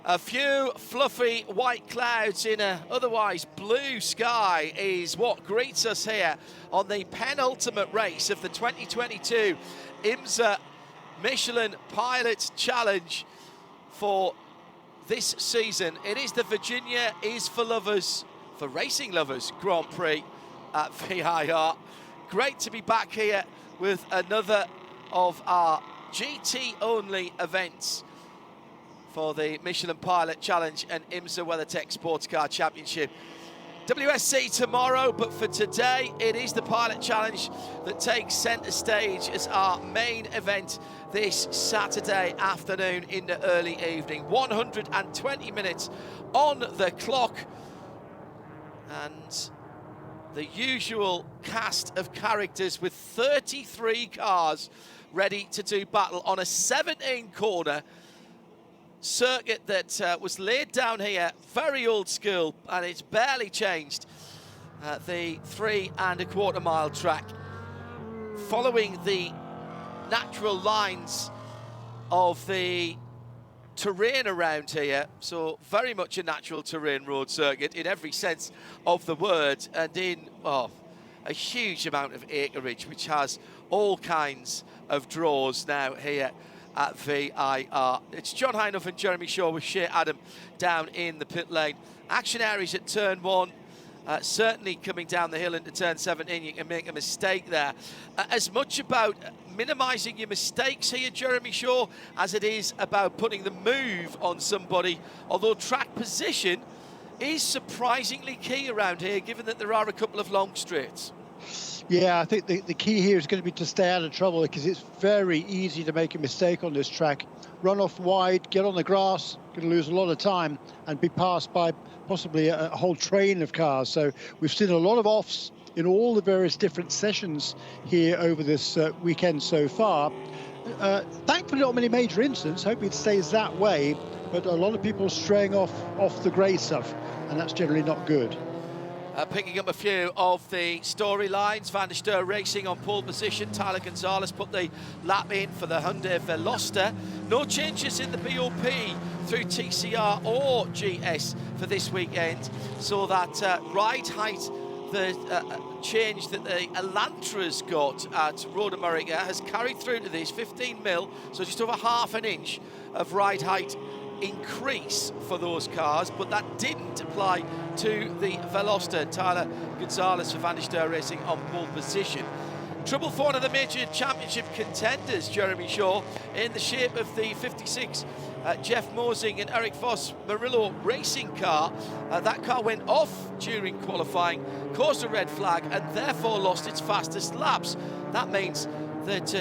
A few fluffy white clouds in a otherwise blue sky is what greets us here on the penultimate race of the 2022 IMSA Michelin Pilot Challenge for this season. It is the Virginia is for lovers, for racing lovers Grand Prix at VIR. Great to be back here with another of our GT-only events for the Michelin Pilot Challenge and IMSA WeatherTech Sports Car Championship. WSC tomorrow, but for today, it is the Pilot Challenge that takes centre stage as our main event this Saturday afternoon in the early evening. 120 minutes on the clock, and the usual cast of characters with 33 cars ready to do battle on a 17-corner circuit that was laid down here, very old school, and it's barely changed. The 3¼ mile track, following the natural lines of the terrain around here, so very much a natural terrain road circuit in every sense of the word, and in a huge amount of acreage, which has all kinds of draws now here at VIR. It's John Hinoff and Jeremy Shaw with Shea Adam down in the pit lane. Action areas at turn 1. Certainly coming down the hill into turn 17, you can make a mistake there. As much about minimising your mistakes here, Jeremy Shaw, as it is about putting the move on somebody, although track position is surprisingly key around here, given that there are a couple of long straights. Yeah, I think the key here is going to be to stay out of trouble, because it's very easy to make a mistake on this track. Run off wide, get on the grass, going to lose a lot of time and be passed by possibly a whole train of cars. So we've seen a lot of offs in all the various different sessions here over this weekend so far. Thankfully, not many major incidents. Hope it stays that way. But a lot of people straying off the grey stuff, and that's generally not good. Picking up a few of the storylines, Van der Steur racing on pole position. Tyler Gonzalez put the lap in for the Hyundai Veloster. No changes in the BOP through TCR or GS for this weekend, so that ride height, the change that the Elantra's got at Road America has carried through to this 15 mil, so just over half an inch of ride height increase for those cars, but that didn't apply to the Veloster. Tyler Gonzalez for Van der Steur Racing on pole position. Trouble for one of the major championship contenders, Jeremy Shaw, in the shape of the 56 Jeff Mosing and Eric Voss Murillo racing car. That car went off during qualifying, caused a red flag, and therefore lost its fastest laps. That means that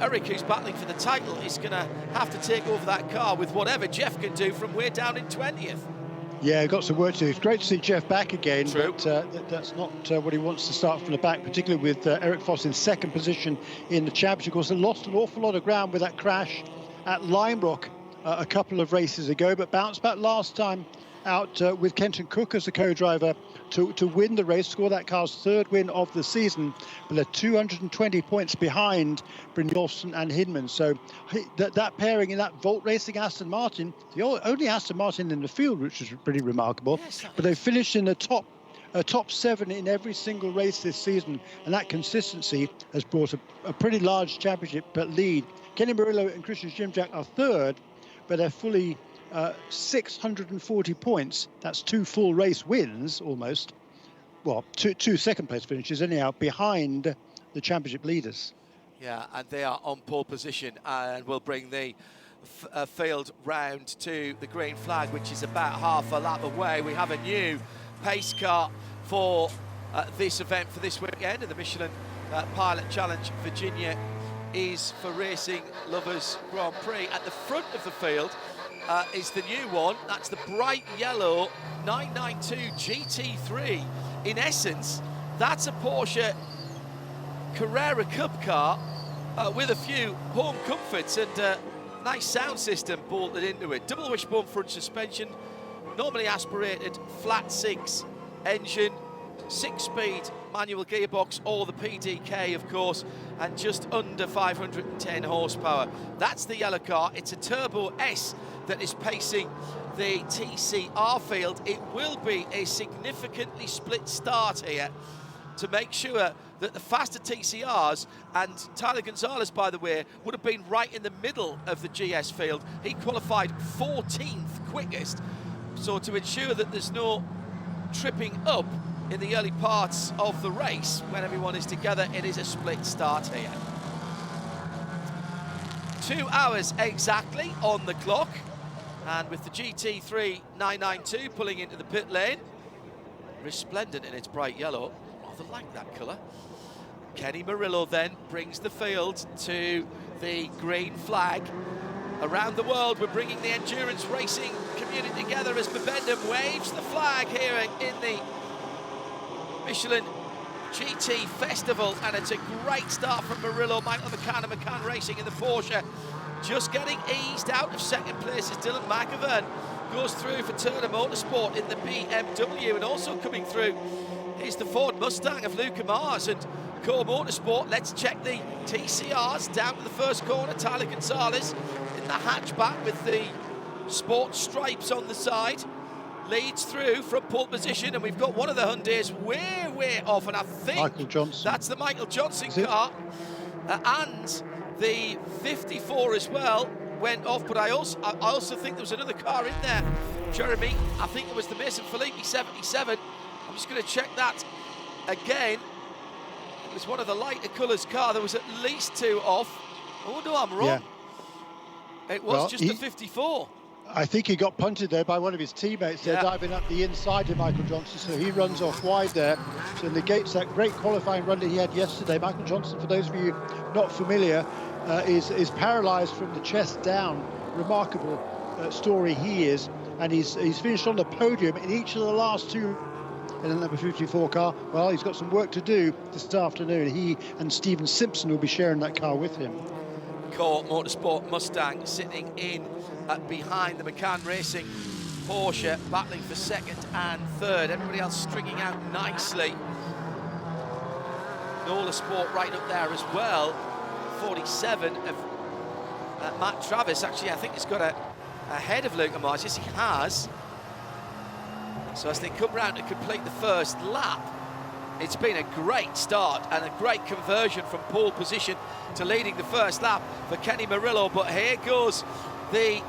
Eric, who's battling for the title, is going to have to take over that car with whatever Jeff can do from way down in 20th. Yeah, got some work to do. It's great to see Jeff back again. True. But that's not what he wants to start from the back, particularly with Eric Voss in second position in the championship. Of course, they lost an awful lot of ground with that crash at Lime Rock a couple of races ago, but bounced back last time out with Kenton Cook as the co-driver to win the race, score that car's third win of the season, but they're 220 points behind Brynjolfsson and Hinman. So that pairing in that Volt Racing Aston Martin, the only Aston Martin in the field, which is pretty remarkable. Yes, but they finished in the top 7 in every single race this season, and that consistency has brought a pretty large championship lead. Kenny Murillo and Christian Zimjak are third, but they're fully 640 points. That's 2 full race wins almost. Well, two second place finishes anyhow, behind the championship leaders. Yeah, and they are on pole position and will bring the field round to the green flag, which is about half a lap away. We have a new pace car for this event for this weekend in the Michelin Pilot Challenge. Virginia is for racing lovers Grand Prix. At the front of the field is the new one. That's the bright yellow 992 GT3. In essence, that's a Porsche Carrera Cup car with a few home comforts and a nice sound system bolted into it. Double wishbone front suspension, normally aspirated flat 6 engine, 6-speed manual gearbox, or the PDK, of course, and just under 510 horsepower. That's the yellow car. It's a Turbo S that is pacing the TCR field. It will be a significantly split start here to make sure that the faster TCRs, and Tyler Gonzalez, by the way, would have been right in the middle of the GS field. He qualified 14th quickest. So to ensure that there's no tripping up in the early parts of the race when everyone is together, it is a split start here. 2 hours exactly on the clock, and with the GT3 992 pulling into the pit lane, resplendent in its bright yellow, rather like that colour. Kenny Murillo then brings the field to the green flag. Around the world, we're bringing the endurance racing community together as Bibendum waves the flag here in the Michelin GT Festival, and it's a great start from Murillo. Michael McCann and McCann Racing in the Porsche, just getting eased out of second place as Dylan McAvern goes through for Turner Motorsport in the BMW, and also coming through is the Ford Mustang of Luca Mars and Core Motorsport. Let's check the TCRs down to the first corner. Tyler Gonzalez in the hatchback with the sport stripes on the side, leads through from pole position, and we've got one of the Hyundais way off, and I think Michael Johnson. That's the Michael Johnson car, and the 54 as well went off, but I also think there was another car in there, Jeremy. I think it was the Mason Filippi 77. I'm just going to check that again. It was one of the lighter colours car. There was at least 2 off. Oh no, I'm wrong. Yeah. It was just the 54. I think he got punted there by one of his teammates. They're diving up the inside of Michael Johnson, so he runs off wide there. So negates that great qualifying run that he had yesterday. Michael Johnson, for those of you not familiar, is paralysed from the chest down. Remarkable story he is, and he's finished on the podium in each of the last 2 in the number 54 car. Well, he's got some work to do this afternoon. He and Stephen Simpson will be sharing that car with him. Core Motorsport Mustang sitting in behind the McCann Racing Porsche, battling for second and third. Everybody else stringing out nicely. Nola Sport right up there as well. 47 of Matt Travis. Actually, I think he's got ahead of Luca Mars. Yes, he has. So as they come round to complete the first lap, it's been a great start and a great conversion from pole position to leading the first lap for Kenny Murillo. But here goes the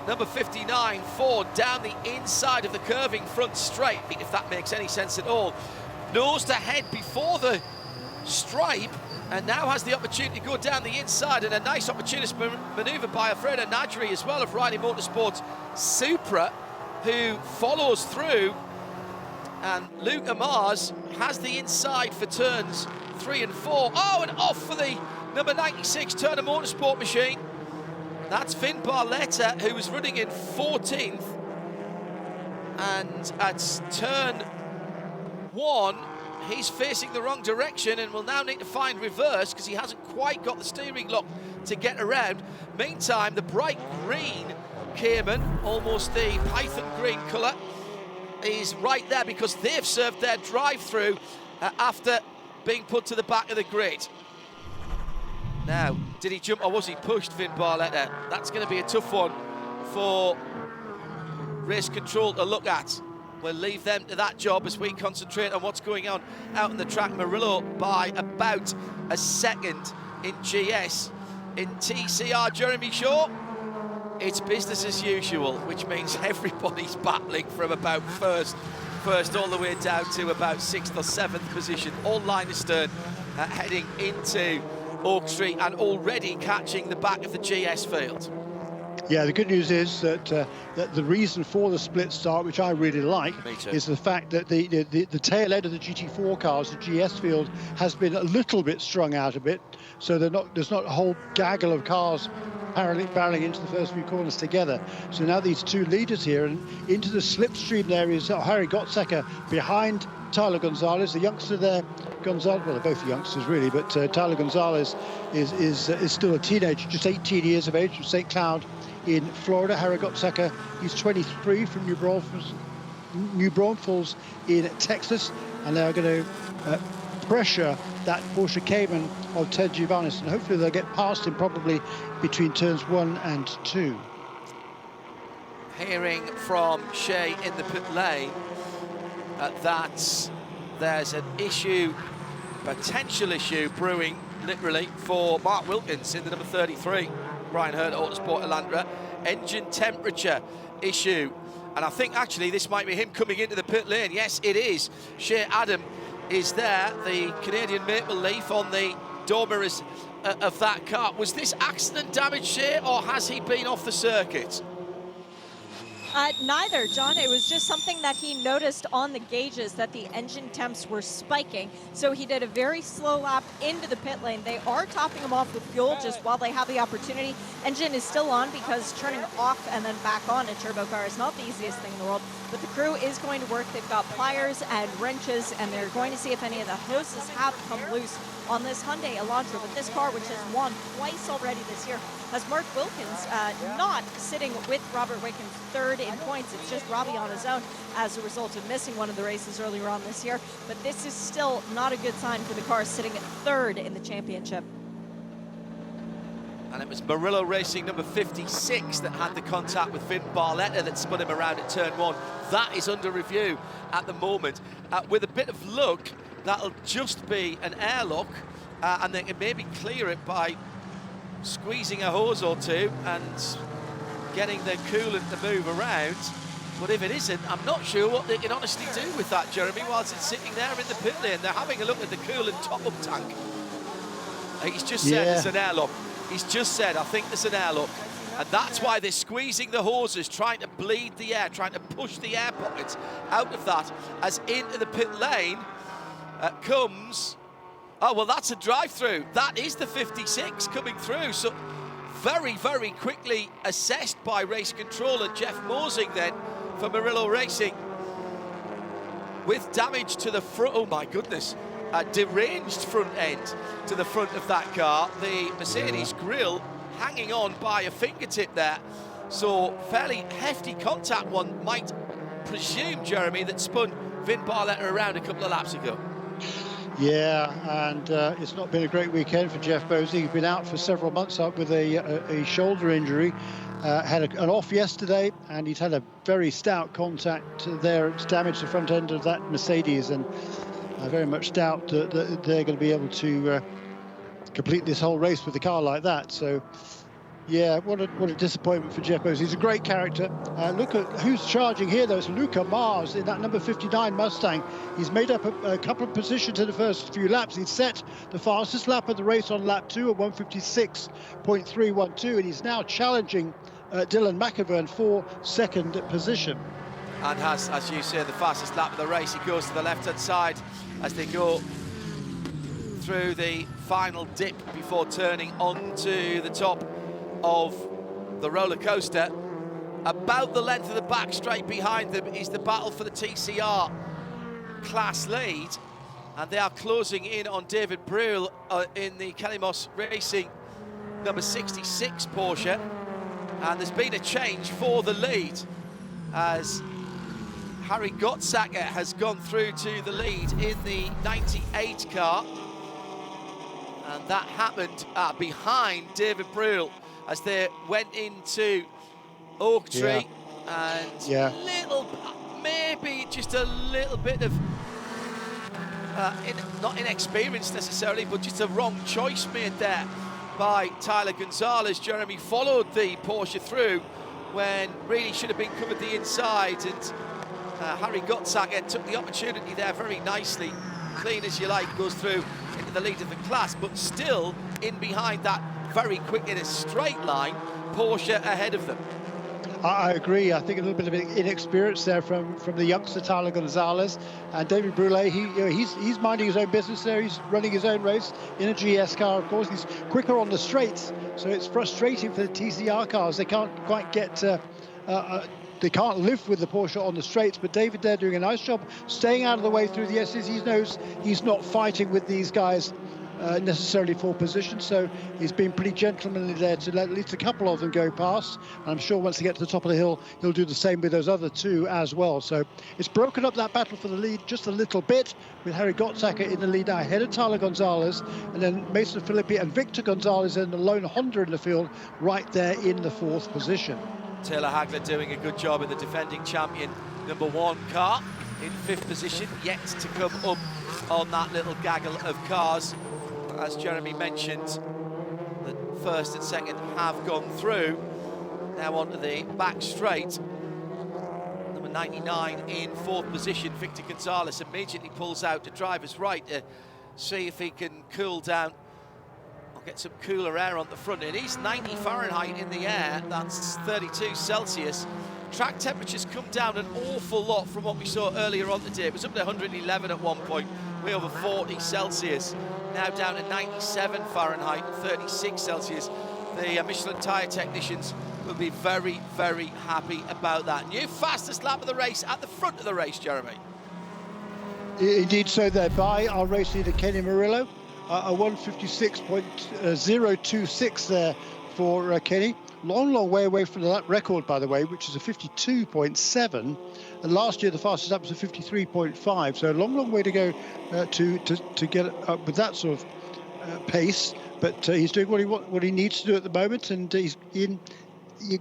number 59 Ford down the inside of the curving front straight, if that makes any sense at all. Nosed ahead before the stripe, and now has the opportunity to go down the inside, and a nice opportunist manoeuvre by Alfredo Nadri as well of Riley Motorsports Supra, who follows through. And Luca Mars has the inside for turns 3 and 4. Oh, and off for the number 96 Turner Motorsport machine. That's Finn Barletta, who was running in 14th. And at turn 1, he's facing the wrong direction and will now need to find reverse because he hasn't quite got the steering lock to get around. Meantime, the bright green Cayman, almost the Python green colour, is right there because they've served their drive-through after being put to the back of the grid. Now, did he jump or was he pushed, Finn Barletta? That's going to be a tough one for race control to look at. We'll leave them to that job as we concentrate on what's going on out on the track. Murillo by about a second in GS. In TCR, Jeremy Shaw, it's business as usual, which means everybody's battling from about first all the way down to about 6th or 7th position, all line astern, heading into Oak Street and already catching the back of the GS field. Yeah, the good news is that that the reason for the split start, which I really like, is the fact that the tail end of the GT4 cars, the GS field, has been a little bit strung out a bit, so there's not a whole gaggle of cars barreling into the first few corners together. So now these 2 leaders here, and into the slipstream there is Harry Gottsacker behind Tyler Gonzalez, the youngster there. Gonzalez, well, they're both youngsters really, but Tyler Gonzalez is still a teenager, just 18 years of age, from St. Cloud in Florida. Harry Gottsacker, he's 23 from New Braunfels in Texas, and they are going to pressure that Porsche Cayman of Ted Giovanis, and hopefully they'll get past him probably between turns 1 and 2. Hearing from Shea in the pit lane that there's an issue, potential issue brewing literally for Mark Wilkins in the number 33, Brian Hurt Autosport Elantra. Engine temperature issue, and I think actually this might be him coming into the pit lane. Yes, it is. Shea Adam is there, the Canadian Maple Leaf on the door mirrors of that car. Was this accident damage, Shea, or has he been off the circuit? Neither, John. It was just something that he noticed on the gauges, that the engine temps were spiking. So he did a very slow lap into the pit lane. They are topping him off with fuel just while they have the opportunity. Engine is still on because turning off and then back on a turbo car is not the easiest thing in the world. But the crew is going to work. They've got pliers and wrenches, and they're going to see if any of the hoses have come loose on this Hyundai Elantra. But this car, which has won twice already this year, has Mark Wilkins not sitting with Robert Wickens third in points. It's just Robbie on his own as a result of missing one of the races earlier on this year. But this is still not a good sign for the car sitting at third in the championship. And it was Murillo Racing number 56 that had the contact with Vin Barletta that spun him around at turn 1. That is under review at the moment. With a bit of luck, that'll just be an airlock, and they can maybe clear it by squeezing a hose or two and getting the coolant to move around. But if it isn't, I'm not sure what they can honestly do with that, Jeremy, whilst it's sitting there in the pit lane. They're having a look at the coolant top-up tank. He's just said it's an airlock. He's just said, I think there's an airlock. And that's why they're squeezing the hoses, trying to bleed the air, trying to push the air pockets out of that, as into the pit lane comes... Oh, well, that's a drive-through. That is the 56 coming through. So very, very quickly assessed by race controller Jeff Mosing then for Murillo Racing. With damage to the front, oh my goodness, a deranged front end to the front of that car. The Mercedes grille hanging on by a fingertip there. So fairly hefty contact, one might presume, Jeremy, that spun Vin Barletta around a couple of laps ago. Yeah, and it's not been a great weekend for Jeff Mosing. He's been out for several months up with a shoulder injury. Had an off yesterday, and he's had a very stout contact there. It's damaged the front end of that Mercedes, and I very much doubt that they're going to be able to complete this whole race with a car like that. So, yeah, what a disappointment for Jeff Mosing. He's a great character. Look at who's charging here, though. It's Luca Mars in that number 59 Mustang. He's made up a couple of positions in the first few laps. He's set the fastest lap of the race on lap 2 at 156.312, and he's now challenging Dylan McIvern for second position. And has, as you say, the fastest lap of the race. He goes to the left-hand side as they go through the final dip before turning onto the top of the roller coaster. About the length of the back straight behind them is the battle for the TCR class lead, and they are closing in on David Breuil in the Calimos Racing number 66 Porsche. And there's been a change for the lead as Harry Gottsacker has gone through to the lead in the 98 car, and that happened behind David Breuil as they went into Oak Tree. And maybe just a little bit of not inexperience necessarily, but just a wrong choice made there by Tyler Gonzalez. Jeremy followed the Porsche through when really should have been covered the inside, and Harry Gottsacker took the opportunity there very nicely, clean as you like, goes through into the lead of the class, but still in behind that very quick in a straight line Porsche ahead of them. I agree. I think a little bit of inexperience there from the youngster Tyler Gonzalez, and David Breuil. He's minding his own business there. He's running his own race in a GS car. Of course, he's quicker on the straights, so it's frustrating for the TCR cars. They can't quite get. They can't live with the Porsche on the straights, but David there doing a nice job staying out of the way through the S's. He knows he's not fighting with these guys necessarily for position, so he's been pretty gentlemanly there to let at least a couple of them go past. And I'm sure once they get to the top of the hill, he'll do the same with those other two as well. So it's broken up that battle for the lead just a little bit, with Harry Gottsacker in the lead now ahead of Tyler Gonzalez, and then Mason Filippi and Victor Gonzalez in the lone Honda in the field right there in the 4th position. Taylor Hagler doing a good job in the defending champion #1 car in 5th position, yet to come up on that little gaggle of cars. As Jeremy mentioned, the 1st and 2nd have gone through. Now onto the back straight. Number 99 in 4th position, Victor Gonzalez, immediately pulls out to driver's right to see if he can cool down or get some cooler air on the front. It is 90 Fahrenheit in the air, that's 32 Celsius. Track temperatures come down an awful lot from what we saw earlier on today. It was up to 111 at one point, way over 40 Celsius. Now down to 97 Fahrenheit, 36 Celsius. The Michelin tyre technicians will be very, very happy about that. New fastest lap of the race at the front of the race, Jeremy. Indeed, so there by our race leader Kenny Murillo, a 156.026 there for Kenny. Long way away from that record, by the way, which is a 52.7. And last year, the fastest lap was a 53.5. So a long way to go to get up with that sort of pace. But he's doing what he needs to do at the moment, and he's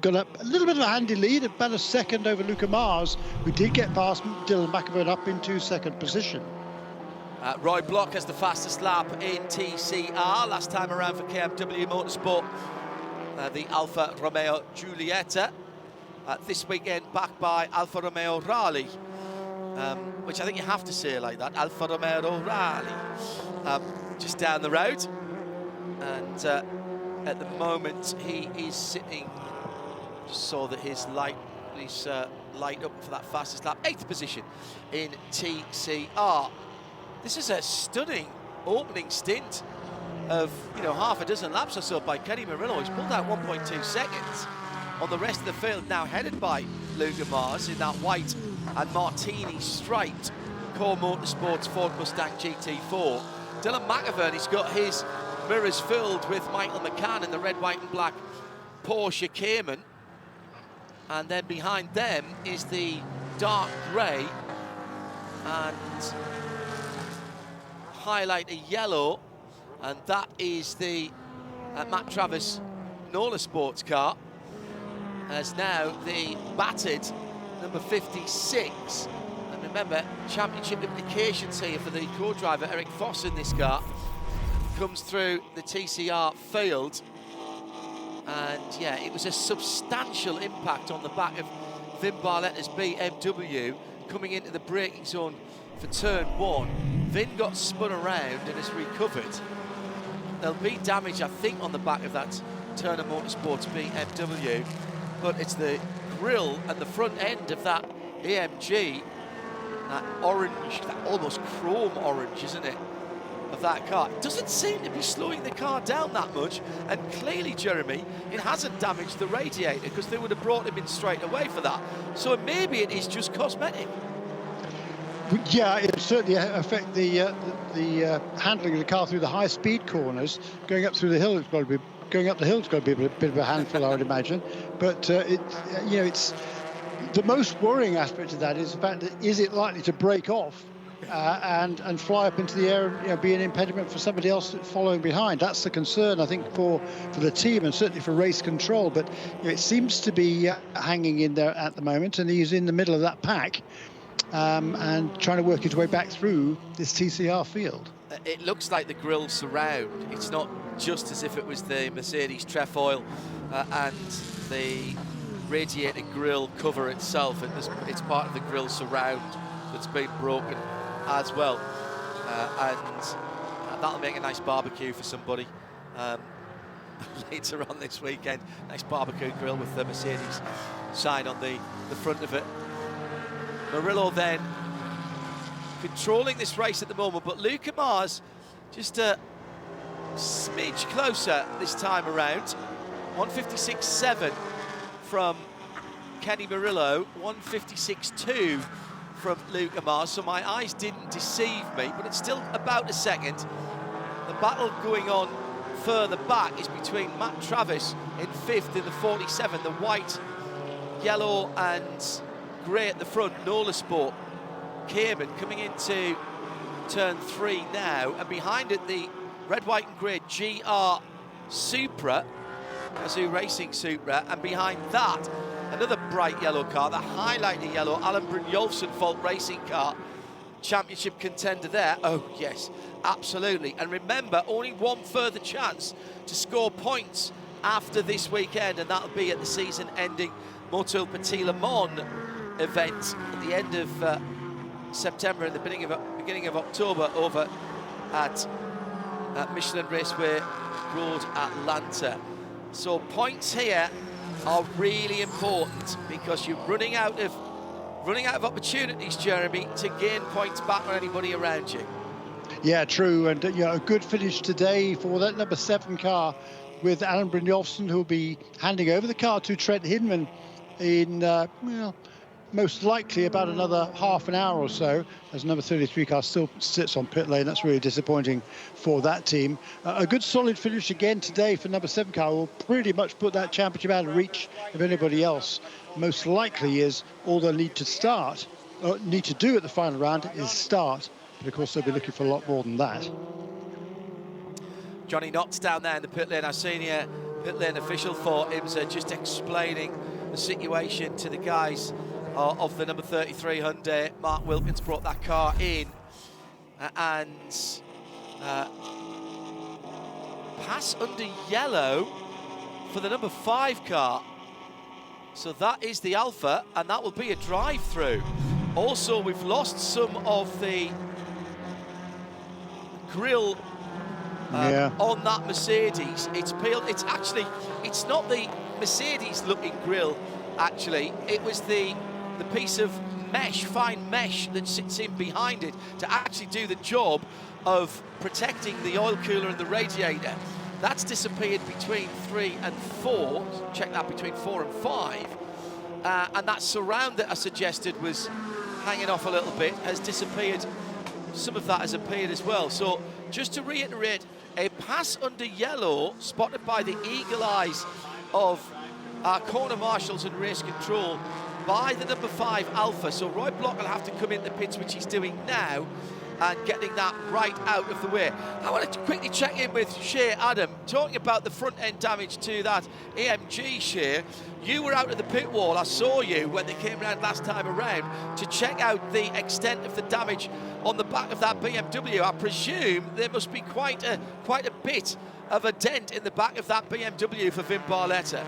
got a little bit of a handy lead, about a second over Luca Mars, who did get past Dylan McAvoy up into 2nd position. Roy Block has the fastest lap in TCR last time around for KMW Motorsport. The Alfa Romeo Giulietta, this weekend backed by Alfa Romeo Rally, which I think you have to say like that, Alfa Romeo Rally, just down the road. And at the moment he is sitting, just saw that his light up for that fastest lap, 8th position in TCR. This is a stunning opening stint of half a dozen laps or so by Kenny Murillo. He's pulled out 1.2 seconds on the rest of the field, now headed by Luca Mars in that white and martini striped Core Motorsports Ford Mustang GT4. Dylan McAvoy's got his mirrors filled with Michael McCann in the red, white and black Porsche Cayman, and then behind them is the dark grey and highlighter yellow, and that is the Matt Travis Nola sports car, as now the battered number 56. And remember, championship implications here for the co-driver Eric Foss in this car. Comes through the TCR field, and yeah, it was a substantial impact on the back of Vin Barletta's BMW coming into the braking zone for turn 1. Vin got spun around and has recovered. There'll be damage, I think, on the back of that Turner Motorsports BMW, but it's the grille and the front end of that AMG, that orange, that almost chrome orange, isn't it, of that car. It doesn't seem to be slowing the car down that much, and clearly, Jeremy, it hasn't damaged the radiator, because they would have brought him in straight away for that. So maybe it is just cosmetic. Yeah, it certainly affect the handling of the car through the high-speed corners. Going up through the hill, it's got to be going up the hill. It's got to be a bit of a handful, I would imagine. But it's the most worrying aspect of that is the fact that is it likely to break off and fly up into the air and be an impediment for somebody else following behind. That's the concern, I think, for the team and certainly for race control. But it seems to be hanging in there at the moment, and he's in the middle of that pack. And trying to work his way back through this TCR field. It looks like the grille surround. It's not just as if it was the Mercedes trefoil and the radiator grille cover itself. It's part of the grille surround that's been broken as well. And that'll make a nice barbecue for somebody later on this weekend. Nice barbecue grill with the Mercedes sign on the front of it. Murillo then controlling this race at the moment, but Luca Mars just a smidge closer this time around. 156.7 from Kenny Murillo, 156.2 from Luca Mars, so my eyes didn't deceive me, but it's still about a second The battle going on further back is between Matt Travis in 5th in the 47, the white, yellow and grey at the front, Nola Sport. Cayman coming into turn 3 now, and behind it the red, white and grey GR Supra, Kazoo Racing Supra, and behind that another bright yellow car, the highlighter yellow Alan Brynjolfsson Volt Racing car, championship contender there. Oh yes, absolutely. And remember, only one further chance to score points after this weekend, and that'll be at the season-ending Moto Petit Le Mans event at the end of September and the beginning of October over at Michelin Raceway Road, Atlanta. So points here are really important because you're running out of opportunities, Jeremy, to gain points back on anybody around you. Yeah, true, and a good finish today for that number 7 car with Alan Brynjolfsson, who'll be handing over the car to Trent Hinman in most likely about another half an hour or so, as number 33 car still sits on pit lane. That's really disappointing for that team. A good solid finish again today for number 7 car will pretty much put that championship out of reach of anybody else. Most likely is all they'll need to do at the final round is start, but of course they'll be looking for a lot more than that. Johnny Knott's down there in the pit lane, our senior pit lane official for IMSA, just explaining the situation to the guys of the number 33 Hyundai. Mark Wilkins brought that car in, and pass under yellow for the number 5 car. So that is the Alpha, and that will be a drive-through. Also, we've lost some of the grille on that Mercedes. It's peeled. It's not the Mercedes-looking grille. Actually, it was the piece of mesh, fine mesh that sits in behind it to actually do the job of protecting the oil cooler and the radiator. That's disappeared between 3 and 4. Check that, between 4 and 5. And that surround that I suggested was hanging off a little bit has disappeared. Some of that has appeared as well. So just to reiterate, a pass under yellow spotted by the eagle eyes of our corner marshals and race control by the number 5 Alpha. So Roy Block will have to come in the pits, which he's doing now, and getting that right out of the way. I want to quickly check in with Shea Adam, talking about the front end damage to that AMG. Shea, you were out at the pit wall. I saw you when they came around last time around to check out the extent of the damage on the back of that BMW. I presume there must be quite a bit of a dent in the back of that BMW for Vin Barletta.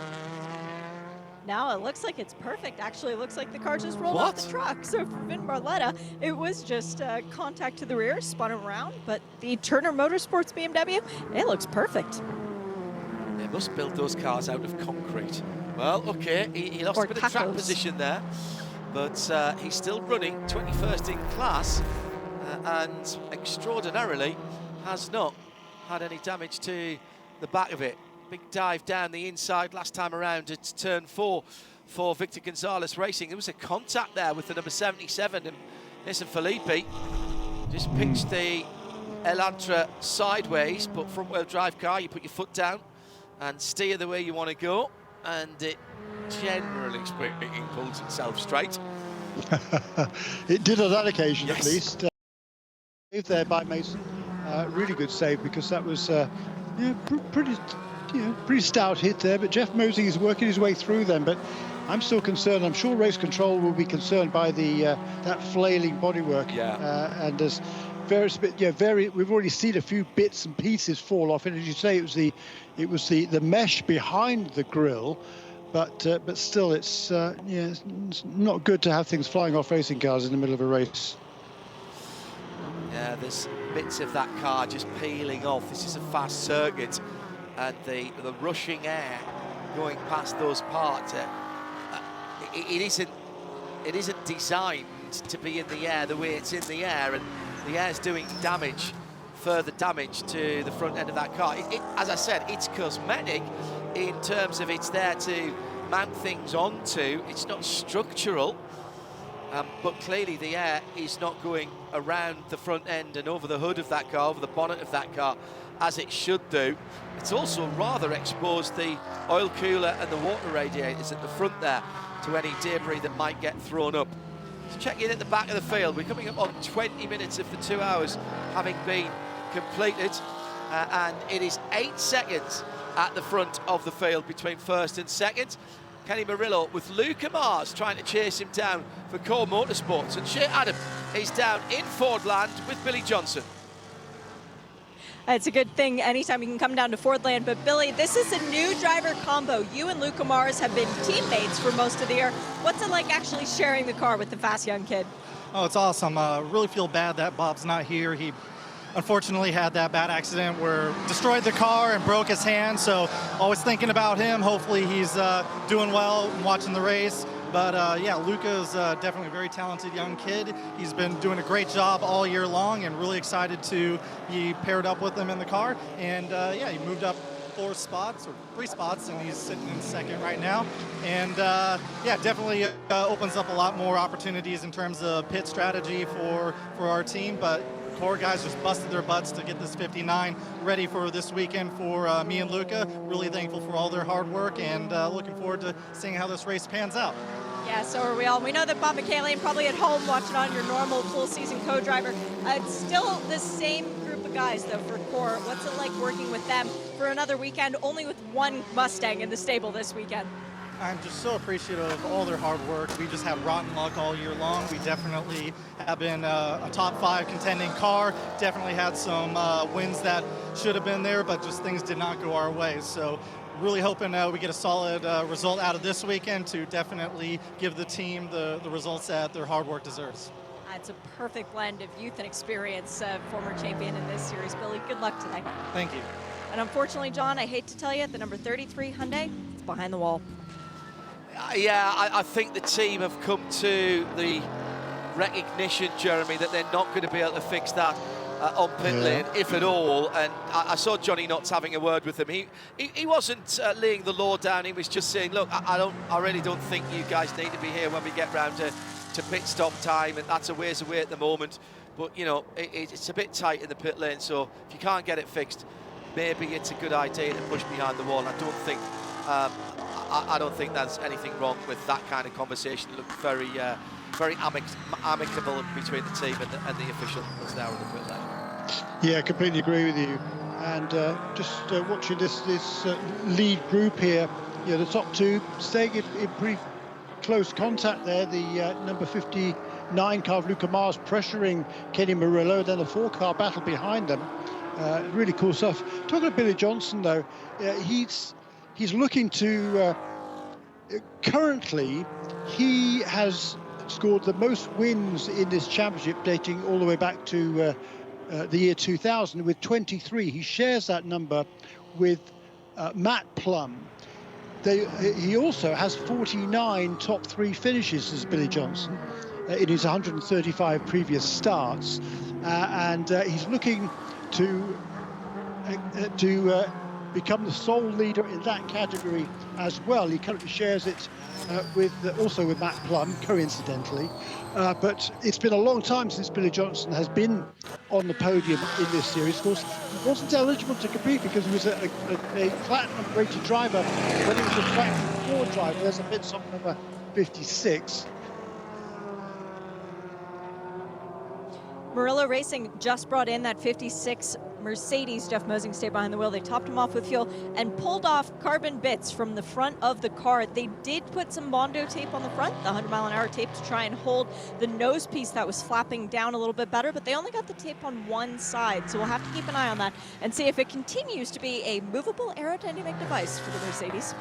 Now it looks like it's perfect. Actually, it looks like the car just rolled off the truck. So for Vin Barletta, it was just contact to the rear, spun around. But the Turner Motorsports BMW, it looks perfect. They must build those cars out of concrete. Well, okay, he lost a bit of track position there, but he's still running 21st in class, and extraordinarily has not had any damage to the back of it. Big dive down the inside last time around at turn 4 for Victor Gonzalez Racing. There was a contact there with the number 77, and Nissan Felipe just pitched the Elantra sideways, but front wheel drive car, you put your foot down and steer the way you want to go, and it generally speaking pulls itself straight. It did on that occasion, yes. At least. Saved there by Mason. Really good save, because that was pretty stout hit there, but Jeff Mosey is working his way through them. But I'm still concerned. I'm sure race control will be concerned by the that flailing bodywork. And there's various we've already seen a few bits and pieces fall off, and as you say, it was the mesh behind the grille. But still, it's not good to have things flying off racing cars in the middle of a race. Yeah, there's bits of that car just peeling off. This is a fast circuit, and the rushing air going past those parts, it isn't designed to be in the air the way it's in the air, and the air's doing further damage to the front end of that car. As I said, it's cosmetic in terms of it's there to mount things onto. It's not structural. But clearly the air is not going around the front end and over the hood of that car, over the bonnet of that car, as it should do. It's also rather exposed the oil cooler and the water radiators at the front there to any debris that might get thrown up. So check in at the back of the field. We're coming up on 20 minutes of the 2 hours having been completed, and it is 8 seconds at the front of the field between first and second. Kenny Murillo with Luca Mars trying to chase him down for Core Motorsports, and Shea Adam is down in Fordland with Billy Johnson. It's a good thing anytime you can come down to Fordland. But Billy, this is a new driver combo. You and Luca Mars have been teammates for most of the year. What's it like actually sharing the car with the fast young kid? Oh, it's awesome. Really feel bad that Bob's not here. He unfortunately had that bad accident where destroyed the car and broke his hand. So always thinking about him. Hopefully he's doing well and watching the race. But yeah, Luca's definitely a very talented young kid. He's been doing a great job all year long, and really excited to be paired up with him in the car. And yeah, he moved up 4 spots or 3 spots, and he's sitting in second right now. And yeah, definitely opens up a lot more opportunities in terms of pit strategy for our team. But core guys just busted their butts to get this 59 ready for this weekend for me and Luca. Really thankful for all their hard work, and looking forward to seeing how this race pans out. Yeah, so are we all. We know that Bob McCallion probably at home watching on your normal full season co-driver. It's still the same group of guys though for Core. What's it like working with them for another weekend, only with one Mustang in the stable this weekend? I'm just so appreciative of all their hard work. We just had rotten luck all year long. We definitely have been a top 5 contending car. Definitely had some wins that should have been there, but just things did not go our way. So really hoping we get a solid result out of this weekend to definitely give the team the results that their hard work deserves. It's a perfect blend of youth and experience, former champion in this series. Billy, good luck today. Thank you. And unfortunately, John, I hate to tell you, the number 33 Hyundai, it's behind the wall. Yeah, I think the team have come to the recognition, Jeremy, that they're not going to be able to fix that on pit lane, if at all. And I saw Johnny Knotts having a word with him. He wasn't laying the law down. He was just saying, look, I really don't think you guys need to be here when we get round to pit stop time, and that's a ways away at the moment. But you know, it's a bit tight in the pit lane, so if you can't get it fixed, maybe it's a good idea to push behind the wall. I don't think there's anything wrong with that kind of conversation. It looked very amicable between the team and the official that's now in the pit lane. Yeah, completely agree with you. And just watching this lead group here, you know, the top 2 staying in pretty close contact there. The number 59 car of Luca Mars pressuring Kenny Murillo, then the 4 car battle behind them. Really cool stuff. Talking to Billy Johnson though, he's looking to currently he has scored the most wins in this championship dating all the way back to the year 2000 with 23. He shares that number with Matt Plum. He also has 49 top 3 finishes as Billy Johnson in his 135 previous starts, and he's looking to become the sole leader in that category as well. He currently shares it also with Matt Plum, coincidentally. But it's been a long time since Billy Johnson has been on the podium in this series. Of course, he wasn't eligible to compete because he was a platinum-rated driver when he was a factory 4 driver. There's a pit stop number 56. Murillo Racing just brought in that 56 Mercedes. Jeff Mosing stayed behind the wheel. They topped him off with fuel and pulled off carbon bits from the front of the car. They did put some Bondo tape on the front, the 100-mile-an-hour tape, to try and hold the nose piece that was flapping down a little bit better, but they only got the tape on one side, so we'll have to keep an eye on that and see if it continues to be a movable aerodynamic device for the Mercedes.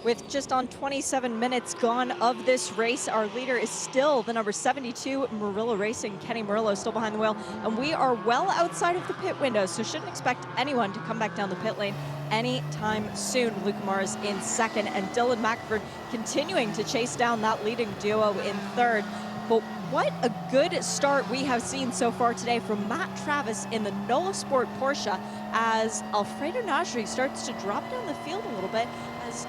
With just on 27 minutes gone of this race, our leader is still the number 72 Murillo Racing, Kenny Murillo, still behind the wheel. And we are well outside of the pit window, so shouldn't expect anyone to come back down the pit lane anytime soon. Luca Mars in second, and Dylan McFord continuing to chase down that leading duo in third. But what a good start we have seen so far today from Matt Travis in the NOLA Sport Porsche, as Alfredo Najri starts to drop down the field a little bit.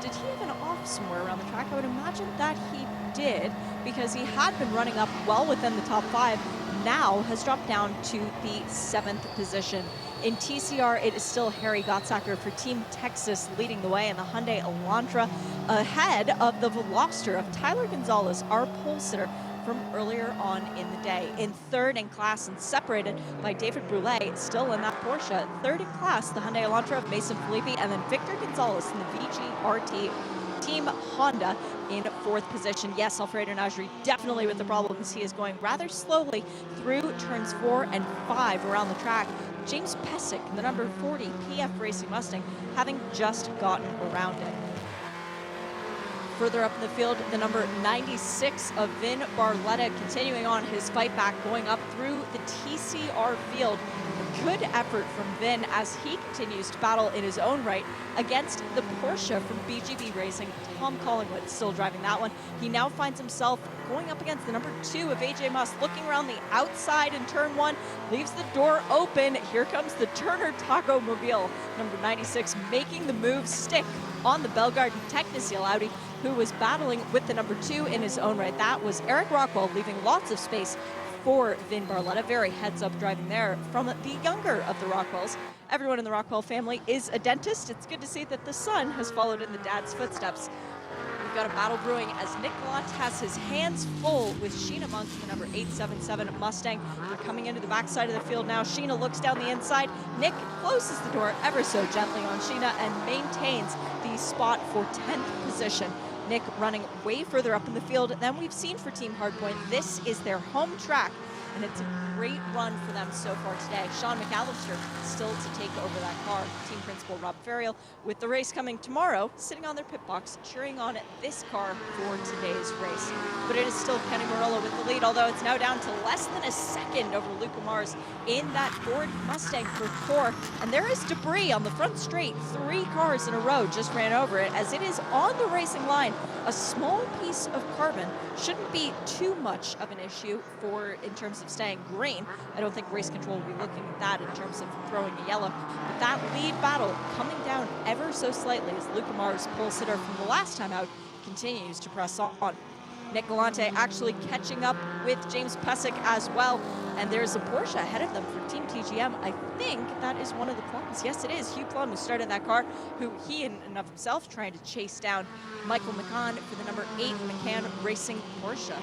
Did he have an off somewhere around the track? I would imagine that he did, because he had been running up well within the top 5, now has dropped down to the 7th position. In TCR, it is still Harry Gottsacker for Team Texas leading the way in the Hyundai Elantra, ahead of the Veloster of Tyler Gonzalez, our pole sitter from earlier on in the day. In third in class and separated by David Brulé, still in that Porsche. Third in class, the Hyundai Elantra of Mason Filippi, and then Victor Gonzalez in the VGRT Team Honda in 4th position. Yes, Alfredo Najri definitely with the problems. He is going rather slowly through turns 4 and 5 around the track. James Pesic, the number 40 PF Racing Mustang, having just gotten around it. Further up in the field, the number 96 of Vin Barletta continuing on his fight back, going up through the TCR field. A good effort from Vin as he continues to battle in his own right against the Porsche from BGB Racing. Tom Collingwood still driving that one. He now finds himself going up against the number 2 of AJ Muss, looking around the outside in turn 1, leaves the door open. Here comes the Turner Taco Mobile, number 96, making the move stick on the Belgarden Technical Audi, who was battling with the number 2 in his own right. That was Eric Rockwell, leaving lots of space for Vin Barletta. Very heads-up driving there from the younger of the Rockwells. Everyone in the Rockwell family is a dentist. It's good to see that the son has followed in the dad's footsteps. We've got a battle brewing as Nick Gallant has his hands full with Sheena Monk, the number 877 Mustang. They're coming into the backside of the field now. Sheena looks down the inside. Nick closes the door ever so gently on Sheena and maintains the spot for 10th position. Nick running way further up in the field than we've seen for Team Hardpoint. This is their home track, and it's a great run for them so far today. Sean McAllister still to take over that car. Team principal Rob Ferriel, with the race coming tomorrow, sitting on their pit box, cheering on this car for today's race. But it is still Kenny Murillo with the lead, although it's now down to less than a second over Luca Mars in that Ford Mustang for 4. And there is debris on the front straight. 3 cars in a row just ran over it, as it is on the racing line. A small piece of carbon shouldn't be too much of an issue for in terms of staying green. I don't think race control will be looking at that in terms of throwing a yellow. But that lead battle coming down ever so slightly as Luca Mars, pole sitter from the last time out, continues to press on. Nick Galante actually catching up with James Pesic as well. And there's a Porsche ahead of them for Team TGM. I think that is one of the Plumbs. Yes, it is. Hugh Plum, who started that car, who he in and of himself trying to chase down Michael McCann for the number 8 McCann Racing Porsche.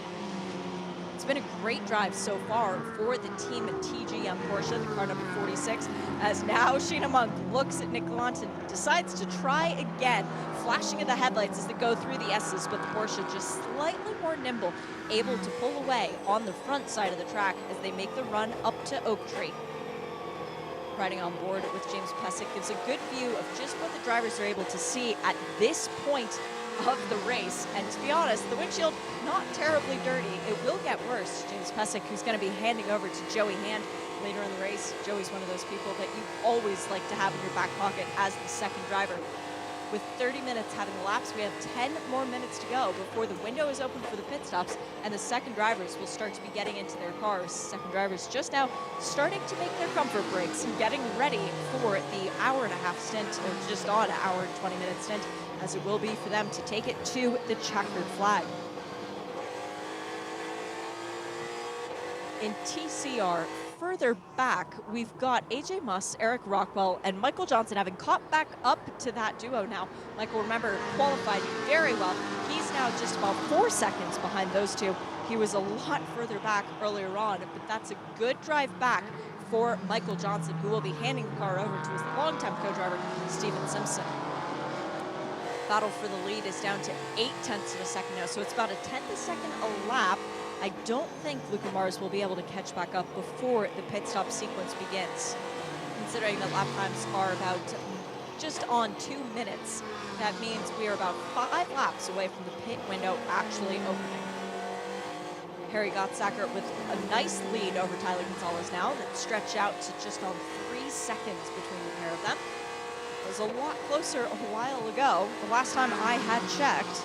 It's been a great drive so far for the Team TGM Porsche, the car number 46, as now Sheena Monk looks at Nick Gallant and decides to try again, flashing at the headlights as they go through the S's, but the Porsche just slightly more nimble, able to pull away on the front side of the track as they make the run up to Oak Tree. Riding on board with James Pesic gives a good view of just what the drivers are able to see at this point of the race. And to be honest, the windshield not terribly dirty. It will get worse. James Pesic, who's going to be handing over to Joey Hand later in the race. Joey's one of those people that you always like to have in your back pocket as the second driver. With 30 minutes having elapsed, we have 10 more minutes to go before the window is open for the pit stops and the second drivers will start to be getting into their cars. Second drivers just now starting to make their comfort breaks and getting ready for the hour-and-a-half stint, or just on an hour and 20-minute stint, as it will be for them to take it to the checkered flag. In TCR, further back, we've got AJ Muss, Eric Rockwell, and Michael Johnson having caught back up to that duo now. Michael, remember, qualified very well. He's now just about 4 seconds behind those two. He was a lot further back earlier on, but that's a good drive back for Michael Johnson, who will be handing the car over to his longtime co-driver, Steven Simpson. Battle for the lead is down to 0.8 of a second now, so it's about a 10th of a second a lap. I don't think Luca Mars will be able to catch back up before the pit stop sequence begins, considering that lap times are about just on 2 minutes. That means we are about 5 laps away from the pit window actually opening. Harry Gottsacker with a nice lead over Tyler Gonzalez now that stretched out to just on 3 seconds between the pair of them. It was a lot closer a while ago, the last time I had checked.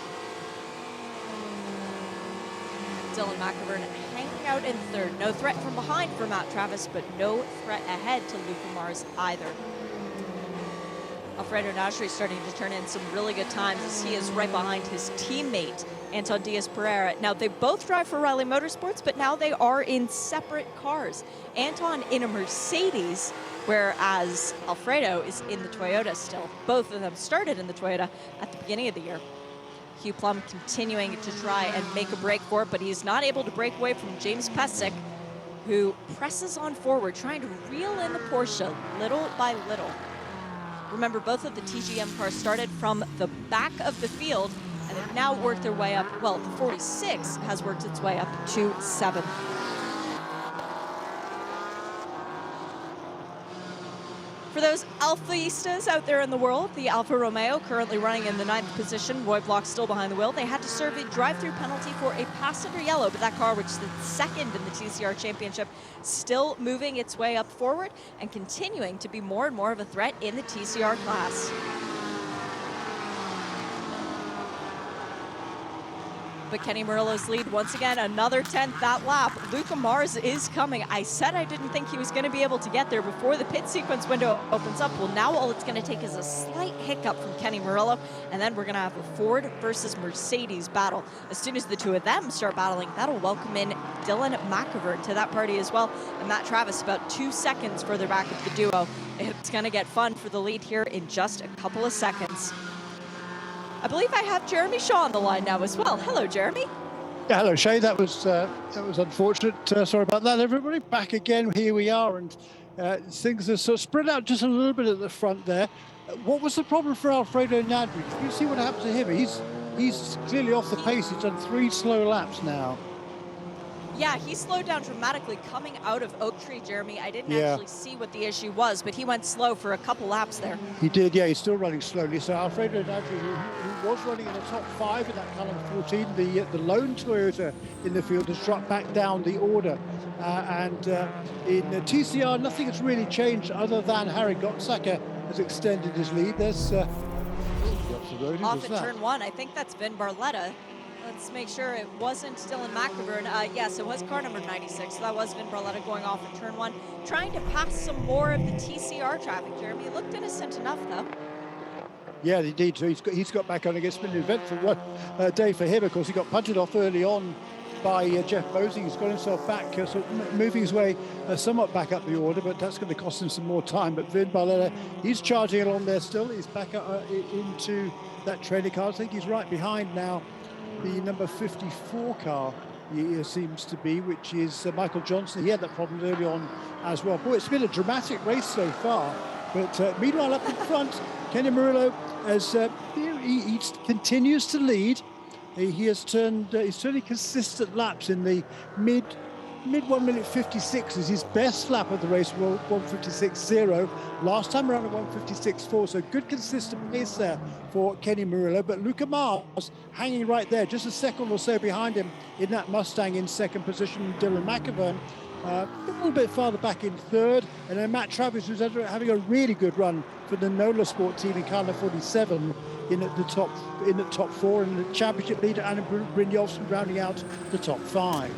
Dylan McIvern hanging out in third. No threat from behind for Matt Travis, but no threat ahead to Luca Mars either. Alfredo Nasri starting to turn in some really good times as he is right behind his teammate, Anton Diaz-Pereira. Now, they both drive for Riley Motorsports, but now they are in separate cars. Anton in a Mercedes, whereas Alfredo is in the Toyota still. Both of them started in the Toyota at the beginning of the year. Hugh Plum continuing to try and make a break for it, but he's not able to break away from James Pesic, who presses on forward, trying to reel in the Porsche little by little. Remember, both of the TGM cars started from the back of the field and have now worked their way up. Well, the 46 has worked its way up to 7th. For those Alphaistas out there in the world, the Alfa Romeo currently running in the 9th position. Roy Block still behind the wheel. They had to serve a drive-through penalty for a passenger yellow, but that car, which is second in the TCR Championship, still moving its way up forward and continuing to be more and more of a threat in the TCR class. But Kenny Murillo's lead once again, another 10th that lap. Luca Mars is coming. I said I didn't think he was going to be able to get there before the pit sequence window opens up. Well, now all it's going to take is a slight hiccup from Kenny Murillo, and then we're going to have a Ford versus Mercedes battle. As soon as the two of them start battling, that'll welcome in Dylan McIvern to that party as well. And Matt Travis about 2 seconds further back of the duo. It's going to get fun for the lead here in just a couple of seconds. I believe I have Jeremy Shaw on the line now as well. Hello, Jeremy. Yeah, hello, Shay. That was unfortunate. Sorry about that, everybody. Back again. Here we are, and things are sort of spread out just a little bit at the front there. What was the problem for Alfredo Nadri? Did you see what happened to him? He's clearly off the pace. He's done 3 slow laps now. Yeah, he slowed down dramatically coming out of Oak Tree, Jeremy. I didn't actually see what the issue was, but he went slow for a couple laps there. He did, yeah. He's still running slowly. So Alfredo Nadri, who was running in the top 5 in that column 14, the lone Toyota in the field, has dropped back down the order. And in TCR, nothing has really changed other than Harry Gottsacker has extended his lead. There's off at turn 1. I think that's Vin Barletta. Let's make sure it wasn't Dylan McIvern. Yes, it was car number 96. So that was Vin Barletta going off at turn 1, trying to pass some more of the TCR traffic, Jeremy. It looked innocent enough, though. Yeah, indeed. So he's got back on. It's been an eventful one day for him. Of course, he got punted off early on by Jeff Mosey. He's got himself back, sort of moving his way somewhat back up the order, but that's going to cost him some more time. But Vin Barletta, he's charging along there still. He's back into that training car. I think he's right behind now the number 54 car, he seems to be, which is Michael Johnson. He had that problem early on as well. Boy, it's been a dramatic race so far. But meanwhile, up in front, Kenny Murillo, as he continues to lead. He's turning consistent laps in the mid 1 minute 56 is his best lap of the race, 1:56.0. Last time around at 1:56.4, so good consistent pace there for Kenny Murillo. But Luca Mars hanging right there, just a second or so behind him in that Mustang in second position. Dylan McIvern a little bit farther back in third, and then Matt Travis, who's having a really good run for the Nola Sport team in car number 47 in the top 4, and the championship leader Anna Brynjolfsson rounding out the top 5.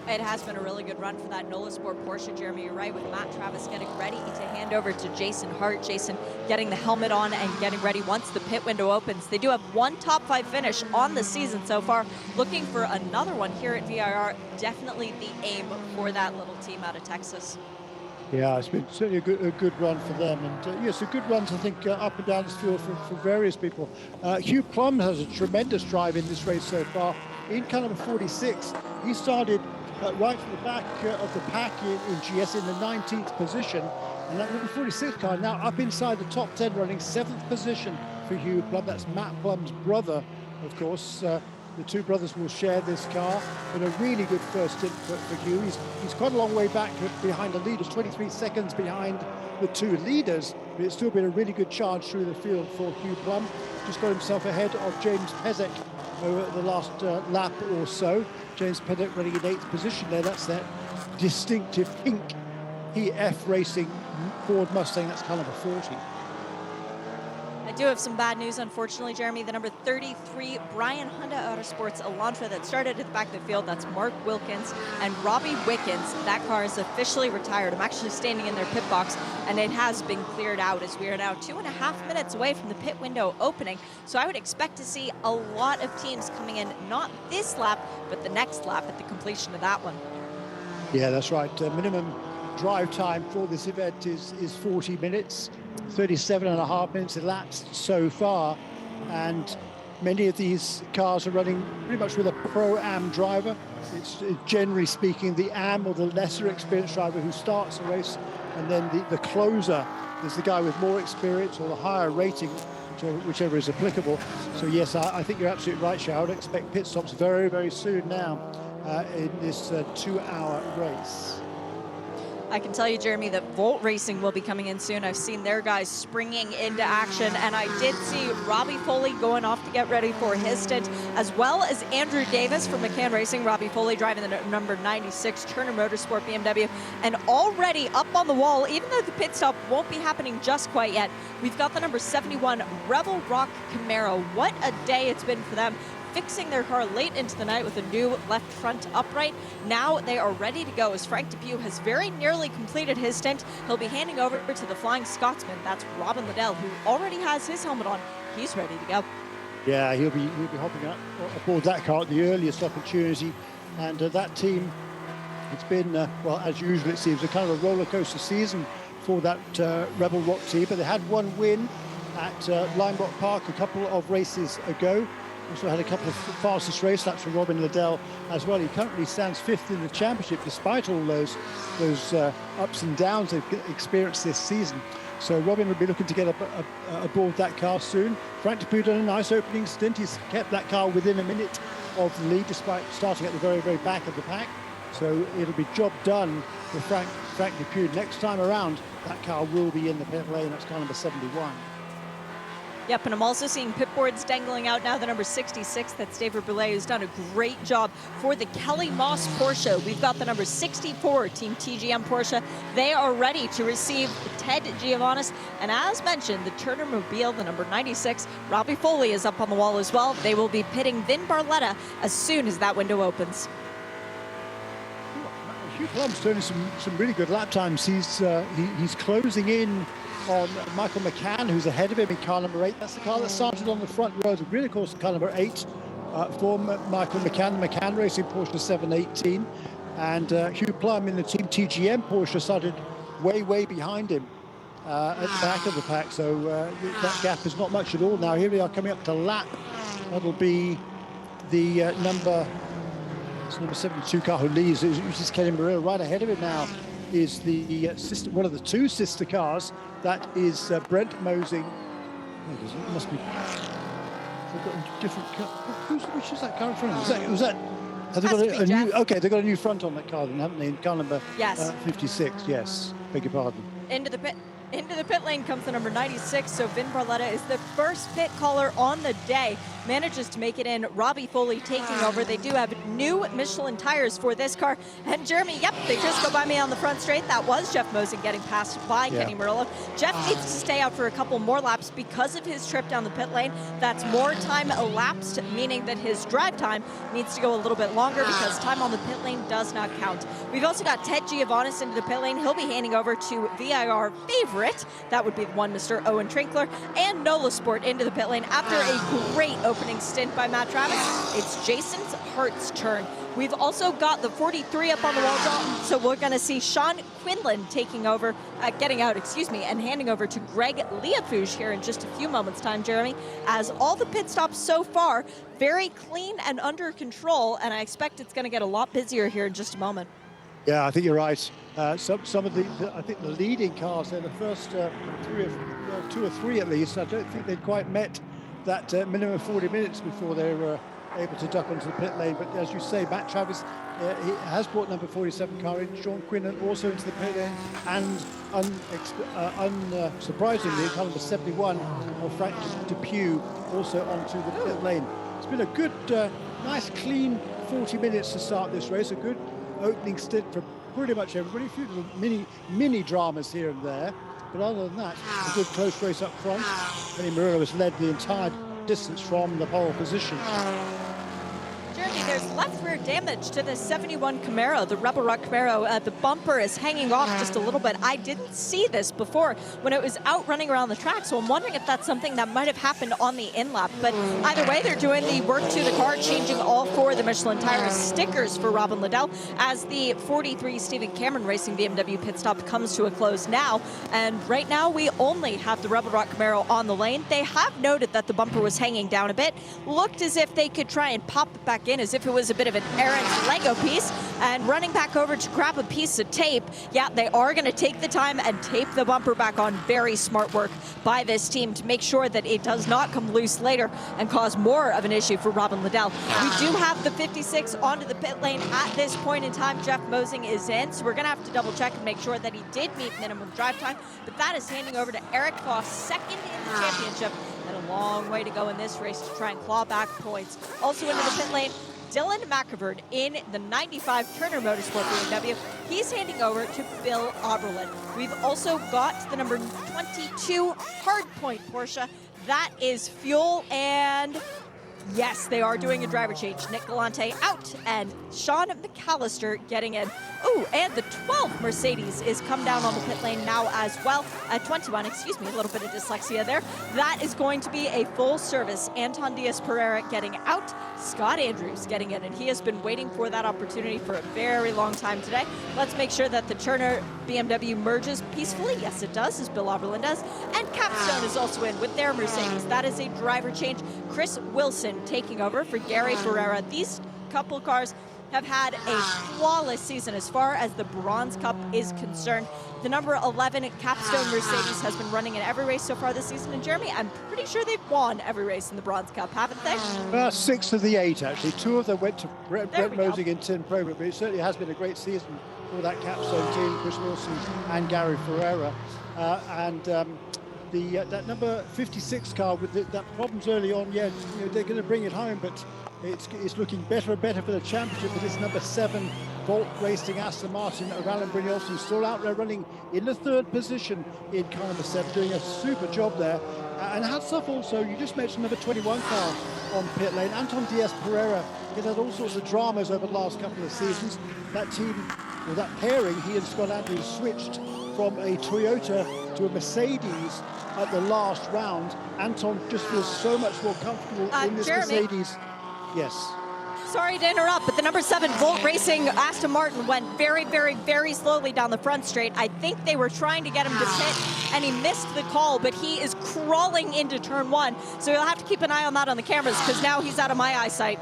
It has been a really good run for that Nola Sport Porsche, Jeremy. You're right, with Matt Travis getting ready to hand over to Jason Hart. Jason getting the helmet on and getting ready once the pit window opens. They do have 1 top 5 finish on the season so far. Looking for another one here at VIR. Definitely the aim for that little team out of Texas. Yeah, it's been certainly a good run for them. And yes, a good runs, I think, up and down this field for various people. Hugh Plum has a tremendous drive in this race so far. In car number 46, he started right from the back of the pack in GS in the 19th position, and that number 46 car now up inside the top 10, running 7th position for Hugh Plum. That's Matt Plum's brother, of course. The two brothers will share this car, but a really good first stint for Hugh. He's quite a long way back behind the leaders, 23 seconds behind the two leaders, but it's still been a really good charge through the field for Hugh Plum. Just got himself ahead of James Pezek over the last lap or so. James Pezek running in 8th position there. That's that distinctive pink EF Racing Ford Mustang. That's caliber 40. I do have some bad news, unfortunately, Jeremy. The number 33 Brian Honda Autosports Elantra that started at the back of the field, that's Mark Wilkins and Robbie Wickens. That car is officially retired. I'm actually standing in their pit box, and it has been cleared out as we are now 2.5 minutes away from the pit window opening. So I would expect to see a lot of teams coming in, not this lap, but the next lap at the completion of that one. Yeah, that's right. Minimum drive time for this event is 40 minutes. 37.5 minutes elapsed so far, and many of these cars are running pretty much with a Pro-Am driver. It's generally speaking the Am or the lesser experienced driver who starts the race, and then the closer is the guy with more experience or the higher rating, whichever is applicable. So yes, I think you're absolutely right, Shao. I would expect pit stops very, very soon now in this 2-hour race. I can tell you, Jeremy, that Volt Racing will be coming in soon. I've seen their guys springing into action, and I did see Robbie Foley going off to get ready for his stint, as well as Andrew Davis from McCann Racing. Robbie Foley driving the number 96 Turner Motorsport BMW, and already up on the wall, even though the pit stop won't be happening just quite yet, we've got the number 71 Rebel Rock Camaro. What a day it's been for them, fixing their car late into the night with a new left front upright. Now they are ready to go as Frank Depew has very nearly completed his stint. He'll be handing over to the Flying Scotsman. That's Robin Liddell, who already has his helmet on. He's ready to go. Yeah, he'll be hopping up aboard that car at the earliest opportunity. And that team, it's been, well, as usual, it seems a kind of a roller coaster season for that Rebel Rock team. But they had one win at Lime Rock Park a couple of races ago. Also had a couple of fastest race laps for Robin Liddell as well. He currently stands 5th in the championship despite all those ups and downs they've experienced this season. So Robin will be looking to get aboard that car soon. Frank Depew done a nice opening stint. He's kept that car within a minute of the lead despite starting at the very, very back of the pack. So it'll be job done for Frank Depew. Next time around, that car will be in the pit lane. That's car number 71. Yep, and I'm also seeing pit boards dangling out now. The number 66, that's David Boulay, who's done a great job for the Kelly Moss Porsche. We've got the number 64, Team TGM Porsche. They are ready to receive Ted Giovannis. And as mentioned, the Turner Mobile, the number 96, Robbie Foley is up on the wall as well. They will be pitting Vin Barletta as soon as that window opens. Hugh Plum's doing some really good lap times. He's closing in on Michael McCann, who's ahead of him in car number 8. That's the car that started on the front row. The really course car number 8 for Michael McCann, the McCann Racing Porsche 718. And Hugh Plum in the Team TGM Porsche started way behind him at the back of the pack. So that gap is not much at all now. Here we are coming up to lap. That'll be the number 72 car who leads, which is Kenny Murillo. Right ahead of him now is the one of the 2 sister cars. That is Brent Mosing. It must be. They've got a different car. Which is that car in front of them? Have they got a new? Okay, they've got a new front on that car, then, haven't they? In car number 56. Yes, beg your pardon. Into the pit lane comes the number 96, so Vin Barletta is the first pit caller on the day. Manages to make it in. Robbie Foley taking over. They do have new Michelin tires for this car. And Jeremy, yep, they just go by me on the front straight. That was Jeff Mosen getting passed by Kenny Murillo. Jeff needs to stay out for a couple more laps because of his trip down the pit lane. That's more time elapsed, meaning that his drive time needs to go a little bit longer because time on the pit lane does not count. We've also got Ted Giovannis into the pit lane. He'll be handing over to VIR favorite. That would be one Mr. Owen Trinkler. And Nola Sport into the pit lane after a great opening stint by Matt Travis. It's Jason Hart's turn. We've also got the 43 up on the wall, John, so we're going to see Sean Quinlan taking over, getting out, and handing over to Greg Leafouche here in just a few moments' time, Jeremy, as all the pit stops so far, very clean and under control, and I expect it's going to get a lot busier here in just a moment. Yeah, I think you're right. Some of the I think the leading cars, they're the first 2 or 3 at least. I don't think they'd quite met that minimum 40 minutes before they were able to duck onto the pit lane. But as you say, Matt Travis, he has brought number 47 car in. Sean Quinlan also into the pit lane, and unsurprisingly, car number 71 of Frank Depew also onto the pit lane. It's been a good, nice, clean 40 minutes to start this race. A good opening stint for pretty much everybody. A few little mini dramas here and there, but other than that, a good close race up front. Benny Murillo has led the entire distance from the pole position. Jeremy, there's left rear damage to the 71 Camaro, the Rebel Rock Camaro. The bumper is hanging off just a little bit. I didn't see this before when it was out running around the track, so I'm wondering if that's something that might have happened on the in-lap. But either way, they're doing the work to the car, changing all four of the Michelin tires stickers for Robin Liddell as the 43 Stephen Cameron Racing BMW pit stop comes to a close now. And right now, we only have the Rebel Rock Camaro on the lane. They have noted that the bumper was hanging down a bit. Looked as if they could try and pop it back in as if it was a bit of an errant Lego piece, and running back over to grab a piece of tape. Yeah, they are going to take the time and tape the bumper back on. Very smart work by this team to make sure that it does not come loose later and cause more of an issue for Robin Liddell. We do have the 56 onto the pit lane at this point in time. Jeff Mosing is in, so we're going to have to double check and make sure that he did meet minimum drive time, but that is handing over to Eric Foss, second in the championship, and a long way to go in this race to try and claw back points. Also into the pit lane, Dylan McAverd in the 95 Turner Motorsport BMW. He's handing over to Bill Oberlin. We've also got the number 22 Hardpoint Porsche. That is Fuel, and yes, they are doing a driver change. Nick Galante out and Sean McAllister getting in. Oh, and the 12 Mercedes is come down on the pit lane now as well. 21, excuse me, a little bit of dyslexia there. That is going to be a full service. Anton Diaz-Pereira getting out, Scott Andrews getting in, and he has been waiting for that opportunity for a very long time today. Let's make sure that the Turner BMW merges peacefully. Yes, it does, as Bill Oberlin does. And Capstone is also in with their Mercedes. That is a driver change. Chris Wilson taking over for Gary Ferreira. These couple cars have had a flawless season as far as the Bronze Cup is concerned. The number 11 Capstone Mercedes has been running in every race so far this season. And Jeremy, I'm pretty sure they've won every race in the Bronze Cup, haven't they? 6 of the 8, actually. 2 of them went to Brett Mosing in Tin Pro, but it certainly has been a great season for that Capstone team, Chris Wilson and Gary Ferreira. That number 56 car with that problems early on, yeah, they're going to bring it home, but it's looking better and better for the championship with this number 7 Volt Racing Aston Martin of Alan Brynjolfsson still out there running in the 3rd position in car number 7, doing a super job there. And hats off also, you just mentioned number 21 car on pit lane, Anton Diaz-Pereira. He's had all sorts of dramas over the last couple of seasons. That team, or that pairing, he and Scott Andrews switched from a Toyota to a Mercedes at the last round. Anton just feels so much more comfortable in this Jeremy. Mercedes. Yes. Sorry to interrupt, but the number 7 Volt Racing Aston Martin went very, very, very slowly down the front straight. I think they were trying to get him to pit, and he missed the call, but he is crawling into turn 1. So you'll have to keep an eye on that on the cameras, because now he's out of my eyesight.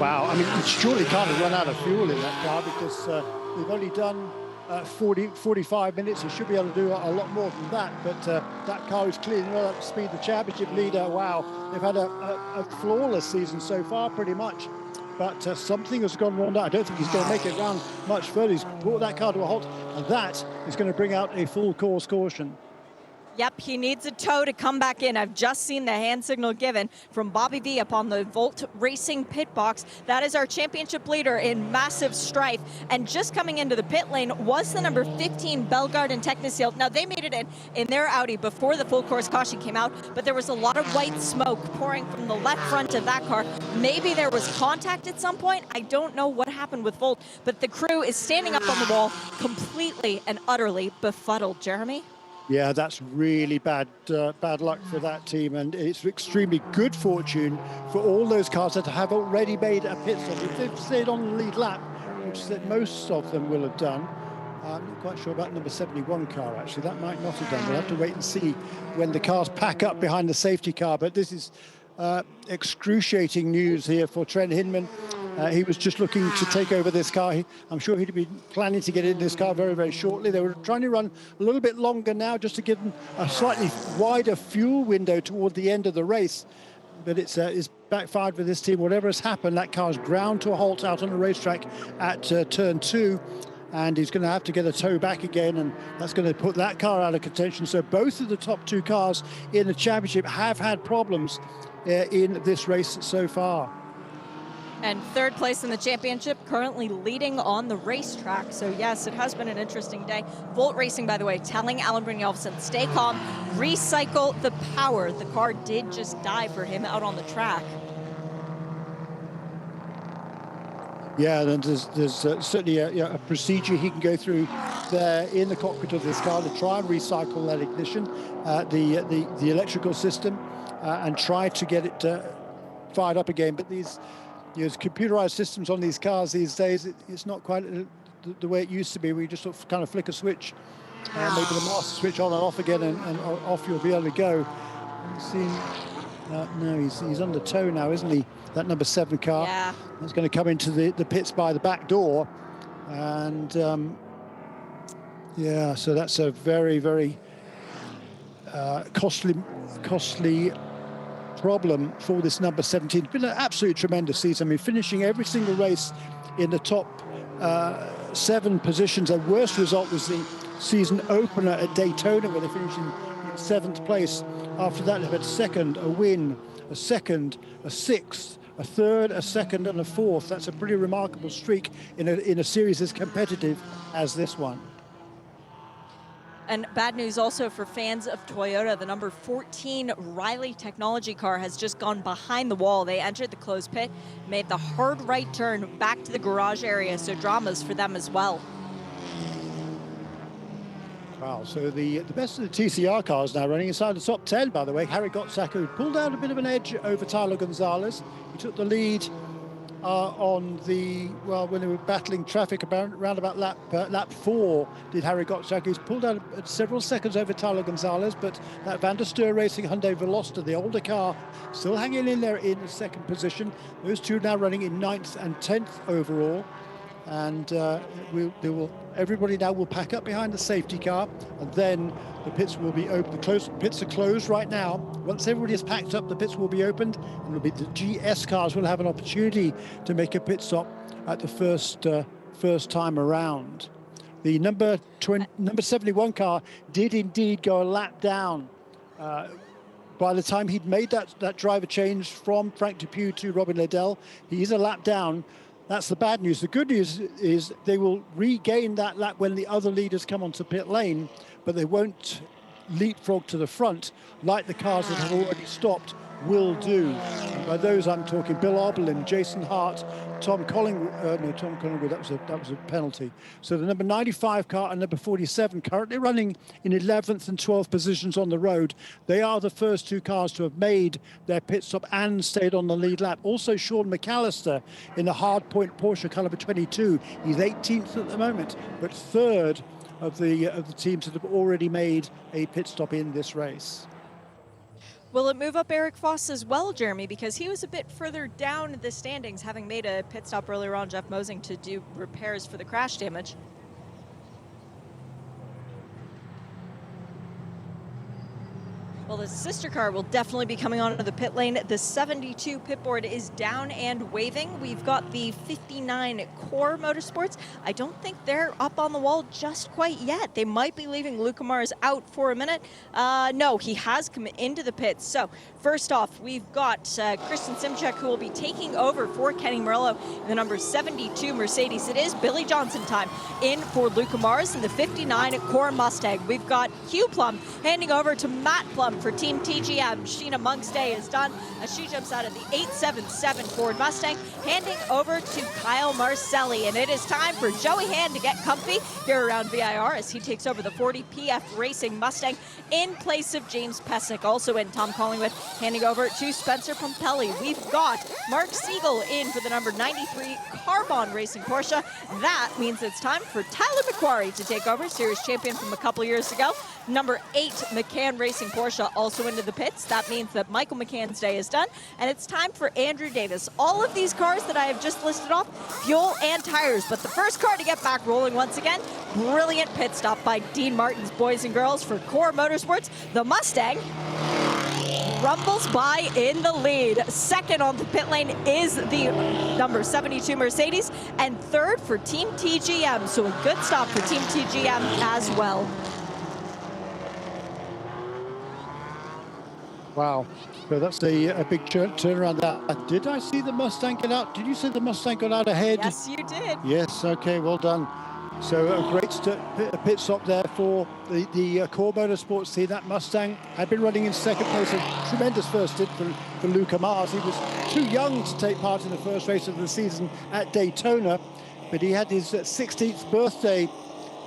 Wow, I mean, it surely can't have run out of fuel in that car, because they've only done 45 minutes. He should be able to do a lot more than that, but that car is clearly not up to speed. The championship leader, wow, they've had a flawless season so far, pretty much. But something has gone wrong there. I don't think he's going to make it round much further. He's brought that car to a halt, and that is going to bring out a full course caution. Yep, he needs a tow to come back in. I've just seen the hand signal given from Bobby V up on the Volt Racing pit box. That is our championship leader in massive strife. And just coming into the pit lane was the number 15 Bellegarde and Techniseal. Now, they made it in their Audi before the full course caution came out, but there was a lot of white smoke pouring from the left front of that car. Maybe there was contact at some point. I don't know what happened with Volt, but the crew is standing up on the wall completely and utterly befuddled. Jeremy? Yeah, that's really bad luck for that team, and it's extremely good fortune for all those cars that have already made a pit stop. If they've stayed on the lead lap, which is that most of them will have done. I'm not quite sure about number 71 car, actually. That might not have done. We'll have to wait and see when the cars pack up behind the safety car. But this is excruciating news here for Trent Hinman. He was just looking to take over this car. I'm sure he'd be planning to get in this car very, very shortly. They were trying to run a little bit longer now just to give them a slightly wider fuel window toward the end of the race. But it's backfired for this team. Whatever has happened, that car is ground to a halt out on the racetrack at turn 2. And he's going to have to get a tow back again, and that's going to put that car out of contention. So both of the top 2 cars in the championship have had problems in this race so far. And 3rd place in the championship, currently leading on the racetrack. So yes, it has been an interesting day. Volt Racing, by the way, telling Alan Brynjolfsson, stay calm, recycle the power. The car did just die for him out on the track. Yeah, and there's certainly a procedure he can go through there in the cockpit of this car to try and recycle that ignition, the electrical system, and try to get it fired up again. But these computerized systems on these cars these days, it's not quite the way it used to be, where you just sort of kind of flick a switch, maybe the master switch on and off again, and off you'll be able to go. No, he's under tow now, isn't he? That number 7 car. Yeah. It's going to come into the pits by the back door. And yeah, so that's a very, very costly problem for this number 17. It's been an absolutely tremendous season. I mean, finishing every single race in the top 7 positions. Their worst result was the season opener at Daytona, where they finished in 7th place. After that, they've had 2nd, a win, a 2nd, a 6th, a 3rd, a 2nd, and a 4th. That's a pretty remarkable streak in a series as competitive as this one. And bad news also for fans of Toyota. The number 14 Riley Technology car has just gone behind the wall. They entered the closed pit, made the hard right turn back to the garage area, so dramas for them as well. Wow, so the best of the TCR cars now running inside the top 10, by the way. Harry Gottsacco pulled out a bit of an edge over Tyler Gonzalez. He took the lead when they were battling traffic around about lap 4, did Harry Gottsacco. He's pulled out several seconds over Tyler Gonzalez, but that Van der Steur Racing Hyundai Veloster, the older car, still hanging in there in the 2nd position. Those two now running in 9th and 10th overall. And everybody now will pack up behind the safety car, and then the pits will be open. The pits are closed right now. Once everybody is packed up, the pits will be opened, and it'll be the GS cars will have an opportunity to make a pit stop at the first time around. The number 71 car did indeed go a lap down. By the time he'd made that driver change from Frank Depew to Robin Liddell, he's a lap down. That's the bad news. The good news is they will regain that lap when the other leaders come onto pit lane, but they won't leapfrog to the front like the cars that have already stopped will do. And by those I'm talking Bill Oberlin, Jason Hart, Tom Collingwood, that was a penalty. So the number 95 car and number 47 currently running in 11th and 12th positions on the road. They are the first 2 cars to have made their pit stop and stayed on the lead lap. Also Sean McAllister in the Hardpoint Porsche caliber 22. He's 18th at the moment, but 3rd of the teams that have already made a pit stop in this race. Will it move up Eric Foss as well, Jeremy? Because he was a bit further down the standings, having made a pit stop earlier on, Jeff Mosing, to do repairs for the crash damage. Well, the sister car will definitely be coming onto the pit lane. The 72 pit board is down and waving. We've got the 59 Core Motorsports. I don't think they're up on the wall just quite yet. They might be leaving Luca Mars out for a minute. No, he has come into the pits. So first off, we've got Kristen Simchek, who will be taking over for Kenny Murillo in the number 72 Mercedes. It is Billy Johnson time in for Luca Mars in the 59 Core Mustang. We've got Hugh Plum handing over to Matt Plum for Team TGM. Sheena Monk's day is done as she jumps out of the 877 Ford Mustang, handing over to Kyle Marcelli. And it is time for Joey Hand to get comfy here around VIR as he takes over the 40 PF Racing Mustang in place of James Pesic. Also in Tom Collingwood, handing over to Spencer Pompelli. We've got Mark Siegel in for the number 93 Carbon Racing Porsche. That means it's time for Tyler McQuarrie to take over, series champion from a couple years ago. Number 8 McCann Racing Porsche also into the pits. That means that Michael McCann's day is done, and it's time for Andrew Davis. All of these cars that I have just listed off, fuel and tires, but the first car to get back rolling once again, brilliant pit stop by Dean Martin's boys and girls for Core Motorsports, the Mustang. rumbles by in the lead. Second on the pit lane is the number 72 Mercedes, and third for Team TGM. So a good stop for Team TGM as well. Wow. So that's a big turnaround. That did I see the Mustang get out? Did you say the Mustang got out ahead? Yes, you did. Yes. Okay. Well done. So a great pit stop there for the Core Motorsports team. That Mustang had been running in second place. A tremendous first stint for Luca Mars. He was too young to take part in the first race of the season at Daytona, but he had his 16th birthday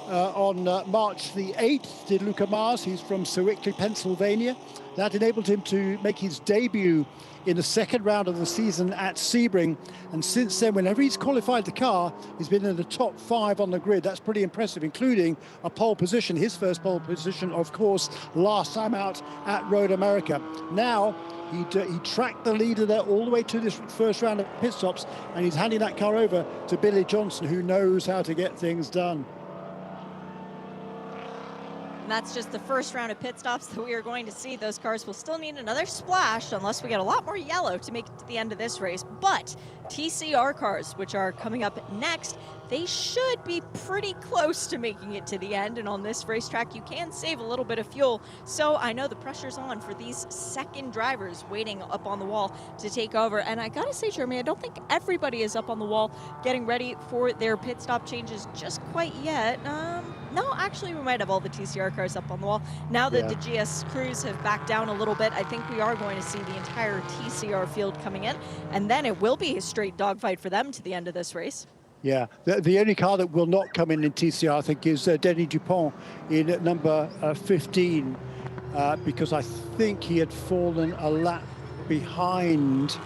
on March the 8th, did Luca Mars. He's from Sewickley, Pennsylvania. That enabled him to make his debut in the second round of the season at Sebring. And since then, whenever he's qualified the car, he's been in the top 5 on the grid. That's pretty impressive, including a pole position. His first pole position, of course, last time out at Road America. Now, he tracked the leader there all the way to this first round of pit stops, and he's handing that car over to Billy Johnson, who knows how to get things done. And that's just the first round of pit stops that we are going to see. Those cars will still need another splash unless we get a lot more yellow to make it to the end of this race. But TCR cars, which are coming up next, they should be pretty close to making it to the end. And on this racetrack, you can save a little bit of fuel. So I know the pressure's on for these second drivers waiting up on the wall to take over. And I gotta say, Jeremy, I don't think everybody is up on the wall getting ready for their pit stop changes just quite yet. No, actually, we might have all the TCR cars up on the wall. Now that the GS crews have backed down a little bit, I think we are going to see the entire TCR field coming in. And then it will be a straight dogfight for them to the end of this race. Yeah, the only car that will not come in TCR, I think, is Denny Dupont in at number 15, because I think he had fallen a lap behind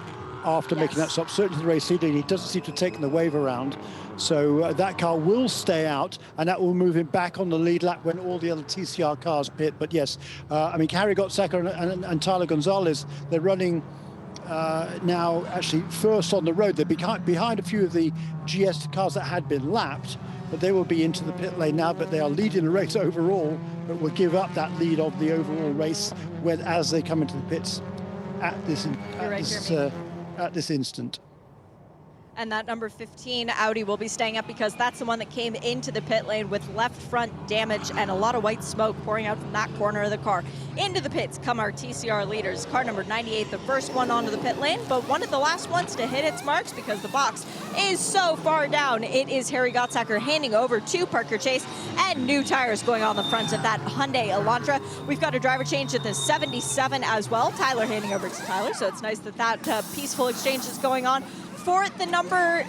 after making that stop. Certainly the race leader, he doesn't seem to have taken the wave around. So that car will stay out, and that will move him back on the lead lap when all the other TCR cars pit. But yes, I mean, Harry Gottsacker and Tyler Gonzalez, they're running now actually first on the road. They're behind a few of the GS cars that had been lapped, but they will be into the pit lane now. But they are leading the race overall, but will give up that lead of the overall race as they come into the pits at this instant. And that number 15 Audi will be staying up because that's the one that came into the pit lane with left front damage and a lot of white smoke pouring out from that corner of the car. Into the pits come our TCR leaders. Car number 98, the first one onto the pit lane, but one of the last ones to hit its marks because the box is so far down. It is Harry Gottsacker handing over to Parker Chase, and new tires going on the front of that Hyundai Elantra. We've got a driver change at the 77 as well. Tyler handing over to Tyler, so it's nice that that peaceful exchange is going on. For the number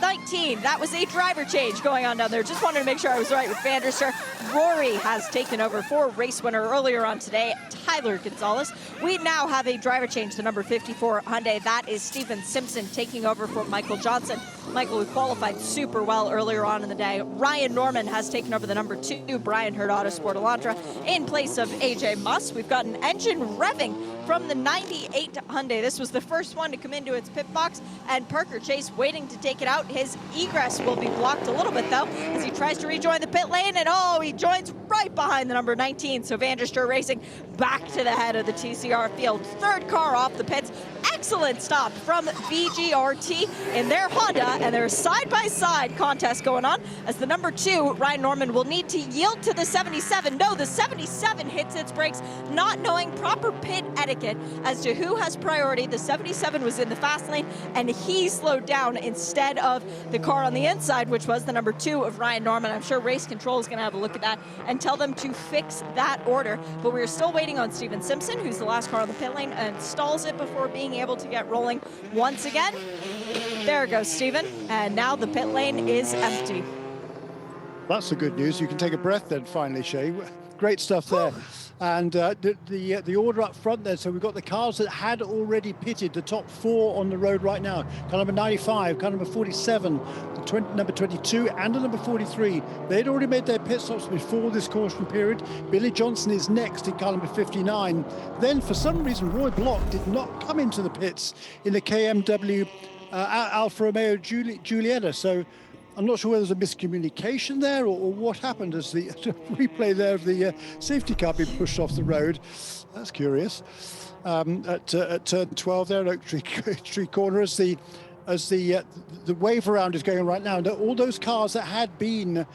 19, that was a driver change going on down there. Just wanted to make sure I was right with Van der Stur. Rory has taken over for race winner earlier on today, Tyler Gonzalez. We now have a driver change, the number 54 Hyundai. That is Stephen Simpson taking over for Michael Johnson. Michael, who qualified super well earlier on in the day. Ryan Norman has taken over the number 2 Brian Hurd Autosport Elantra in place of AJ Muss. We've got an engine revving from the 98 Hyundai. This was the first one to come into its pit box, and Parker Chase waiting to take it out. His egress will be blocked a little bit, though, as he tries to rejoin the pit lane, and he joins right behind the number 19. So Van der Stur Racing back to the head of the TCR field. Third car off the pits. Excellent stop from VGRT in their Honda, and there's side-by-side contest going on as the number 2, Ryan Norman, will need to yield to the 77. No, the 77 hits its brakes, not knowing proper pit etiquette as to who has priority. The 77 was in the fast lane, and he slowed down instead of the car on the inside, which was the number 2 of Ryan Norman. I'm sure race control is going to have a look at that and tell them to fix that order. But we're still waiting on Steven Simpson, who's the last car on the pit lane, and stalls it before being able to get rolling once again. There goes Steven, and now the pit lane is empty. That's the good news. You can take a breath then finally, Shay. Great stuff there. And the order up front there, so we've got the cars that had already pitted, the top 4 on the road right now. Car number 95, car number 47, number 22, and the number 43. They'd already made their pit stops before this caution period. Billy Johnson is next in car number 59. Then, for some reason, Roy Block did not come into the pits in the KMW Alfa Romeo Giulietta. So I'm not sure whether there's a miscommunication there or what happened as the replay there of the safety car being pushed off the road. That's curious. At turn 12 there at Oak Tree Corner as the wave around is going right now. And all those cars that had been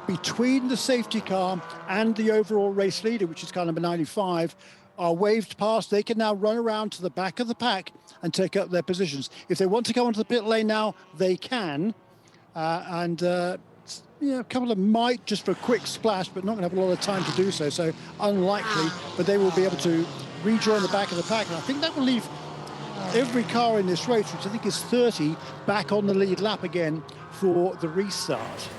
between the safety car and the overall race leader, which is car number 95, are waved past. They can now run around to the back of the pack and take up their positions. If they want to go onto the pit lane now, they can. A couple of them might just for a quick splash, but not going to have a lot of time to do so. So unlikely, but they will be able to rejoin the back of the pack. And I think that will leave every car in this race, which I think is 30, back on the lead lap again for the restart.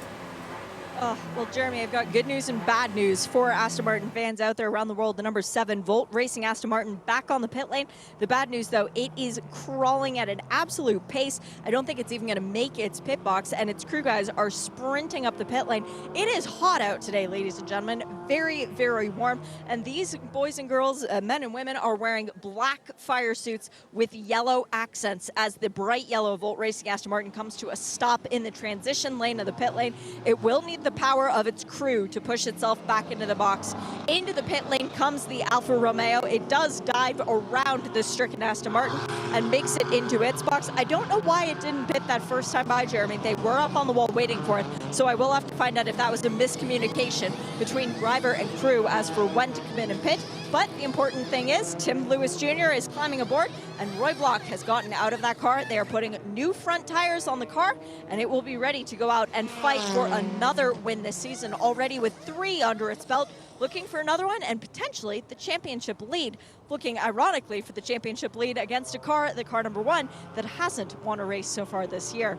Oh, well, Jeremy, I've got good news and bad news for Aston Martin fans out there around the world. The number 7 Volt Racing Aston Martin back on the pit lane. The bad news, though, it is crawling at an absolute pace. I don't think it's even going to make its pit box, and its crew guys are sprinting up the pit lane. It is hot out today, ladies and gentlemen. Very, very warm. And these boys and girls, men and women, are wearing black fire suits with yellow accents as the bright yellow Volt Racing Aston Martin comes to a stop in the transition lane of the pit lane. It will need the power of its crew to push itself back into the box. Into the pit lane comes the Alfa Romeo. It does dive around the stricken Aston Martin and makes it into its box. I don't know why it didn't pit that first time by, Jeremy. They were up on the wall waiting for it, so I will have to find out if that was a miscommunication between driver and crew as for when to come in and pit. But the important thing is Tim Lewis Jr. is climbing aboard, and Roy Block has gotten out of that car. They are putting new front tires on the car, and it will be ready to go out and fight for another win this season, already with 3 under its belt, looking for another one and potentially the championship lead, looking ironically for the championship lead against a car, the car number 1, that hasn't won a race so far this year.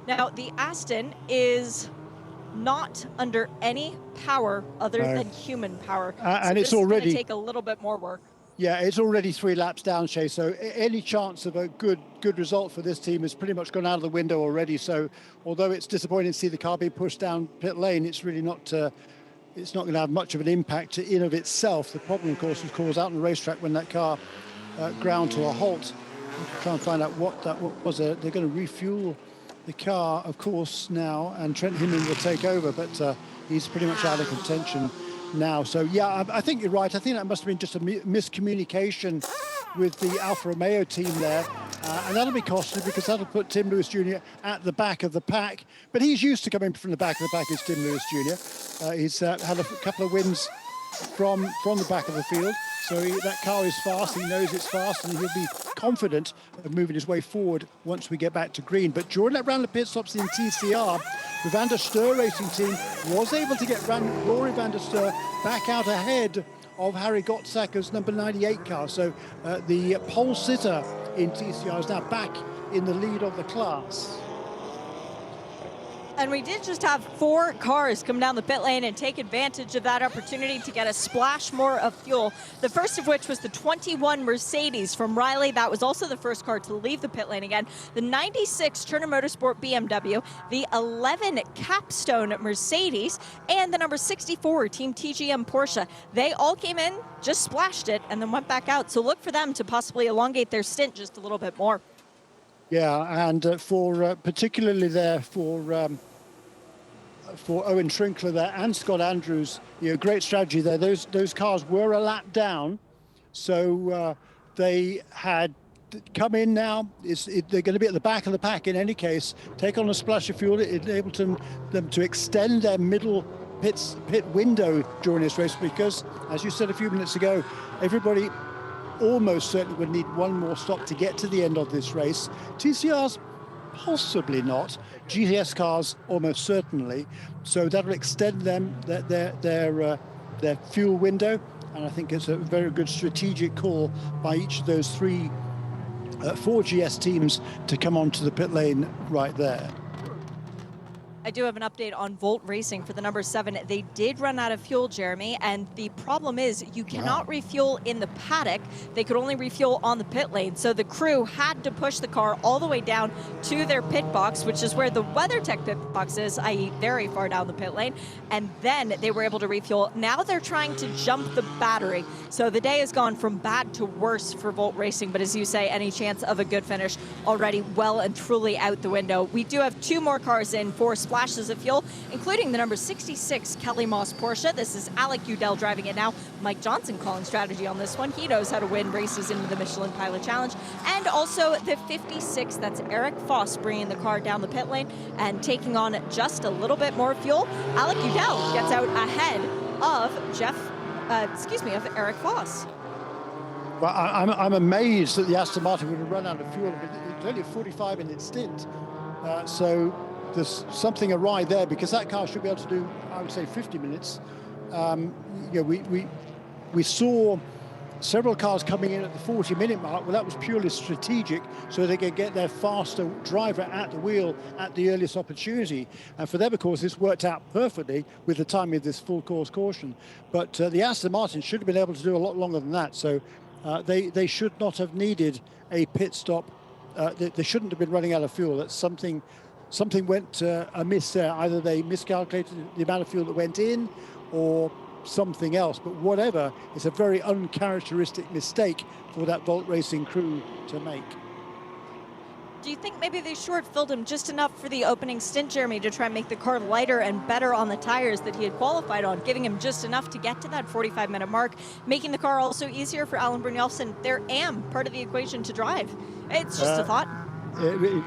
Now, the Aston is not under any power other than human power. And it's already going to take a little bit more work. Yeah, it's already 3 laps down, Shay. So any chance of a good result for this team has pretty much gone out of the window already. So although it's disappointing to see the car being pushed down pit lane, it's really not. It's not going to have much of an impact in of itself. The problem, of course, was caused out on the racetrack when that car ground to a halt. We'll try and find out what that was. They're going to refuel the car, of course, now, and Trent Hinman will take over, but he's pretty much out of contention now. So, yeah, I think you're right. I think that must have been just a miscommunication with the Alfa Romeo team there. And that'll be costly because that'll put Tim Lewis Jr. at the back of the pack. But he's used to coming from the back of the pack, is Tim Lewis Jr. He's had a couple of wins from the back of the field. So that car is fast, he knows it's fast, and he'll be confident of moving his way forward once we get back to green. But during that round of pit stops in TCR, the Van der Steur racing team was able to get Rory Van der Steur back out ahead of Harry Gottsacker's number 98 car. So the pole sitter in TCR is now back in the lead of the class. And we did just have 4 cars come down the pit lane and take advantage of that opportunity to get a splash more of fuel. The first of which was the 21 Mercedes from Riley. That was also the first car to leave the pit lane again. The 96 Turner Motorsport BMW, the 11 Capstone Mercedes, and the number 64 Team TGM Porsche. They all came in, just splashed it, and then went back out. So look for them to possibly elongate their stint just a little bit more. Yeah, and for particularly there for Owen Trinkler there and Scott Andrews, great strategy there. Those cars were a lap down, so they had come in now. They're going to be at the back of the pack in any case. Take on a splash of fuel. It enabled them to extend their middle pit window during this race because, as you said a few minutes ago, everybody almost certainly would need one more stop to get to the end of this race. TCR's possibly not. GTS cars almost certainly. So that'll extend them their fuel window, and I think it's a very good strategic call by each of those 4 GS teams to come onto the pit lane right there. I do have an update on Volt Racing for the number 7. They did run out of fuel, Jeremy, and the problem is you cannot refuel in the paddock. They could only refuel on the pit lane. So the crew had to push the car all the way down to their pit box, which is where the WeatherTech pit box is, i.e. very far down the pit lane. And then they were able to refuel. Now they're trying to jump the battery. So the day has gone from bad to worse for Volt Racing. But as you say, any chance of a good finish already well and truly out the window. We do have 2 more cars in for Splash splashes of fuel, including the number 66 Kelly Moss Porsche. This is Alec Udell driving it now. Mike Johnson calling strategy on this one. He knows how to win races into the Michelin Pilot Challenge. And also the 56, that's Eric Foss bringing the car down the pit lane and taking on just a little bit more fuel. Alec Udell gets out ahead of of Eric Foss. Well, I'm amazed that the Aston Martin would have run out of fuel. It's only a 45-minute stint. So there's something awry there, because that car should be able to do, I would say, 50 minutes. We saw several cars coming in at the 40-minute mark. Well, that was purely strategic, so they could get their faster driver at the wheel at the earliest opportunity. And for them, of course, this worked out perfectly with the timing of this full course caution. But the Aston Martin should have been able to do a lot longer than that. So they should not have needed a pit stop. They shouldn't have been running out of fuel. That's something went amiss there. Either they miscalculated the amount of fuel that went in, or something else. But whatever, it's a very uncharacteristic mistake for that Volt Racing crew to make. Do you think maybe they short-filled him just enough for the opening stint, Jeremy, to try and make the car lighter and better on the tires that he had qualified on, giving him just enough to get to that 45-minute mark, making the car also easier for Alan Brynjolfsson, their AM, part of the equation to drive? It's just a thought.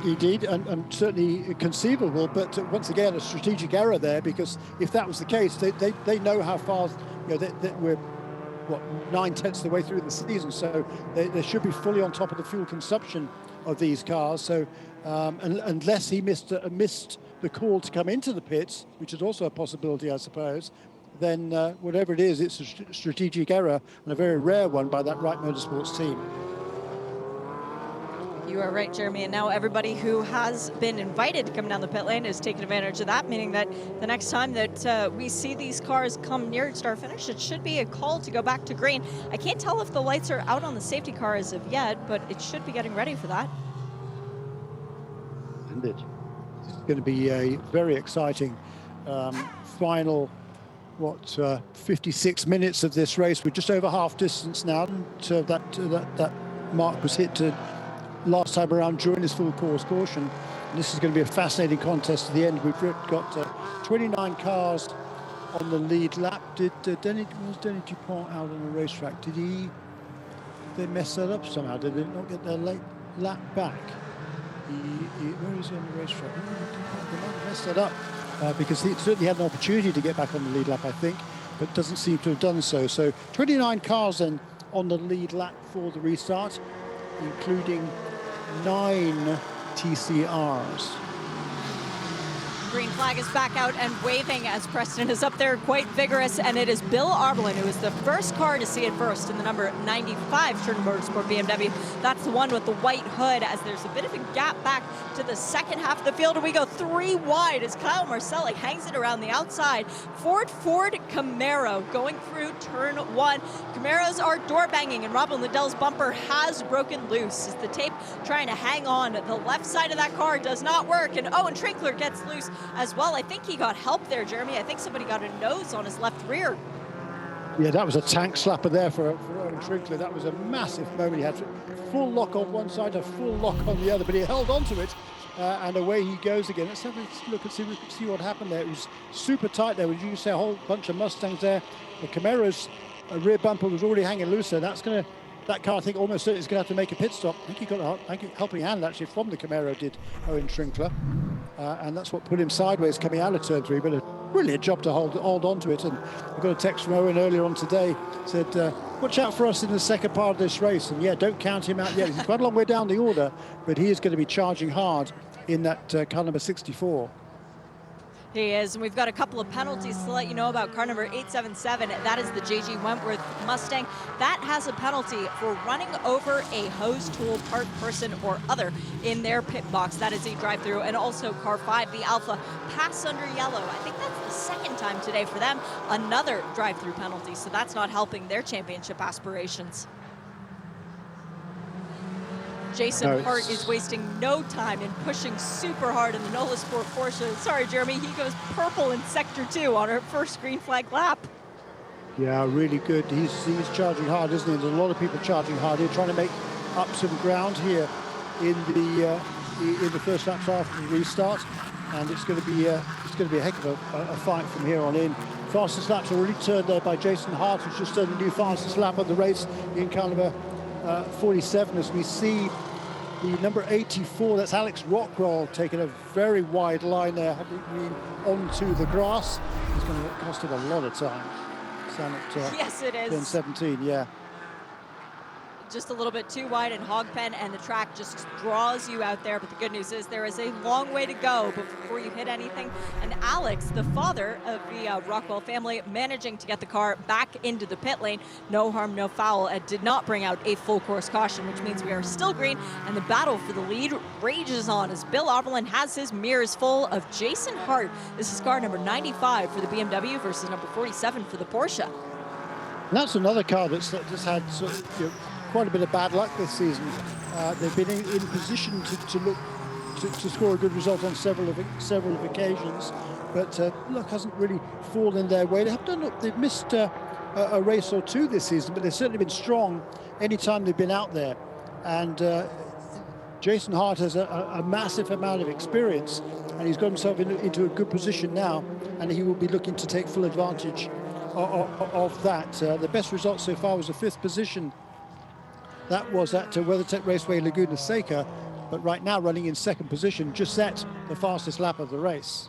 Indeed, and certainly conceivable, but once again, a strategic error there, because if that was the case, they know how far, we're, 9/10 of the way through the season, so they should be fully on top of the fuel consumption of these cars. So unless he missed the call to come into the pits, which is also a possibility, I suppose, then whatever it is, it's a strategic error, and a very rare one by that Wright Motorsports team. You are right, Jeremy, and now everybody who has been invited to come down the pit lane is taking advantage of that, meaning that the next time that we see these cars come near start finish, it should be a call to go back to green. I can't tell if the lights are out on the safety car as of yet, but it should be getting ready for that. Indeed. It's going to be a very exciting final, 56 minutes of this race. We're just over half distance now. So that mark was hit last time around during this full course caution. And this is going to be a fascinating contest to the end. We've got 29 cars on the lead lap. Was Denny Dupont out on the racetrack? Did they mess that up somehow? Did they not get their late lap back? Where is he on the racetrack? They might have messed that up because he certainly had an opportunity to get back on the lead lap, I think, but doesn't seem to have done so. So 29 cars then on the lead lap for the restart, including 9 TCRs. Green flag is back out and waving as Preston is up there quite vigorous, and it is Bill Arbelin who is the first car to see it first in the number 95 Churton Motorsport BMW. That's the one with the white hood, as there's a bit of a gap back to the second half of the field, and we go 3 wide as Kyle Marcelli hangs it around the outside. Ford Camaro going through turn 1. Camaros are door banging, and Robin Liddell's bumper has broken loose as the tape trying to hang on. The left side of that car does not work, and Owen Trinkler gets loose as well. I think he got help there, Jeremy. I think somebody got a nose on his left rear. Yeah, that was a tank slapper there for Owen Trinkler. That was a massive moment. He had full lock on one side, a full lock on the other, but he held on to it, and away he goes again. Let's have a look and see what happened there. It was super tight there. You see a whole bunch of Mustangs there. The Camaro's rear bumper was already hanging loose there. That car, I think, almost certainly is going to have to make a pit stop. I think he got a helping hand, actually, from the Camaro, did Owen Trinkler. And that's what put him sideways coming out of turn 3. But a brilliant job to hold on to it. And I got a text from Owen earlier on today, said, watch out for us in the second part of this race. And yeah, don't count him out yet. He's quite a long way down the order, but he is going to be charging hard in that car number 64. He is, and we've got a couple of penalties to let you know about. Car number 877, that is the J.G. Wentworth Mustang. That has a penalty for running over a hose tool part person or other in their pit box. That is a drive-through. And also car 5, the Alpha, pass under yellow. I think that's the second time today for them. Another drive-through penalty, so that's not helping their championship aspirations. Jason Hart is wasting no time in pushing super hard in the NOLA Sport Porsche. Sorry, Jeremy, he goes purple in Sector 2 on our first green flag lap. Yeah, really good. He's charging hard, isn't he? There's a lot of people charging hard here, trying to make up some ground here in the first laps after the restart. And it's going to be going to be a heck of a fight from here on in. Fastest lap's already turned there by Jason Hart, who's just turned a new fastest lap of the race in kind of a 47, as we see the number 84, that's Alex Rockwell, taking a very wide line there, having been onto the grass. It's going to cost him a lot of time. Yes, it is. Turn 17, yeah. Just a little bit too wide in hog pen, and the track just draws you out there. But the good news is there is a long way to go before you hit anything. And Alex, the father of the Rockwell family, managing to get the car back into the pit lane. No harm, no foul. It did not bring out a full course caution, which means we are still green. And the battle for the lead rages on as Bill Oberlin has his mirrors full of Jason Hart. This is car number 95 for the BMW versus number 47 for the Porsche. And that's another car that's just had sort of, quite a bit of bad luck this season. They've been in position to score a good result on several occasions, but luck hasn't really fallen their way. They've missed a race or two this season, but they've certainly been strong anytime they've been out there. And Jason Hart has a massive amount of experience, and he's got himself into a good position now, and he will be looking to take full advantage of that. The best result so far was a 5th position. That was at WeatherTech Raceway Laguna Seca, but right now running in 2nd position, just set the fastest lap of the race.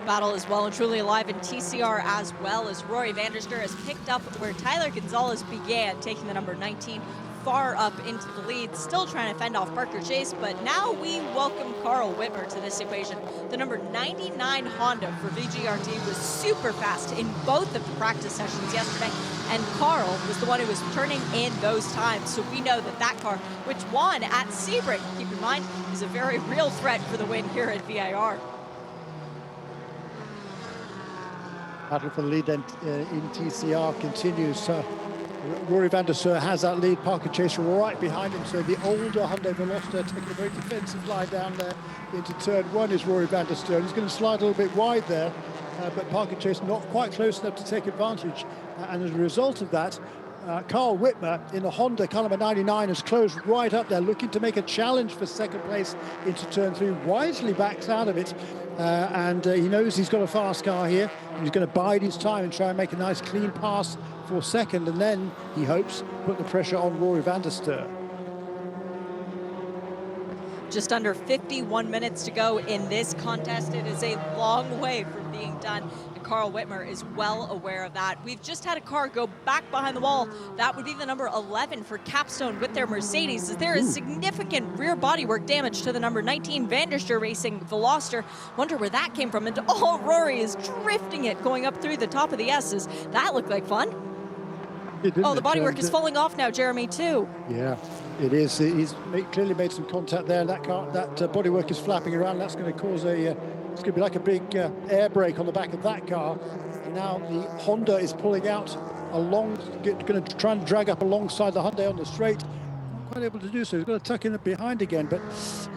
Battle is well and truly alive in TCR as well, as Rory van der Steur has picked up where Tyler Gonzalez began, taking the number 19 far up into the lead, still trying to fend off Parker Chase, but now we welcome Carl Whitmer to this equation. The number 99 Honda for VGRT was super fast in both of the practice sessions yesterday, and Carl was the one who was turning in those times, so we know that that car, which won at Sebring, keep in mind, is a very real threat for the win here at VIR. Battle for the lead then in TCR continues. Rory van der Steur has that lead. Parker Chase right behind him. So the older Hyundai Veloster taking a very defensive line down there into turn 1 is Rory van der Steur. He's going to slide a little bit wide there, but Parker Chase not quite close enough to take advantage. And as a result of that, Carl Whitmer in the Honda car number 99 has closed right up there, looking to make a challenge for 2nd place into turn 3. Wisely backs out of it, and he knows he's got a fast car here. He's going to bide his time and try and make a nice clean pass for 2nd, and then he hopes put the pressure on Rory van der Steur. Just under 51 minutes to go in this contest. It is a long way from being done, and Carl Whitmer is well aware of that. We've just had a car go back behind the wall. That would be the number 11 for Capstone with their Mercedes, as there is significant rear bodywork damage to the number 19 Van der Steur Racing Veloster. Wonder where that came from. And Rory is drifting it going up through the top of the S's. That looked like fun. The bodywork is falling off now, Jeremy, too. Yeah, it is. He's clearly made some contact there. That bodywork is flapping around. That's going to cause it's going to be like a big air brake on the back of that car. And now the Honda is pulling out along, going to try and drag up alongside the Hyundai on the straight. Not quite able to do so. He's got to tuck in it behind again. But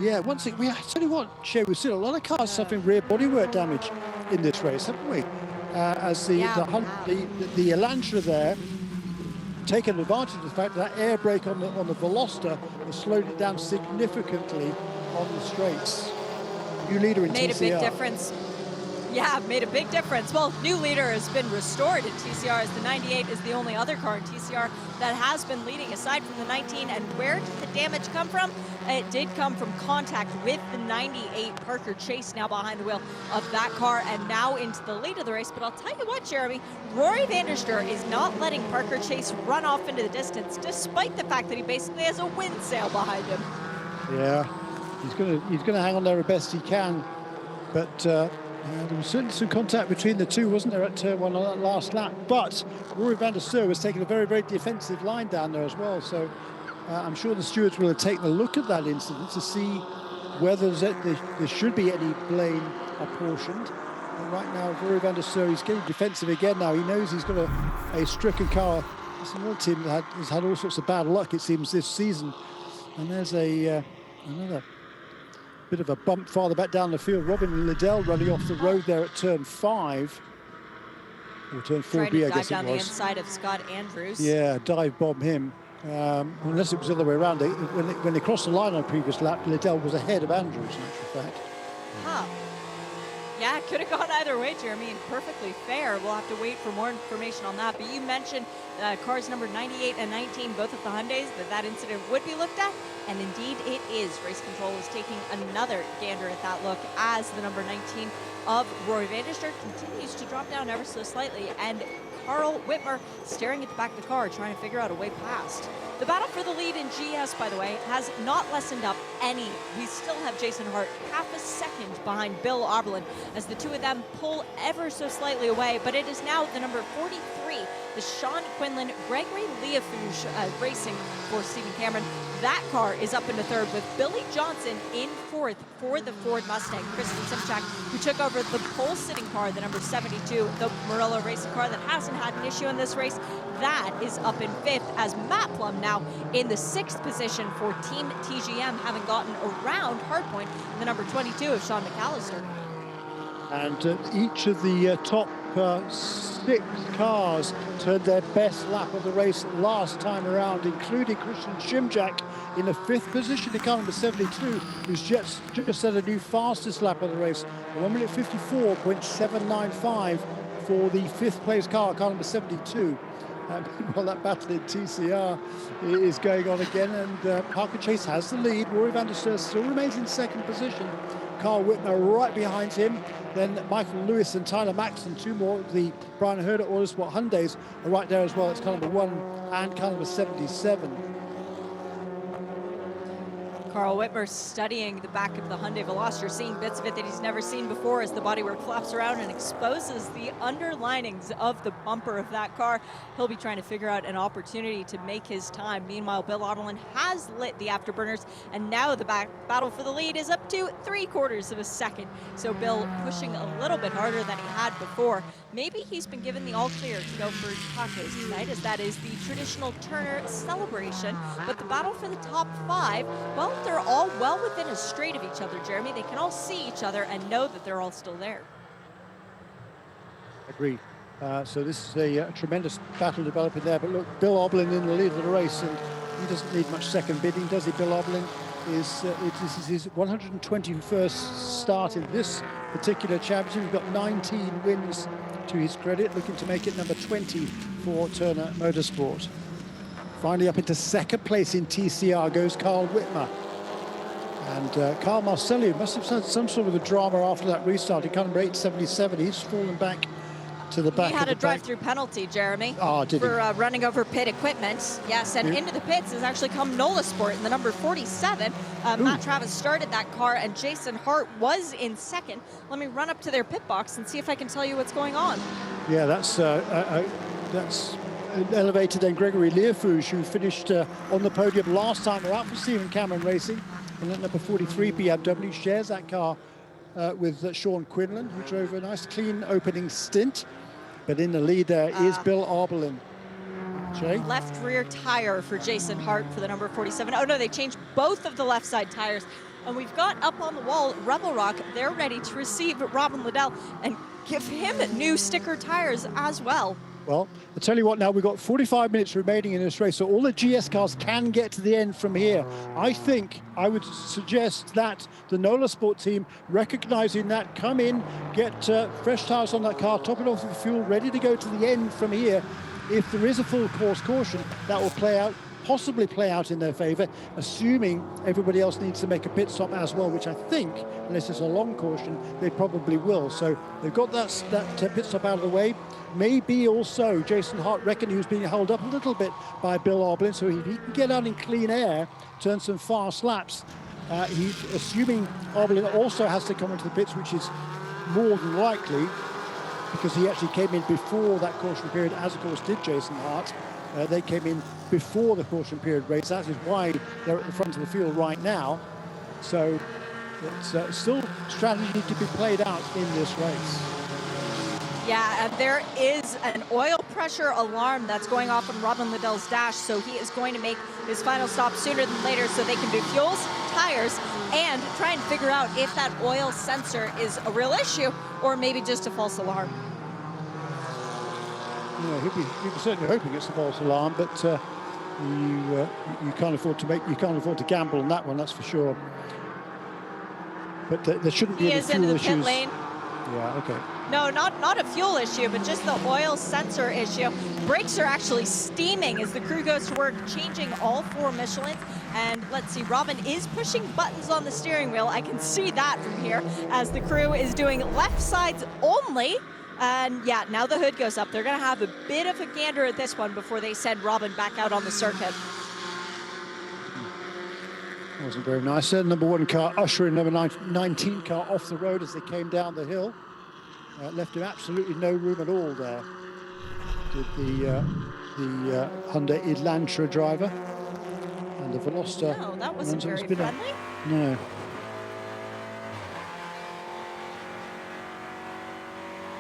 yeah, we've seen a lot of cars suffering rear bodywork damage in this race, haven't we? As the Elantra there, taken advantage of the fact that air brake on the Veloster has slowed it down significantly on the straights. New leader in TCR. Made a big difference. Yeah, made a big difference. Well, new leader has been restored in TCR, as the 98 is the only other car in TCR that has been leading aside from the 19. And where did the damage come from? It did come from contact with the 98 Parker Chase, now behind the wheel of that car and now into the lead of the race. But I'll tell you what, Jeremy, Rory van der Steur is not letting Parker Chase run off into the distance, despite the fact that he basically has a wind sail behind him. Yeah, he's gonna hang on there as best he can, but there was certainly some contact between the two, wasn't there, at turn 1 on that last lap? But Rory van der Steur was taking a very, very defensive line down there as well. So I'm sure the stewards will have taken a look at that incident to see whether there should be any blame apportioned. And right now, Rory van der Steur, he's getting defensive again now. He knows he's got a stricken car. It's another team that has had all sorts of bad luck, it seems, this season. And there's another bit of a bump farther back down the field. Robin Liddell running off the road there at turn 5. Or turn 4B, I guess it was. Trying to dive down the inside of Scott Andrews. Yeah, dive bomb him. Unless it was the other way around. When they crossed the line on the previous lap, Liddell was ahead of Andrews, in actual fact. Huh. Yeah, it could have gone either way, Jeremy, and perfectly fair. We'll have to wait for more information on that. But you mentioned cars number 98 and 19, both of the Hyundais, that incident would be looked at. And indeed it is. Race Control is taking another gander at that look as the number 19 of Roy Vanderster continues to drop down ever so slightly. And Carl Whitmer staring at the back of the car, trying to figure out a way past. The battle for the lead in GS, by the way, has not lessened up any. We still have Jason Hart half a second behind Bill Oberlin as the two of them pull ever so slightly away. But it is now the number 43, the Sean Quinlan, Gregory Leafouge racing for Stephen Cameron. That car is up into third with Billy Johnson in fourth for the Ford Mustang. Kristen Simchak, who took over the pole-sitting car, the number 72, the Murillo racing car that hasn't had an issue in this race. That is up in fifth as Matt Plum now in the sixth position for Team TGM, having gotten around hardpoint, the number 22 of Sean McAllister. And each of the top 6 cars turned their best lap of the race last time around, including Christian Simchak in the 5th position in car number 72, who's just set a new fastest lap of the race, 1 minute 54.795 for the 5th place car number 72. Well, that battle in TCR is going on again, and Parker Chase has the lead. Rory van der Steur still remains in 2nd position. Carl Whitmer right behind him. Then Michael Lewis and Tyler Maxton, 2 more of the Brian Herder Autosport Hyundais are right there as well. It's car number 1 and car number 77. Carl Whitmer studying the back of the Hyundai Veloster, seeing bits of it that he's never seen before as the bodywork flaps around and exposes the underlinings of the bumper of that car. He'll be trying to figure out an opportunity to make his time. Meanwhile, Bill Oberlin has lit the afterburners, and now the battle for the lead is up to 3/4 of a second. So Bill pushing a little bit harder than he had before. Maybe he's been given the all clear to go for tacos tonight, as that is the traditional Turner celebration. But the battle for the top 5, well, they're all well within a straight of each other, Jeremy. They can all see each other and know that they're all still there. Agreed. So this is a tremendous battle developing there. But look, Bill Oberlin in the lead of the race, and he doesn't need much second bidding, does he? Bill Oberlin this is his 121st start in this particular championship. He's got 19 wins to his credit, looking to make it number 20 for Turner Motorsport. Finally up into 2nd place in TCR goes Carl Whitmer. And Carl Marcelli must have had some sort of a drama after that restart. He car number 877. He's fallen back to the back. He had a drive-through penalty, Jeremy, for running over pit equipment. Yes, and into the pits has actually come Nola Sport in the number 47. Matt Travis started that car, and Jason Hart was in 2nd. Let me run up to their pit box and see if I can tell you what's going on. Yeah, that's elevated then Gregory Leafouge, who finished on the podium last time around for Stephen Cameron Racing. And at number 43, BMW shares that car with Sean Quinlan, who drove a nice clean opening stint. But in the lead there is Bill Oberlin. Jay? Left rear tire for Jason Hart for the number 47. Oh no, they changed both of the left side tires. And we've got up on the wall Rebel Rock. They're ready to receive Robin Liddell and give him new sticker tires as well. Well, I'll tell you what, now we've got 45 minutes remaining in this race, so all the GS cars can get to the end from here. I think I would suggest that the Nola Sport team, recognizing that, come in, get fresh tires on that car, top it off with fuel, ready to go to the end from here. If there is a full course caution, that will possibly play out in their favor, assuming everybody else needs to make a pit stop as well, which I think, unless it's a long caution, they probably will. So they've got that pit stop out of the way. Maybe also Jason Hart reckon he was being held up a little bit by Bill Oberlin, so if he can get out in clean air, turn some fast laps, he's assuming Oberlin also has to come into the pits, which is more than likely, because he actually came in before that caution period, as of course did Jason Hart. They came in before the caution period race. That is why they're at the front of the field right now. So it's still strategy to be played out in this race. Yeah, and there is an oil pressure alarm that's going off on Robin Liddell's dash, so he is going to make his final stop sooner than later so they can do fuels, tires, and try and figure out if that oil sensor is a real issue or maybe just a false alarm. Yeah, he'll be certainly hoping it's a false alarm, but you can't afford to gamble on that one, that's for sure. But there shouldn't be any fuel issues. He is into the pit lane. Yeah, okay. No, not a fuel issue, but just the oil sensor issue. Brakes are actually steaming as the crew goes to work changing all 4 Michelins. And let's see, Robin is pushing buttons on the steering wheel. I can see that from here as the crew is doing left sides only. And yeah, now the hood goes up. They're going to have a bit of a gander at this one before they send Robin back out on the circuit. Wasn't very nice. Number 1 car ushering number 19 car off the road as they came down the hill. Left him absolutely no room at all there. Did the Hyundai Elantra driver. And the Veloster. No, that wasn't very friendly. No.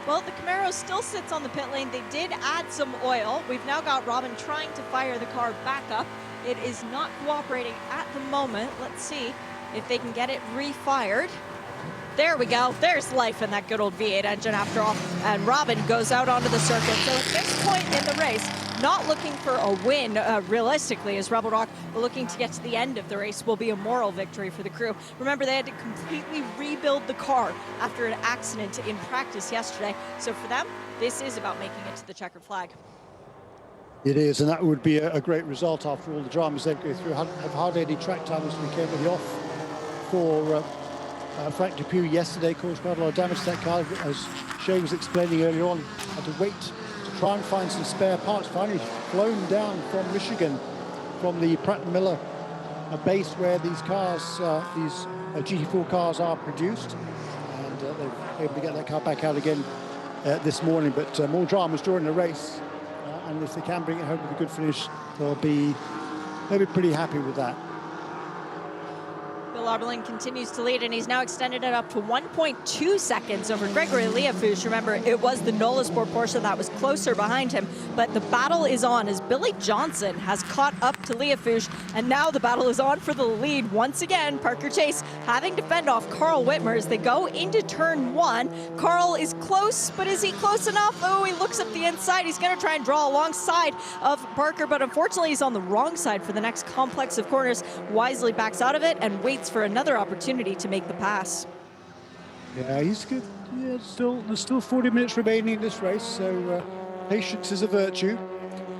Well, the Camaro still sits on the pit lane. They did add some oil. We've now got Robin trying to fire the car back up. It is not cooperating at the moment. Let's see if they can get it refired. There we go. There's life in that good old V8 engine after all. And Robin goes out onto the circuit. So at this point in the race, not looking for a win realistically as Rebel Rock, but looking to get to the end of the race will be a moral victory for the crew. Remember, they had to completely rebuild the car after an accident in practice yesterday. So for them, this is about making it to the checkered flag. It is, and that would be a great result after all the dramas they've gone through. Have hardly any track time this weekend with the off for Frank Dupuy yesterday. Caused quite a lot of damage to that car, as Shay was explaining earlier on. Had to wait to try and find some spare parts. Finally flown down from Michigan, from the Pratt & Miller base where these cars, these GT4 cars are produced. And they've been able to get that car back out again this morning. But more dramas during the race. And if they can bring it home with a good finish, they'll be pretty happy with that. Bill Auberline continues to lead, and he's now extended it up to 1.2 seconds over Gregory Leafouche. Remember, it was the Nola Sport Porsche that was closer behind him, but the battle is on as Billy Johnson has caught up to Leafouche, and now the battle is on for the lead once again. Parker Chase having to fend off Carl Whitmer as they go into turn 1. Carl is close, but is he close enough? Oh, he looks up the inside. He's going to try and draw alongside of Parker, but unfortunately he's on the wrong side for the next complex of corners. Wisely backs out of it and waits for another opportunity to make the pass. Yeah, he's good. Yeah, there's still 40 minutes remaining in this race, so patience is a virtue.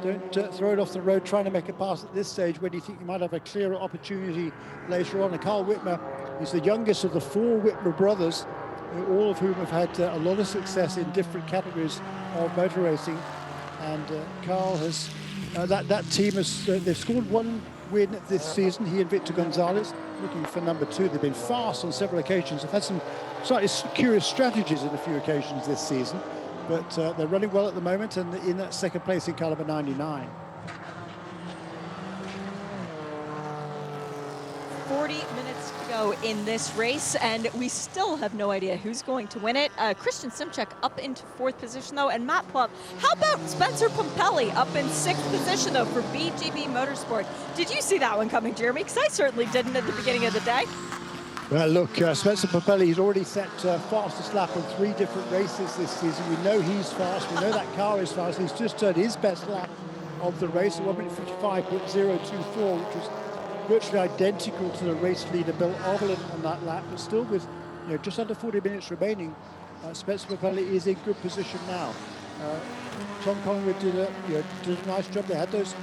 Don't throw it off the road trying to make a pass at this stage when you think you might have a clearer opportunity later on. And Carl Whitmer is the youngest of the 4 Whitmer brothers, all of whom have had a lot of success in different categories of motor racing. And Carl has, that team has, they've scored 1 win this season, he and Victor Gonzalez, looking for number 2. They've been fast on several occasions. They've had some slightly curious strategies in a few occasions this season, but they're running well at the moment and in that second place in car number 99. 40 minutes to go in this race, and we still have no idea who's going to win it. Christian Simchek up into 4th position, though, and Matt Plump. How about Spencer Pompelli up in 6th position, though, for BGB Motorsport? Did you see that one coming, Jeremy? Because I certainly didn't at the beginning of the day. Well, look, Spencer Pompelli, he's already set fastest lap in 3 different races this season. We know he's fast. We know that car is fast. He's just turned his best lap of the race, 1:55.024, which was virtually identical to the race leader Bill Auberline on that lap, but still with just under 40 minutes remaining, Spencer Pompelli is in good position now. Tom Collingwood did a nice job. They had those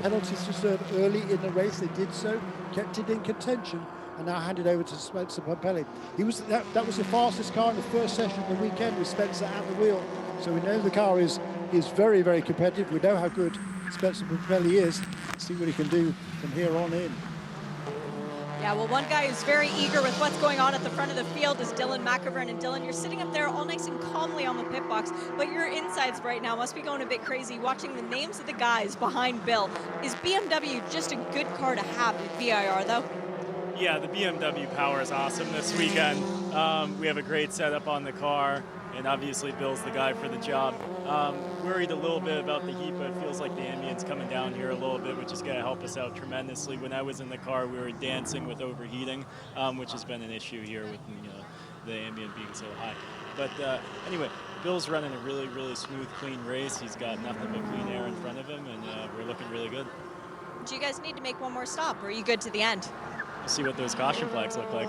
penalties to serve early in the race. They did so, kept it in contention, and now handed over to Spencer Pompelli. That was the fastest car in the first session of the weekend with Spencer at the wheel. So we know the car is very, very competitive. We know how good Spencer Pompelli is. Let's see what he can do from here on in. Yeah, well, one guy who's very eager with what's going on at the front of the field is Dylan McIvern. And Dylan, you're sitting up there all nice and calmly on the pit box, but your insides right now must be going a bit crazy watching the names of the guys behind Bill. Is BMW just a good car to have at VIR, though? Yeah, the BMW power is awesome this weekend. We have a great setup on the car, and obviously Bill's the guy for the job. Worried a little bit about the heat, but it feels like the ambient's coming down here a little bit, which is going to help us out tremendously. When I was in the car, we were dancing with overheating, which has been an issue here with the ambient being so high. But anyway, Bill's running a really, really smooth, clean race. He's got nothing but clean air in front of him, and we're looking really good. Do you guys need to make one more stop, or are you good to the end? We'll see what those caution flags look like.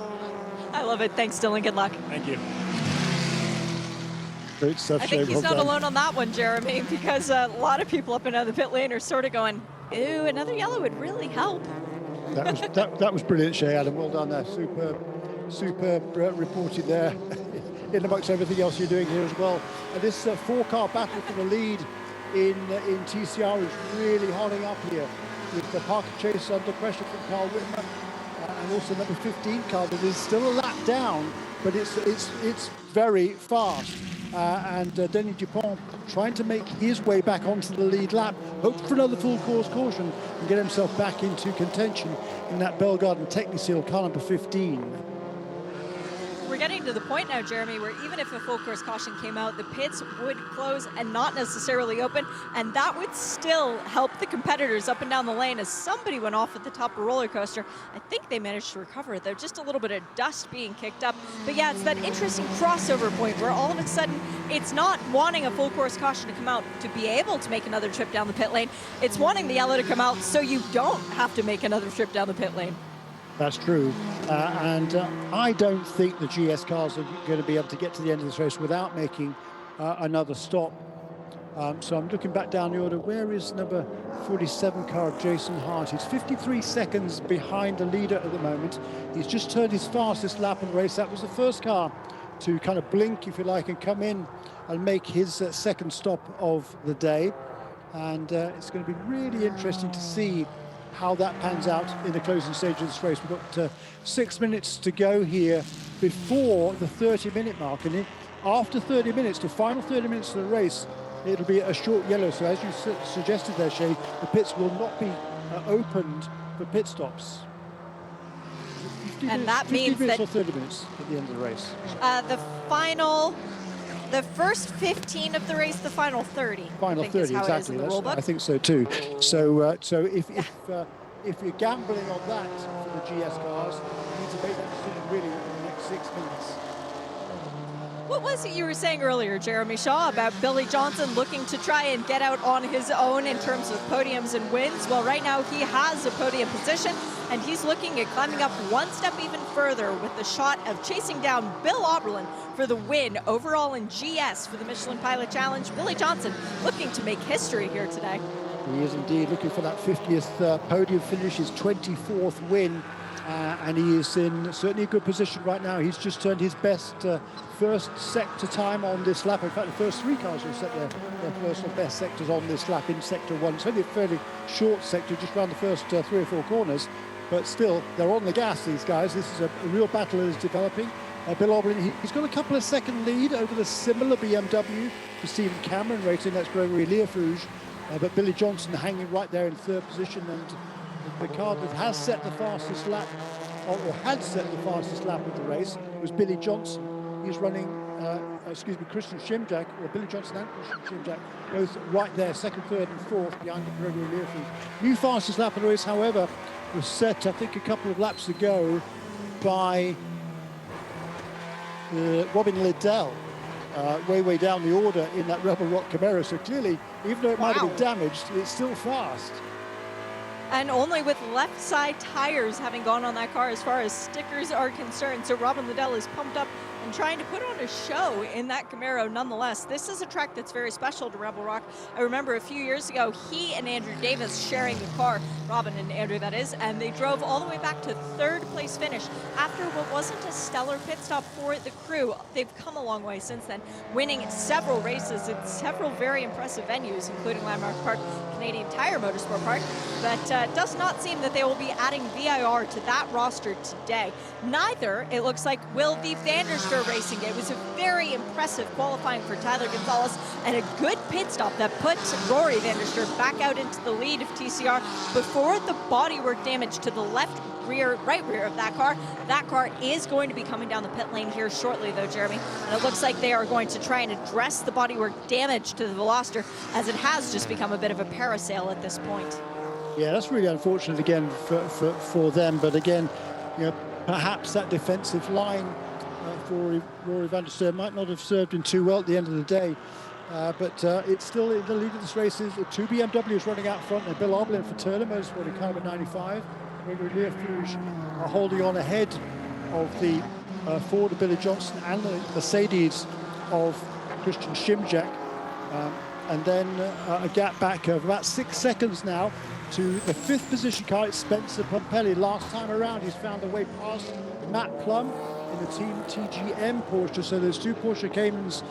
I love it. Thanks, Dylan. Good luck. Thank you. Great stuff, I think Shane. he's Well not done. alone on that one, Jeremy, because a lot of people up and down the pit lane are sort of going, ooh, another yellow would really help. That was brilliant, Shay Adam. Well done there. Superb reporting there. In amongst everything else you're doing here as well. And this 4-car battle for the lead in TCR is really holding up here, with the Parker Chase under pressure from Carl Whitmer, and also number 15 car that is still a lap down, but it's very fast. And Denis Dupont trying to make his way back onto the lead lap, hope for another full course caution and get himself back into contention in that Bellegarde Techniseal car number 15. We're getting to the point now, Jeremy, where even if a full course caution came out, the pits would close and not necessarily open, and that would still help the competitors up and down the lane as somebody went off at the top of a roller coaster. I think they managed to recover, though, just a little bit of dust being kicked up. But yeah, it's that interesting crossover point where all of a sudden it's not wanting a full course caution to come out to be able to make another trip down the pit lane. It's wanting the yellow to come out so you don't have to make another trip down the pit lane. That's true, and I don't think the GS cars are going to be able to get to the end of this race without making another stop. So I'm looking back down the order. Where is number 47 car, Jason Hart? He's 53 seconds behind the leader at the moment. He's just turned his fastest lap of the race. That was the first car to kind of blink, if you like, and come in and make his second stop of the day. And it's going to be really interesting to see how that pans out in the closing stage of this race. We've got 6 minutes to go here before the 30-minute mark, and after 30 minutes, the final 30 minutes of the race, it'll be a short yellow. So as you suggested there, Shay, the pits will not be opened for pit stops. And that means 50 minutes that or 30 minutes at the end of the race. The first 15 of the race, the final 30. Final I think 30, is how it is exactly. in the rule book. I think so too. So if you're gambling on that for the GS cars, you need to make that decision really within the next 6 minutes. What was it you were saying earlier, Jeremy Shaw, about Billy Johnson looking to try and get out on his own in terms of podiums and wins? Well, right now he has a podium position, and he's looking at climbing up one step even further with the shot of chasing down Bill Oberlin for the win overall in GS for the Michelin Pilot Challenge. Billy Johnson looking to make history here today. He is indeed looking for that 50th podium finish, his 24th win, and he is in certainly a good position right now. He's just turned his best first sector time on this lap. In fact, the first 3 cars will set their personal best sectors on this lap in sector 1. It's only a fairly short sector, just around the first 3 or 4 corners, but still, they're on the gas, these guys. This is a real battle that is developing. Bill Oberlin, he's got a couple of second lead over the similar BMW to Stephen Cameron racing. That's Gregory Learfouge. But Billy Johnson hanging right there in 3rd position, and the car that has set the fastest lap, or had set the fastest lap of the race, was Billy Johnson. He's running, Christian Shimjack, or Billy Johnson and Christian Shimjack, both right there, 2nd, 3rd and 4th behind Gregory Learfouge. New fastest lap of the race, however, was set, I think, a couple of laps ago by Robin Liddell. Way down the order in that Rebel Rock Camaro. So clearly, even though it might have been damaged, it's still fast. And only with left side tires having gone on that car as far as stickers are concerned. So Robin Liddell is pumped up and trying to put on a show in that Camaro nonetheless. This is a track that's very special to Rebel Rock. I remember a few years ago, he and Andrew Davis sharing the car, Robin and Andrew that is, and they drove all the way back to 3rd place finish after what wasn't a stellar pit stop for the crew. They've come a long way since then, winning several races in several very impressive venues, including Landmark Park, Canadian Tire Motorsport Park, but does not seem that they will be adding VIR to that roster today. Neither, it looks like, will the Vanderster Racing. It was a very impressive qualifying for Tyler Gonzalez and a good pit stop that puts Rory Vanderster back out into the lead of TCR before the bodywork damage to the right rear of that car. That car is going to be coming down the pit lane here shortly, though, Jeremy. And it looks like they are going to try and address the bodywork damage to the Veloster, as it has just become a bit of a parasail at this point. Yeah, that's really unfortunate again for them. But again, perhaps that defensive line for Rory Vanderster might not have served him too well at the end of the day. But it's still in the lead of this race. Is 2 BMWs running out front. And Bill Oberlin for Turner Motorsport in car number 95. Gregory Learfouge are holding on ahead of the Ford of Billy Johnson and the Mercedes of Christian Schimjack. And then a gap back of about 6 seconds now to the 5th position car. It's Spencer Pumpelly. Last time around, he's found a way past Matt Plum in the Team TGM Porsche. So there's 2 Porsche Caymans,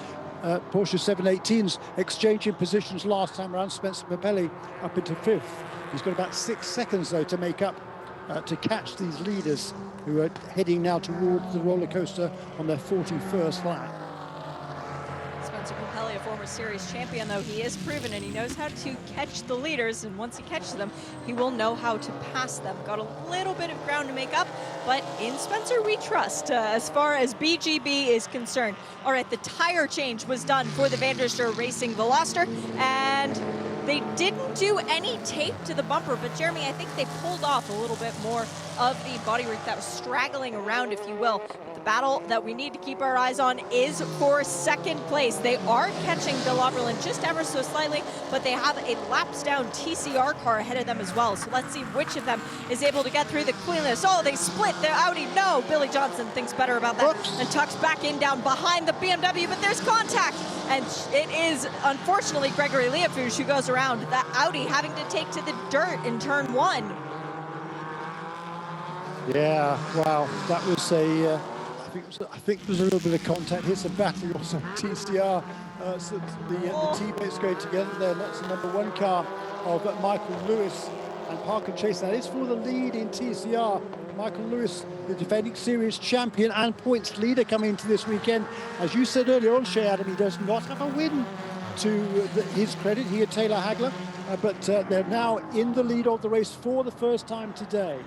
Porsche 718s exchanging positions last time around. Spencer Pumpelly up into 5th. He's got about 6 seconds, though, to make up, to catch these leaders who are heading now towards the roller coaster on their 41st lap. Spencer Pumpelly, a former series champion, though, he is proven and he knows how to catch the leaders, and once he catches them, he will know how to pass them. Got a little bit of ground to make up, but in Spencer we trust as far as BGB is concerned. All right, the tire change was done for the Van der Stur Racing Veloster, and they didn't do any tape to the bumper, but Jeremy, I think they pulled off a little bit more of the body wreath that was straggling around, if you will. But the battle that we need to keep our eyes on is for second place. They are catching Bill Oberlin just ever so slightly, but they have a laps down TCR car ahead of them as well. So let's see which of them is able to get through the cleanliness. Oh, they split the Audi. No, Billy Johnson thinks better about that. Oops. And tucks back in down behind the BMW, but there's contact. And it is, unfortunately, Gregory Leofouge who goes around that Audi, having to take to the dirt in turn 1. Yeah, wow, that was a, I think there was a little bit of contact here, some battling also TCR, so the teammates going together there. That's the number 1 car of Michael Lewis and Parker Chase. That is for the lead in TCR. Michael Lewis, the defending series champion and points leader coming into this weekend. As you said earlier on, Shea Adam, he does not have a win to his credit. He and Taylor Hagler, but they're now in the lead of the race for the first time today.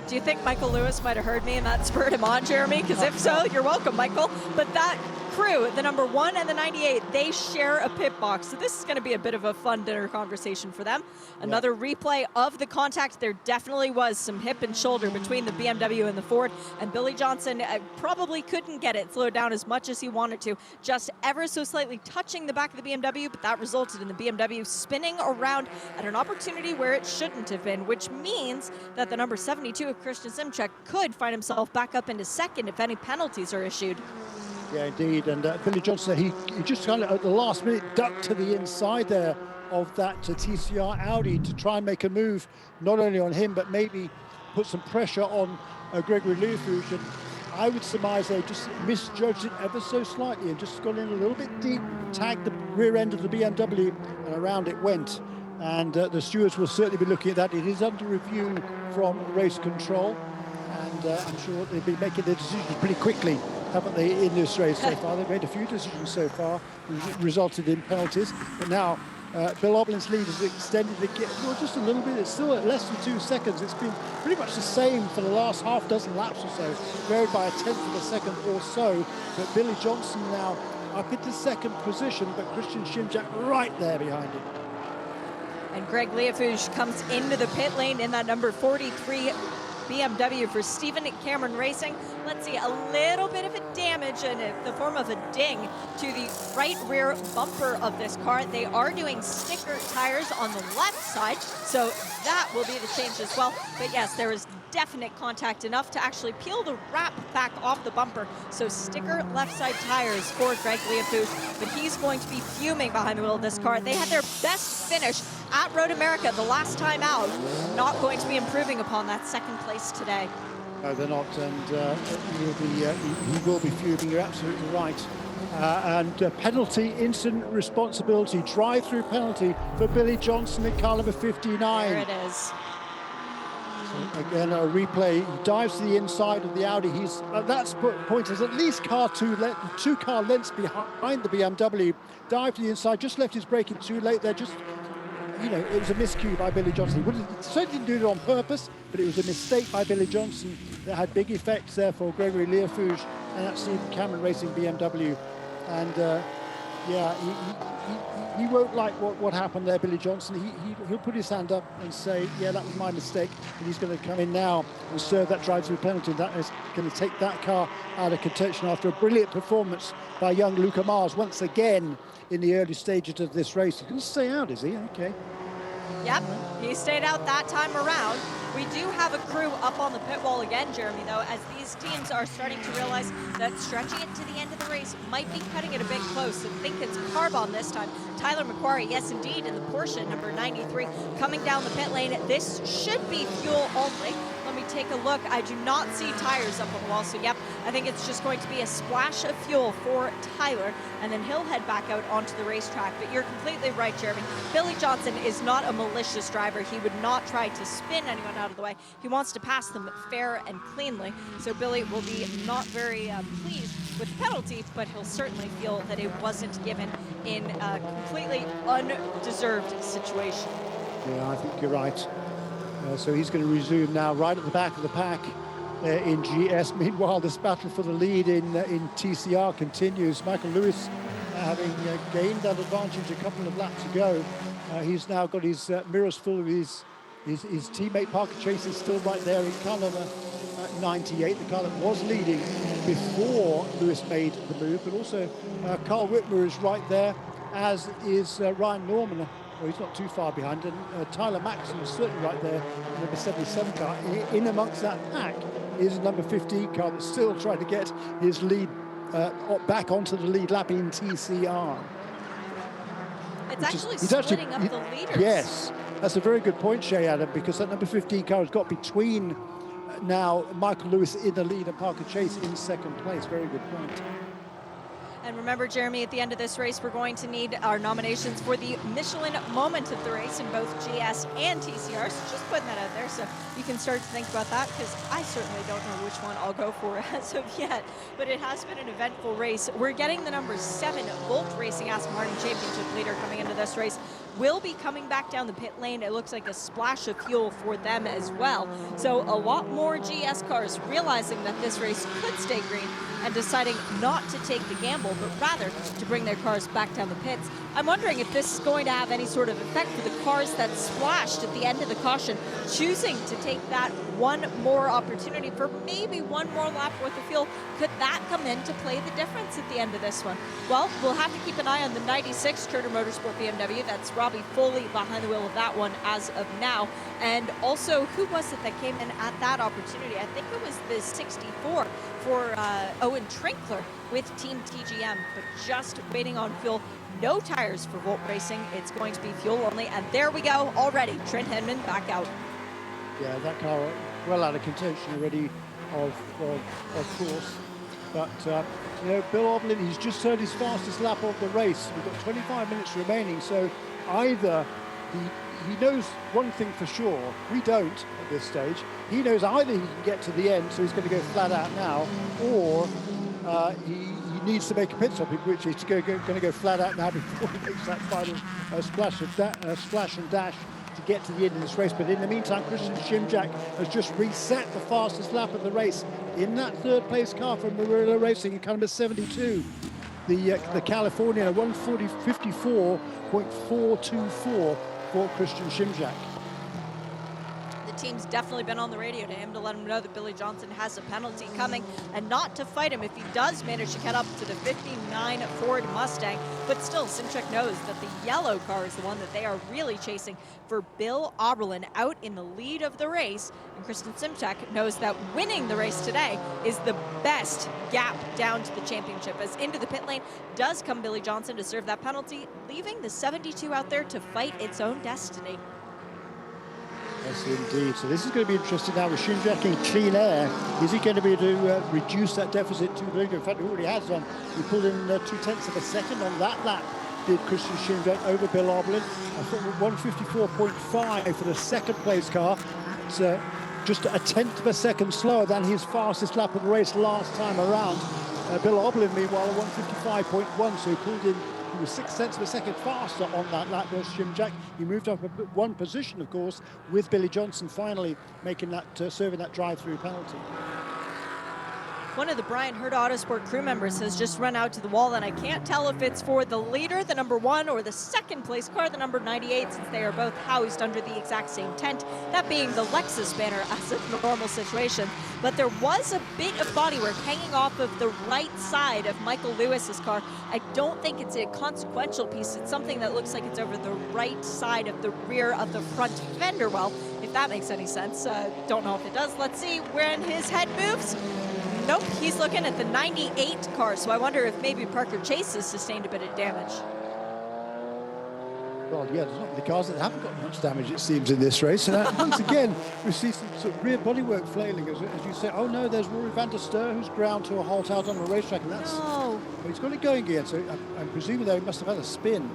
Do you think Michael Lewis might have heard me and that spurred him on, Jeremy? Because if so, you're welcome, Michael. But that crew, the number 1 and the 98, they share a pit box. So this is going to be a bit of a fun dinner conversation for them. Another replay of the contact. There definitely was some hip and shoulder between the BMW and the Ford. And Billy Johnson probably couldn't get it slowed down as much as he wanted to. Just ever so slightly touching the back of the BMW, but that resulted in the BMW spinning around at an opportunity where it shouldn't have been, which means that the number 72 of Christian Simchek could find himself back up into second if any penalties are issued. Yeah, indeed. And Billy Johnson, he just kind of at the last minute ducked to the inside there of that TCR Audi to try and make a move, not only on him, but maybe put some pressure on Gregory Leofouge. And I would surmise they just misjudged it ever so slightly and just got in a little bit deep, tagged the rear end of the BMW, and around it went. And the stewards will certainly be looking at that. It is under review from race control, and I'm sure they'll be making their decisions pretty quickly, haven't they, in this race so far? They've made a few decisions so far, which resulted in penalties. But now Bill Oberlin's lead has extended just a little bit. It's still at less than 2 seconds. It's been pretty much the same for the last half dozen laps or so, varied by a tenth of a second or so. But Billy Johnson now up into second position, but Christian Schimjack right there behind him. And Greg Leofouge comes into the pit lane in that number 43 BMW for Stephen Cameron Racing. Let's see, a little bit of a damage in the form of a ding to the right rear bumper of this car. They are doing sticker tires on the left side, so that will be the change as well. But yes, there is definite contact, enough to actually peel the wrap back off the bumper. So sticker left side tires for Greg Leofouge, but he's going to be fuming behind the wheel of this car. They had their best finish at Road America the last time out. Not going to be improving upon that second place today. No, they're not, and he will be fuming. You're absolutely right. And penalty, instant responsibility, drive-through penalty for Billy Johnson at car number 59. There it is. Again, a replay. He dives to the inside of the Audi. He's at that point is at least two car lengths behind the BMW. Dived to the inside, just left his braking too late there. Just, it was a miscue by Billy Johnson. He certainly didn't do it on purpose, but it was a mistake by Billy Johnson that had big effects there for Gregory Leofouge and that Stephen Cameron Racing BMW. And he won't like what happened there, Billy Johnson. He'll put his hand up and say, yeah, that was my mistake. And he's going to come in now and serve that drive-through penalty. That is going to take that car out of contention after a brilliant performance by young Luca Mars once again in the early stages of this race. He's going to stay out, is he? Okay. Yep, he stayed out that time around. We do have a crew up on the pit wall again, Jeremy, though, as these teams are starting to realize that stretching it to the end of the race might be cutting it a bit close. I think it's Carbon this time. Tyler McQuarrie, yes, indeed, in the Porsche number 93, coming down the pit lane. This should be fuel only. Let me take a look. I do not see tires up on the wall, so yep, I think it's just going to be a splash of fuel for Tyler, and then he'll head back out onto the racetrack. But you're completely right, Jeremy. Billy Johnson is not a malicious driver. He would not try to spin anyone out of the way. He wants to pass them fair and cleanly. So Billy will be not very pleased with the penalty, but he'll certainly feel that it wasn't given in a completely undeserved situation. Yeah, I think you're right. So he's going to resume now right at the back of the pack in GS. Meanwhile, this battle for the lead in TCR continues. Michael Lewis having gained that advantage a couple of laps ago. He's now got his mirrors full of his teammate. Parker Chase is still right there in car number 98, the car that was leading before Lewis made the move. But also Carl Whitmer is right there, as is Ryan Norman. Well, he's not too far behind, and Tyler Maxson is certainly right there, number 77 car. In amongst that pack is number 15 car that's still trying to get his lead back onto the lead lap in TCR. It's actually splitting up the leaders. Yes, that's a very good point, Shay Adam, because that number 15 car has got between now Michael Lewis in the lead and Parker Chase in second place. Very good point. And remember, Jeremy, at the end of this race, we're going to need our nominations for the Michelin moment of the race in both GS and TCR. So just putting that out there so you can start to think about that, because I certainly don't know which one I'll go for as of yet. But it has been an eventful race. We're getting the number 7 Volt Racing Aston Martin Championship leader coming into this race. Will be coming back down the pit lane. It looks like a splash of fuel for them as well. So a lot more GS cars realizing that this race could stay green and deciding not to take the gamble, but rather to bring their cars back down the pits. I'm wondering if this is going to have any sort of effect for the cars that splashed at the end of the caution, choosing to take that one more opportunity for maybe one more lap worth of fuel. Could that come in to play the difference at the end of this one? Well, we'll have to keep an eye on the 96 Turner Motorsport BMW. That's Robbie Foley behind the wheel of that one as of now. And also, who was it that came in at that opportunity? I think it was the 64 for Owen Trinkler with Team TGM, but just waiting on fuel. No tires for Volt Racing. It's going to be fuel only. And there we go already. Trent Henman back out. Yeah, that car well out of contention already, of course. But, you know, Bill Oblin, he's just turned his fastest lap of the race. We've got 25 minutes remaining, so either he knows one thing for sure, we don't at this stage. He knows either he can get to the end, so he's going to go flat out now, or he needs to make a pit stop, which is going to go flat out now before he makes that final splash and dash to get to the end of this race. But in the meantime, Christian Shimjak has just reset the fastest lap of the race in that third place car from Murillo Racing in car number 72. The California 1:54.424 for Christian Shimjak. The team's definitely been on the radio to him to let him know that Billy Johnson has a penalty coming and not to fight him if he does manage to get up to the 59 Ford Mustang. But still, Simchek knows that the yellow car is the one that they are really chasing for Bill Oberlin out in the lead of the race. And Kristen Simchek knows that winning the race today is the best gap down to the championship, as into the pit lane does come Billy Johnson to serve that penalty, leaving the 72 out there to fight its own destiny. Yes, indeed. So this is going to be interesting now with Shimjak in clean air. Is he going to be able to reduce that deficit to the leader? In fact, he already has done. He pulled in 0.2 of a second on that lap, did Christian Shimjak over Bill Oberlin. I thought 1:54.5 for the second place car. It's just 0.1 of a second slower than his fastest lap of the race last time around. Bill Oberlin, meanwhile, 1:55.1, so he pulled in. He was 0.6 of a second faster on that lap was Shimjak. He moved up one position, of course, with Billy Johnson finally making that, serving that drive-through penalty. One of the Brian Hurd Autosport crew members has just run out to the wall, and I can't tell if it's for the leader, the number 1, or the second place car, the number 98, since they are both housed under the exact same tent, that being the Lexus banner as a normal situation. But there was a bit of bodywork hanging off of the right side of Michael Lewis's car. I don't think it's a consequential piece. It's something that looks like it's over the right side of the rear of the front fender well, if that makes any sense. Don't know if it does. Let's see when his head moves. Nope, he's looking at the 98 car, so I wonder if maybe Parker Chase has sustained a bit of damage. Well, yeah, there's not many cars that haven't got much damage, it seems, in this race. And once again, we see some sort of rear bodywork flailing, as you say. Oh no, there's Rory van der Steur, who's ground to a halt out on the racetrack, and that's... No. Well, he's got it going again, so I'm presuming though he must have had a spin.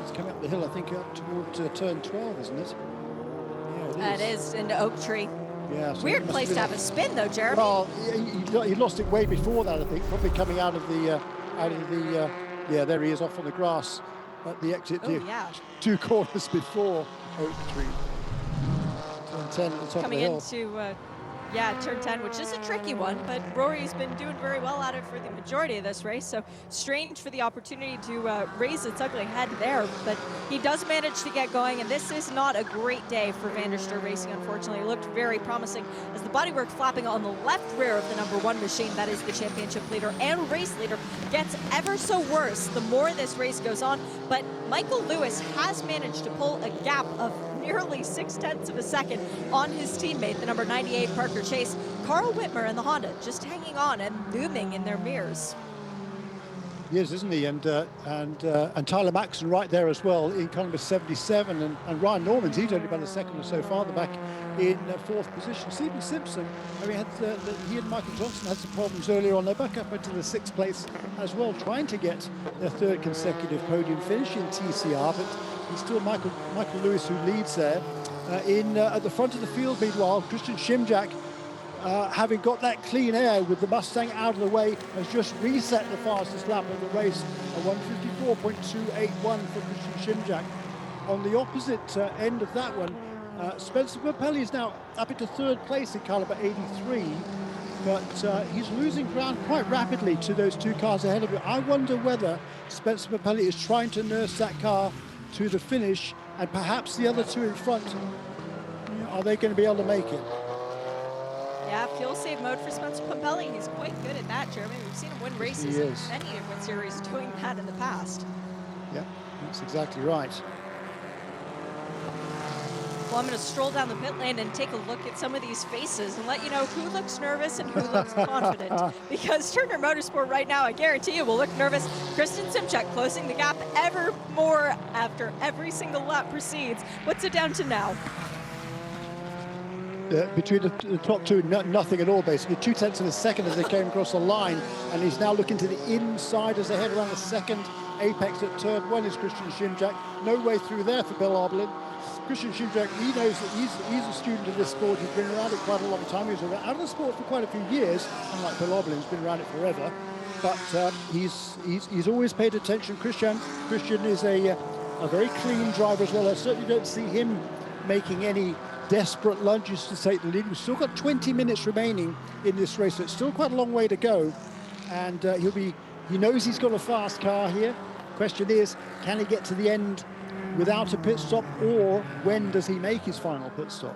It's coming up the hill, I think, up toward turn 12, isn't it? Yeah, it is into Oak Tree. Yeah, so weird place to have a spin, though, Jeremy. Well, he lost it way before that, I think. Probably coming out of the yeah, there he is off on the grass at the exit. Oh, yeah. 2 corners before Oak Tree. Turn 10 at the top Coming of the hill. into turn 10, which is a tricky one, but Rory's been doing very well at it for the majority of this race, so strange for the opportunity to raise its ugly head there, but he does manage to get going, and this is not a great day for Van der Steur Racing, unfortunately. It looked very promising as the bodywork flapping on the left rear of the number 1 machine, that is the championship leader and race leader, gets ever so worse the more this race goes on, but Michael Lewis has managed to pull a gap of nearly 0.6 of a second on his teammate, the number 98 Parker Chase. Carl Whitmer and the Honda just hanging on and looming in their mirrors. He is, isn't he? And Tyler Maxson right there as well in car number 77, and Ryan Norman's, he's only about a second or so farther back in 4th position. Stephen Simpson, I mean, he and Michael Johnson had some problems earlier on. They're back up into the 6th place as well, trying to get their 3rd consecutive podium finish in TCR, but it's still Michael Lewis who leads there. At the front of the field, meanwhile, Christian Schimjack, having got that clean air with the Mustang out of the way, has just reset the fastest lap of the race, a 154.281 for Christian Schimjack. On the opposite end of that one, Spencer Papelli is now up into 3rd place in car number 83, but he's losing ground quite rapidly to those 2 cars ahead of him. I wonder whether Spencer Papelli is trying to nurse that car to the finish, and perhaps the other 2 in front, are they going to be able to make it? Yeah, fuel save mode for Spencer Papelli. He's quite good at that, Jeremy. We've seen him win races in many different series doing that in the past. Yeah, that's exactly right. Well, I'm going to stroll down the pit lane and take a look at some of these faces and let you know who looks nervous and who looks confident. Because Turner Motorsport right now, I guarantee you, will look nervous. Kristen Simchuk closing the gap ever more after every single lap proceeds. What's it down to now? Between the top 2, nothing at all, basically. 0.2 of a second as they came across the line, and he's now looking to the inside as they head around the 2nd apex at turn 1 is Christian Schimjack. No way through there for Bill Arbolin. Christian Schimjack, he knows that he's a student of this sport. He's been around it quite a long time. He was out of the sport for quite a few years, unlike Bill Arbolin, who's been around it forever. But he's always paid attention. Christian is a very clean driver as well. I certainly don't see him making any desperate lunges to take the lead. We've still got 20 minutes remaining in this race, so it's still quite a long way to go. And he knows he's got a fast car here. Question is, can he get to the end without a pit stop, or when does he make his final pit stop?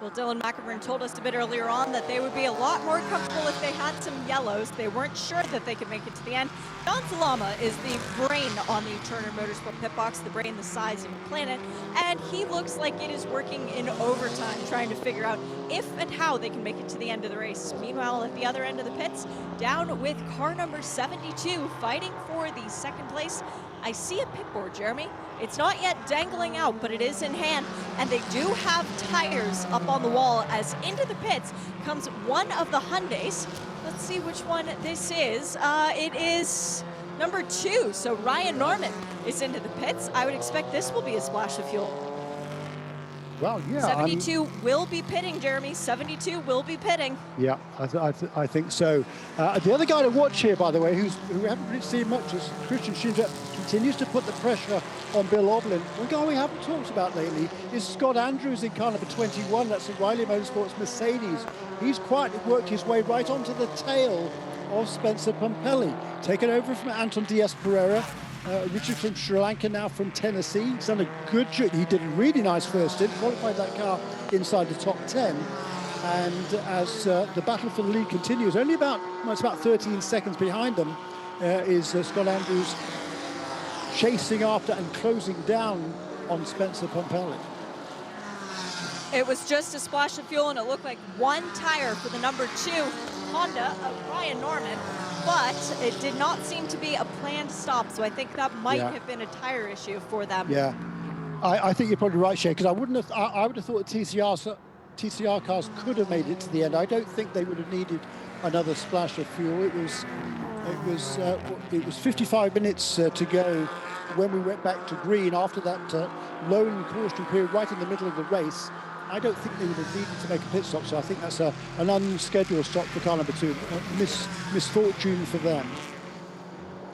Well, Dylan McEvoy told us a bit earlier on that they would be a lot more comfortable if they had some yellows. They weren't sure that they could make it to the end. Don Salama is the brain on the Turner Motorsport pit box, the brain the size of a planet, and he looks like it is working in overtime, trying to figure out if and how they can make it to the end of the race. Meanwhile, at the other end of the pits, down with car number 72, fighting for the 2nd place, I see a pit board, Jeremy. It's not yet dangling out, but it is in hand, and they do have tires up on the wall as into the pits comes one of the Hyundais. Let's see which one this is. It is number 2, so Ryan Norman is into the pits. I would expect this will be a splash of fuel. Well, yeah. 72 will be pitting, Jeremy. 72 will be pitting. Yeah, I think so. The other guy to watch here, by the way, who we haven't really seen much, is Christian Schimjack. Continues to put the pressure on Bill Oblin. One guy we haven't talked about lately is Scott Andrews in car number 21. That's the Riley Motorsports Mercedes, he's quietly worked his way right onto the tail of Spencer Pumpelly. Taken over from Anton Diaz-Pereira. Richard from Sri Lanka, now from Tennessee. He's done a good job. He did a really nice first stint, qualified that car inside the top 10. And as the battle for the lead continues, only about, well, it's about 13 seconds behind them, is Scott Andrews chasing after and closing down on Spencer Pumpelly. It was just a splash of fuel, and it looked like one tire for the number 2 Honda of Ryan Norman, but it did not seem to be a planned stop, so I think that might have been a tire issue for them. Yeah, I think you're probably right, Shay, because I would have thought the TCR cars could have made it to the end. I don't think they would have needed another splash of fuel. It was 55 minutes to go when we went back to green after that lone caution period right in the middle of the race. I don't think they would have needed to make a pit stop, so I think that's an unscheduled stop for car number 2. Misfortune for them.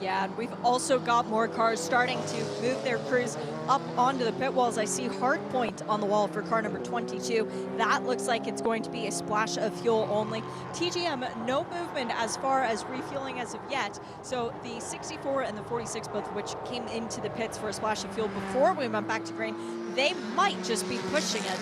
Yeah, and we've also got more cars starting to move their crews up onto the pit walls. I see hardpoint on the wall for car number 22. That looks like it's going to be a splash of fuel only. TGM, no movement as far as refueling as of yet. So the 64 and the 46, both of which came into the pits for a splash of fuel before we went back to green, they might just be pushing it.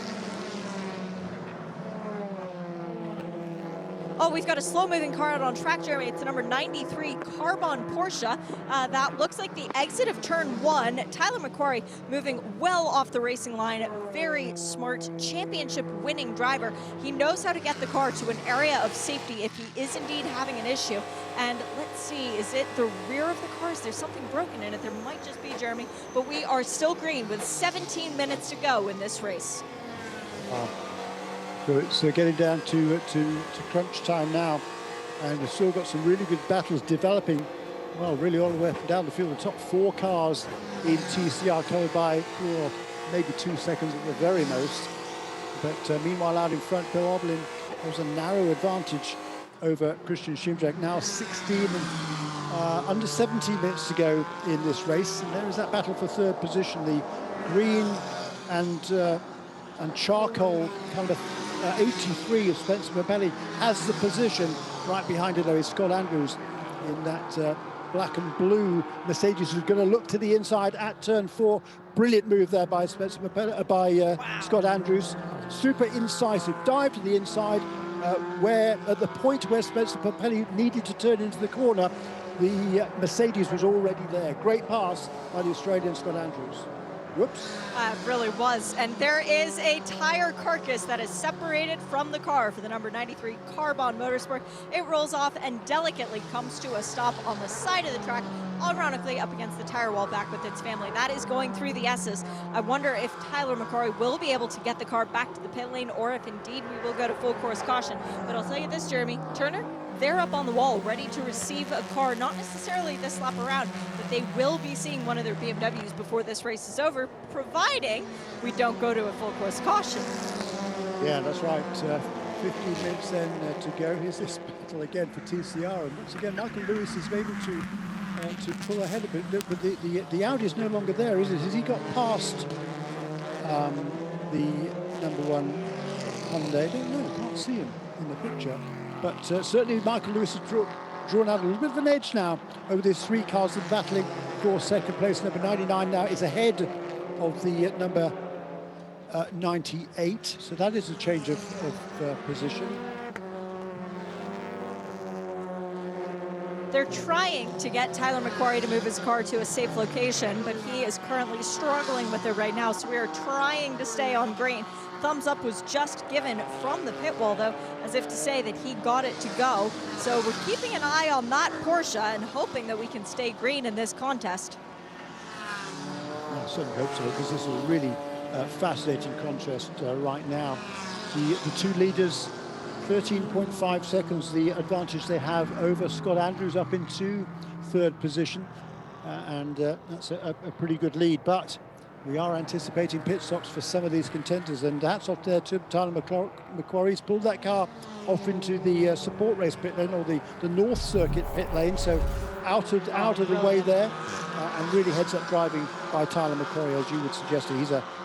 Oh, we've got a slow-moving car out on track, Jeremy. It's the number 93 Carbon Porsche. That looks like the exit of turn 1. Tyler McQuarrie moving well off the racing line. Very smart, championship-winning driver. He knows how to get the car to an area of safety if he is indeed having an issue. And let's see, is it the rear of the car? Is there something broken in it? There might just be, Jeremy. But we are still green with 17 minutes to go in this race. Wow. So it's getting down to crunch time now, and we've still got some really good battles developing, well, really all the way up and down the field. The top 4 cars in TCR covered by maybe 2 seconds at the very most. But meanwhile, out in front, Bill Oberlin has a narrow advantage over Christian Schimjack. Now 16 and under 17 minutes to go in this race. And there is that battle for 3rd position. The green and charcoal kind of 83 of Spencer Pumpelly has the position. Right behind it, though, is Scott Andrews in that black and blue Mercedes, who's going to look to the inside at turn 4. Brilliant move there by Spencer Pumpelly, Scott Andrews. Super incisive dive to the inside, where at the point where Spencer Pumpelly needed to turn into the corner, the Mercedes was already there. Great pass by the Australian Scott Andrews. Whoops. It really was. And there is a tire carcass that is separated from the car for the number 93 Carbon Motorsport. It rolls off and delicately comes to a stop on the side of the track, ironically up against the tire wall back with its family. That is going through the S's. I wonder if Tyler McQuarrie will be able to get the car back to the pit lane, or if indeed we will go to full course caution. But I'll tell you this, Jeremy, Turner, they're up on the wall ready to receive a car, not necessarily this lap around, but they will be seeing one of their BMWs before this race is over, providing we don't go to a full course caution. Yeah, that's right. 15 minutes then to go. Here's this battle again for TCR, and once again Michael Lewis is able to pull ahead a bit, but the Audi is no longer there, is it? Has he got past the number 1 Hyundai? I don't know, I can't see him in the picture. But certainly Michael Lewis has drawn out a little bit of an edge now over these 3 cars that are battling for 2nd place. Number 99 now is ahead of the number 98. So that is a change of position. They're trying to get Tyler McQuarrie to move his car to a safe location, but he is currently struggling with it right now, so we are trying to stay on green. Thumbs up was just given from the pit wall, though, as if to say that he got it to go. So we're keeping an eye on that Porsche and hoping that we can stay green in this contest. I certainly hope so, because this is a really fascinating contest right now. The 2 leaders, 13.5 seconds, the advantage they have over Scott Andrews up into 3rd position. And that's a pretty good lead. But we are anticipating pit stops for some of these contenders, and hats off there to Tyler McQuarrie. He's pulled that car off into the support race pit lane, or the North Circuit pit lane, so out of the way there, and really heads-up driving by Tyler McQuarrie, as you would suggest.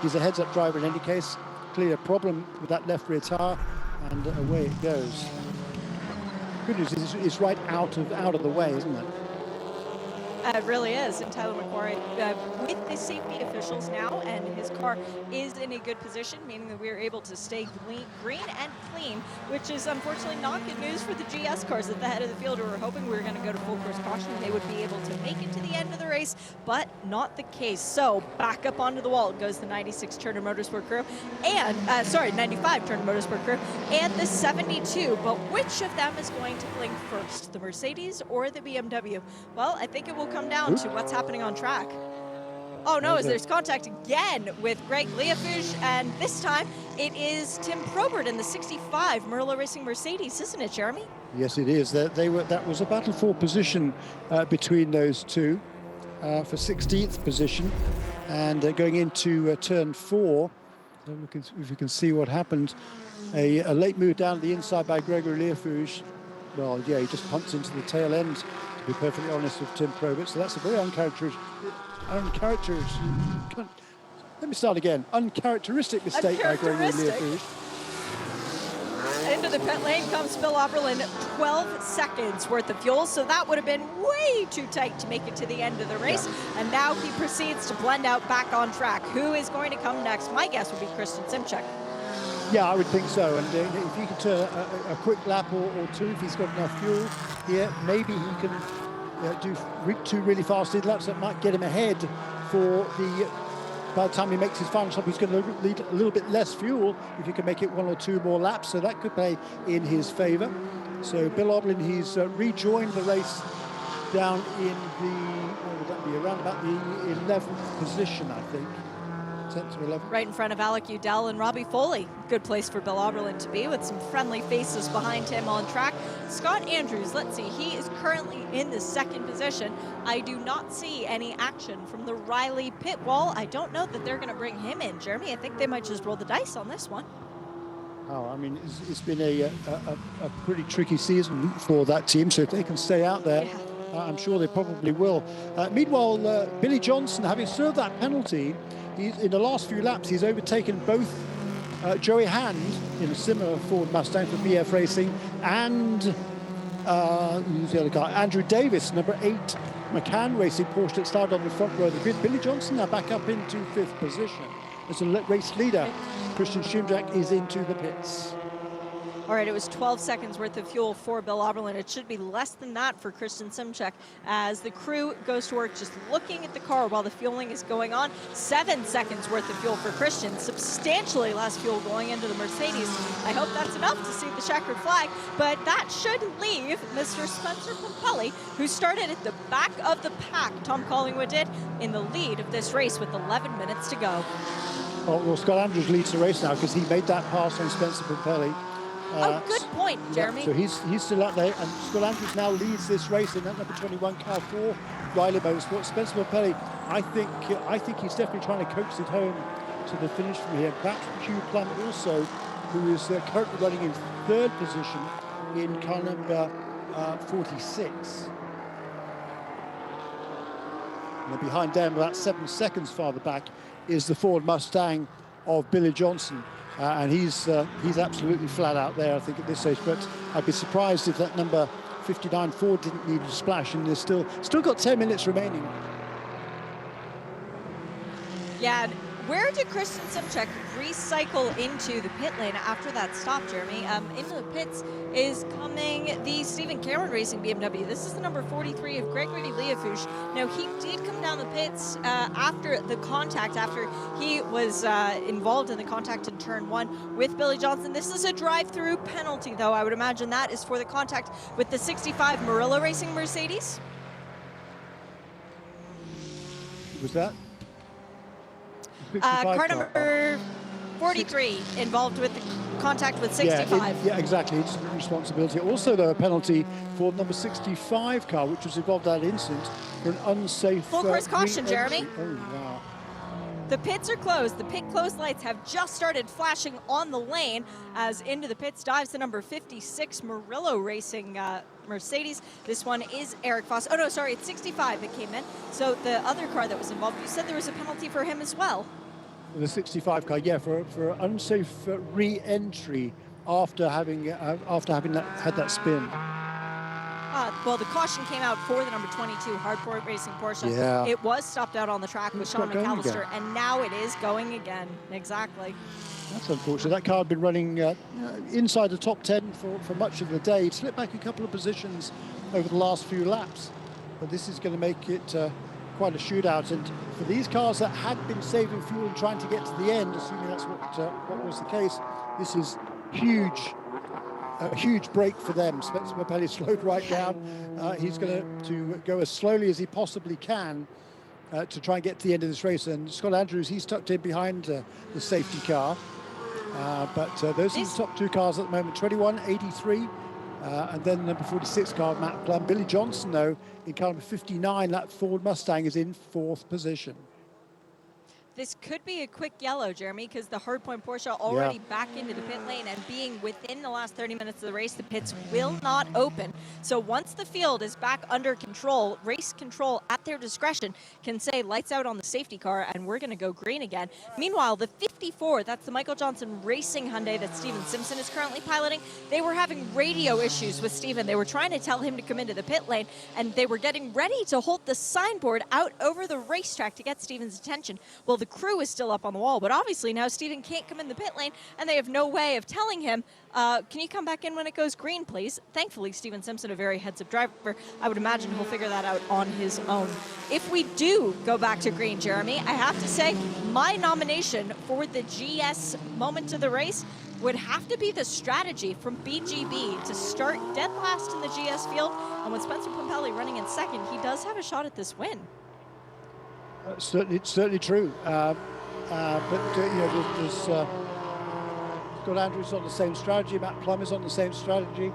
He's a heads-up driver in any case. Clearly a problem with that left rear tire, and away it goes. Good news is it's right out of the way, isn't it? It really is. And Tyler McQuarrie with the safety officials now, and his car is in a good position, meaning that we are able to stay green and clean, which is unfortunately not good news for the GS cars at the head of the field, who were hoping we were going to go to full course caution and they would be able to make it to the end of the race, but not the case. So back up onto the wall goes the 96 Turner Motorsport crew, and 95 Turner Motorsport crew, and the 72. But which of them is going to blink first, the Mercedes or the BMW? Well, I think it will come down to what's happening on track. Oh no, as there's contact again with Greg Leafouche, and this time it is Tim Probert in the 65 Murillo Racing Mercedes, isn't it, Jeremy? Yes, it is. That was a battle for position between those two for 16th position, and going into turn 4. Look if you can see what happened. A late move down the inside by Gregory Leafouche. Well, yeah, he just punts into the tail end, to be perfectly honest, with Tim Probert. So that's a very uncharacteristic mistake by Gregory Leafouche. Into the pit lane comes Bill Oberlin, 12 seconds worth of fuel, so that would have been way too tight to make it to the end of the race. And now he proceeds to blend out back on track. Who is going to come next? My guess would be Christian Simchek. Yeah, I would think so. And if he could turn a quick lap or two, if he's got enough fuel here, maybe he can do 2 really fast laps that might get him ahead for the. By the time he makes his final stop, he's going to need a little bit less fuel if he can make it 1 or 2 more laps. So that could play in his favour. So Bill Oberlin, he's rejoined the race down in the, what would that be, around about the 11th position, I think. 10th or 11th. Right in front of Alec Udell and Robbie Foley. Good place for Bill Oberlin to be, with some friendly faces behind him on track. Scott Andrews, let's see, he is currently in the 2nd position. I do not see any action from the Riley pit wall. I don't know that they're going to bring him in, Jeremy. I think they might just roll the dice on this one. Oh, I mean, it's been a pretty tricky season for that team, so if they can stay out there, yeah. I'm sure they probably will. Meanwhile, Billy Johnson, having served that penalty, in the last few laps, he's overtaken both Joey Hand in a similar Ford Mustang for BF Racing, and who's the other guy? Andrew Davis, number 8 McCann Racing Porsche that started on the front row of the grid. Billy Johnson now back up into 5th position. As a race leader, Christian Simchek is into the pits. All right, it was 12 seconds worth of fuel for Bill Oberlin. It should be less than that for Christian Simchek as the crew goes to work just looking at the car while the fueling is going on. 7 seconds worth of fuel for Christian, substantially less fuel going into the Mercedes. I hope that's enough to see the checkered flag, but that should leave Mr. Spencer Pompelli, who started at the back of the pack, Tom Collingwood did, in the lead of this race with 11 minutes to go. Well, Scott Andrews leads the race now because he made that pass on Spencer Pompelli. Good point, Jeremy. Yeah, so he's still up there, and Scott Andrews now leads this race in that number 21 car for Riley Motorsport. Spencer Pompelli, I think he's definitely trying to coax it home to the finish from here. Perhaps Hugh Plum also, who is currently running in 3rd position in car number 46. And behind them, about 7 seconds farther back, is the Ford Mustang of Billy Johnson. And he's absolutely flat out there, I think, at this stage. But I'd be surprised if that number 59 Ford didn't need a splash, and there's still got 10 minutes remaining. Yeah. Where did Christian Simchek recycle into the pit lane after that stop, Jeremy? Into the pits is coming the Stephen Cameron Racing BMW. This is the number 43 of Gregory Leafouche. Now, he did come down the pits after the contact, after he was involved in the contact in turn 1 with Billy Johnson. This is a drive-through penalty, though. I would imagine that is for the contact with the 65 Murillo Racing Mercedes. Was that? Car number 43 involved with the contact with 65. Yeah, exactly. It's a responsibility. Also, though, a penalty for number 65 car, which was involved in that incident for an unsafe full course caution, Jeremy. Oh, wow. The pits are closed. The pit closed lights have just started flashing on the lane as into the pits dives the number 56 Murillo Racing Mercedes. This one is Eric Foss. Oh, no, sorry, it's 65 that came in. So the other car that was involved, you said there was a penalty for him as well. The 65 car, yeah, for unsafe re-entry after having had that spin. Well, the caution came out for the number 22 Hardport Racing Porsche. Yeah. It was stopped out on the track with Sean got going McAllister, again. and now it is going again. Exactly. That's unfortunate. That car had been running inside the top 10 for much of the day. It slipped back a couple of positions over the last few laps, but this is going to make it quite a shootout. And for these cars that had been saving fuel and trying to get to the end, assuming that's what was the case, this is huge. A huge break for them. Spencer Mapelli slowed right down. He's going to go as slowly as he possibly can to try and get to the end of this race. And Scott Andrews, he's tucked in behind the safety car. But those are the top two cars at the moment, 21, 83, and then the number 46 car, Matt Plum. Billy Johnson, though, in car number 59, that Ford Mustang is in 4th position. This could be a quick yellow, Jeremy, because the Hardpoint Porsche already back into the pit lane, and being within the last 30 minutes of the race, the pits will not open. So once the field is back under control, race control at their discretion can say lights out on the safety car, and we're going to go green again. Meanwhile, the 54, that's the Michael Johnson Racing Hyundai that Steven Simpson is currently piloting, they were having radio issues with Steven. They were trying to tell him to come into the pit lane, and they were getting ready to hold the signboard out over the racetrack to get Steven's attention. Well, the crew is still up on the wall, but obviously now Steven can't come in the pit lane, and they have no way of telling him, can you come back in when it goes green, please? Thankfully, Steven Simpson, a very heads-up driver, I would imagine he'll figure that out on his own. If we do go back to green, Jeremy, I have to say my nomination for the GS moment of the race would have to be the strategy from BGB to start dead last in the GS field, and with Spencer Pumpelly running in second, he does have a shot at this win. Certainly true. But you know, there's Scott Andrews on the same strategy. Matt Plum is on the same strategy.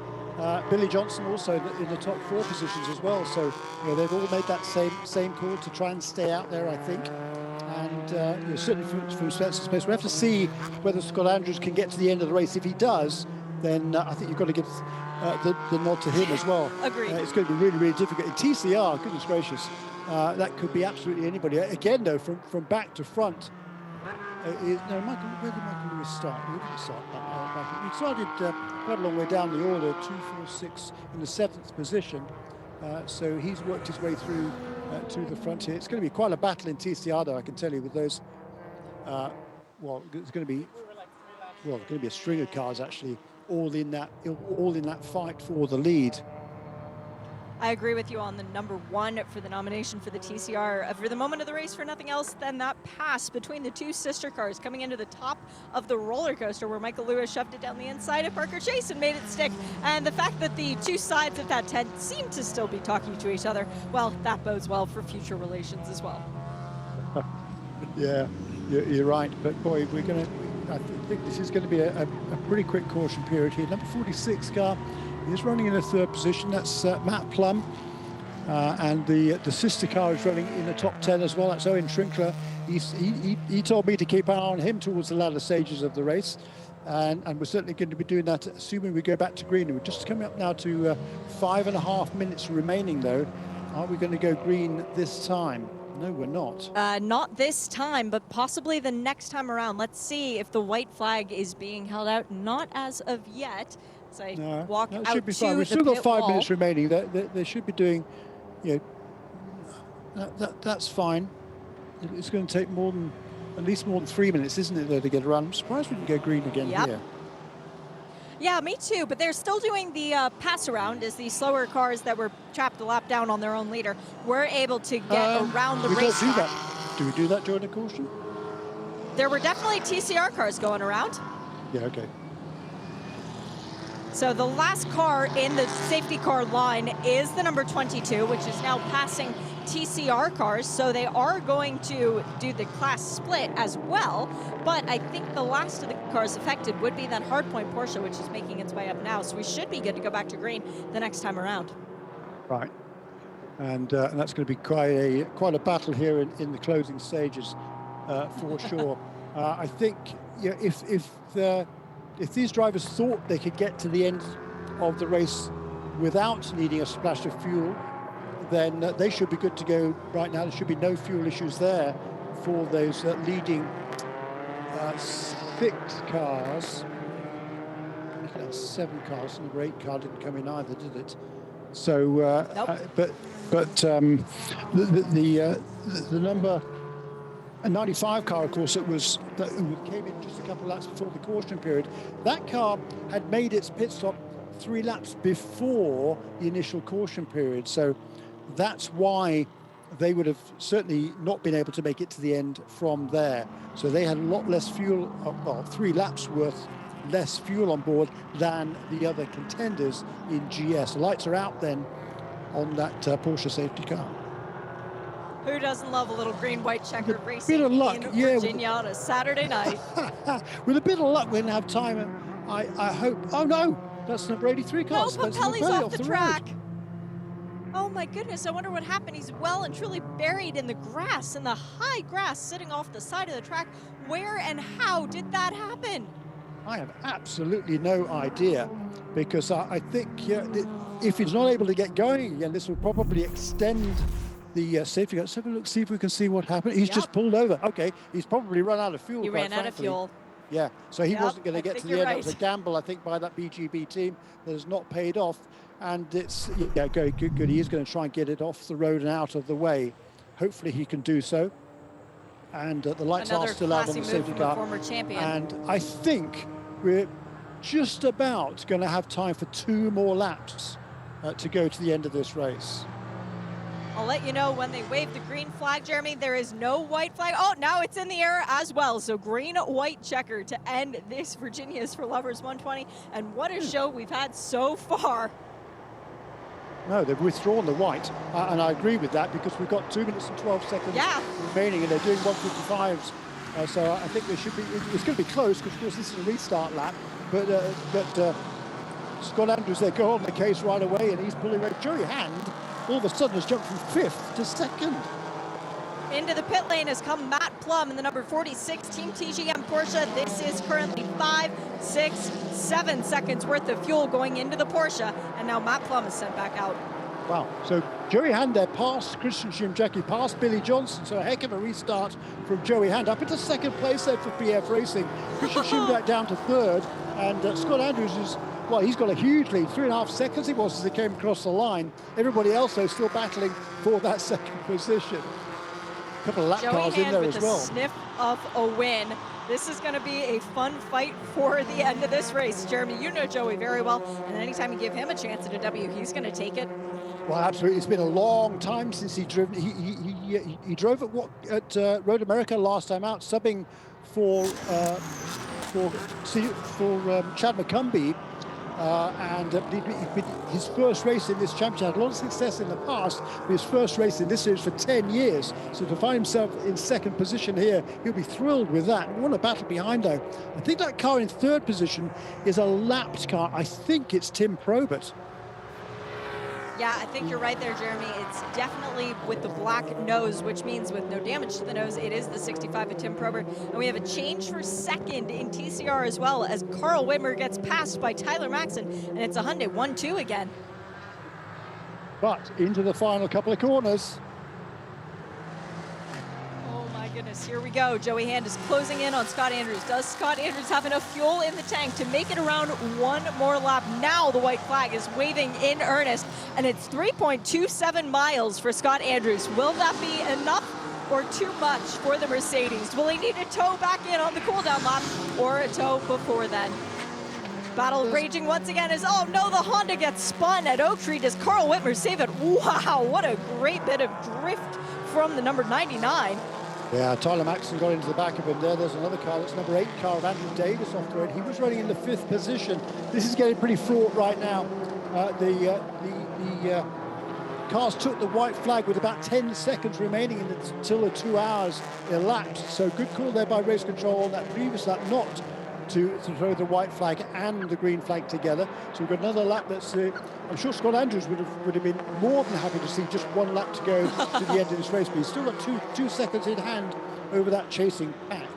Billy Johnson also in the top 4 positions as well. So you know, they've all made that same call to try and stay out there, I think. And you know, certainly from Spencer's pace, we have to see whether Scott Andrews can get to the end of the race. If he does, then I think you've got to give the nod to him as well. Agreed. It's going to be really, really difficult. In TCR, goodness gracious, that could be absolutely anybody. Again, though, from back to front. No, Michael, where did Michael Lewis start? He didn't start back. He started quite a long way down the order, 2, 4, 6 in the 7th position. So he's worked his way through to the front here. It's going to be quite a battle in TCR, though, I can tell you, with those. Well, it's going to be a string of cars actually, all in that fight for the lead. I agree with you on the number 1 for the nomination for the TCR. For the moment of the race, for nothing else than that pass between the two sister cars coming into the top of the roller coaster where Michael Lewis shoved it down the inside of Parker Chase and made it stick. And the fact that the two sides of that tent seem to still be talking to each other, well, that bodes well for future relations as well. Yeah, you're right. But boy, I think this is going to be a pretty quick caution period here. Number 46 car is running in the 3rd position. That's Matt Plum. And the sister car is running in the top 10 as well. That's Owen Trinkler. He told me to keep an eye on him towards the latter stages of the race. And we're certainly going to be doing that, assuming we go back to green. We're just coming up now to 5.5 minutes remaining, though. Are we going to go green this time? No, we're not. Not this time, but possibly the next time around. Let's see if the white flag is being held out. Not as of yet. So I walk out should be to fine. We've the still got pit 5 wall. minutes remaining. They should be doing, you know, that's fine. It's going to take at least more than 3 minutes, isn't it, though, to get around? I'm surprised we didn't go green again here. Yeah, me too, but they're still doing the pass around as the slower cars that were trapped a lap down on their own leader were able to get around the racetrack. We don't do that. Do we do that during the caution? There were definitely TCR cars going around. Yeah, okay. So the last car in the safety car line is the number 22, which is now passing TCR cars. So they are going to do the class split as well. But I think the last of the cars affected would be that Hardpoint Porsche, which is making its way up now. So we should be good to go back to green the next time around. Right. And that's going to be quite a battle here in the closing stages, for sure. I think if these drivers thought they could get to the end of the race without needing a splash of fuel, then they should be good to go right now. There should be no fuel issues there for those leading 6 cars. 7 cars. Number 8 car didn't come in either, did it? So, Nope. the number 95 car, of course, it came in just a couple of laps before the caution period. That car had made its pit stop 3 laps before the initial caution period. So that's why they would have certainly not been able to make it to the end from there. So they had a lot less fuel, well, 3 laps worth less fuel on board than the other contenders in GS. The lights are out then on that Porsche safety car. Who doesn't love a little green-white checkered racing bit of luck, in yeah, Virginia on a Saturday night? With a bit of luck, we're going to have time. I hope. Oh no, that's number 83 car. No, Spencer Papelli's Papelli off the road. track. Oh my goodness, I wonder what happened. He's well and truly buried in the grass, in the high grass sitting off the side of the track. Where and how did that happen? I have absolutely no idea, because I think if he's not able to get going again, this will probably extend the safety car. Let's have a look, see if we can see what happened. He's just pulled over. Okay, he's probably run out of fuel. He ran out of fuel. Yeah, so he wasn't going to get to the end. Right. It was a gamble, I think, by that BGB team that has not paid off. And it's, good. He is going to try and get it off the road and out of the way. Hopefully he can do so. And the lights are still out on the safety car. Former champion. And I think we're just about going to have time for 2 more laps to go to the end of this race. I'll let you know when they wave the green flag, Jeremy. There is no white flag. Oh, now it's in the air as well. So green-white checker to end this Virginia's for Lovers 120. And what a show we've had so far. No, they've withdrawn the white, and I agree with that, because we've got 2 minutes and 12 seconds remaining, and they're doing 155s. So I think they should be. It's going to be close, because of course this is a restart lap. But Scott Andrews, they go on the case right away, and he's pulling away. Joey Hand all of a sudden has jumped from 5th to 2nd. Into the pit lane has come Matt Plum in the number 46 Team TGM Porsche. This is currently 5, 6, 7 seconds worth of fuel going into the Porsche, and now Matt Plum is sent back out. Wow, so Joey Hand there past Christian Schimjacki, past Billy Johnson, so a heck of a restart from Joey Hand. Up into 2nd place there for BF Racing. Christian Schimjacki down to 3rd, and Scott Andrews is, well, he's got a huge lead, 3.5 seconds he was as he came across the line. Everybody else, though, still battling for that 2nd position. A couple of lap cars in there as well. Sniff of a win. This is going to be a fun fight for the end of this race. Jeremy, you know Joey very well, and anytime you give him a chance at a W, he's going to take it. Well, absolutely. It's been a long time since he drove. He drove at Road America last time out, subbing for Chad McCumbee. And his first race in this championship, had a lot of success in the past, but his first race in this series for 10 years. So to find himself in 2nd position here, he'll be thrilled with that. What a battle behind, though. I think that car in 3rd position is a lapped car. I think it's Tim Probert. Yeah, I think you're right there, Jeremy. It's definitely with the black nose, which means with no damage to the nose, it is the 65 of Tim Probert. And we have a change for 2nd in TCR as well, as Carl Whitmer gets passed by Tyler Maxson, and it's a Hyundai 1-2 again. But into the final couple of corners. Oh my goodness, here we go. Joey Hand is closing in on Scott Andrews. Does Scott Andrews have enough fuel in the tank to make it around 1 more lap? Now the white flag is waving in earnest, and it's 3.27 miles for Scott Andrews. Will that be enough or too much for the Mercedes? Will he need a tow back in on the cooldown lap, or a tow before then? Battle raging once again as, oh no, the Honda gets spun at Oak Tree. Does Carl Whitmer save it? Wow, what a great bit of drift from the number 99. Yeah, Tyler Maxson got into the back of him there. There's another car, that's number 8 car of Andrew Davis off the road. He was running in the 5th position. This is getting pretty fraught right now. The cars took the white flag with about 10 seconds remaining until the 2 hours elapsed. So good call there by race control on that previous lap not to throw the white flag and the green flag together. So we've got another lap that's, I'm sure Scott Andrews would have been more than happy to see just 1 lap to go to the end of this race, but he's still got 2 seconds in hand over that chasing pack.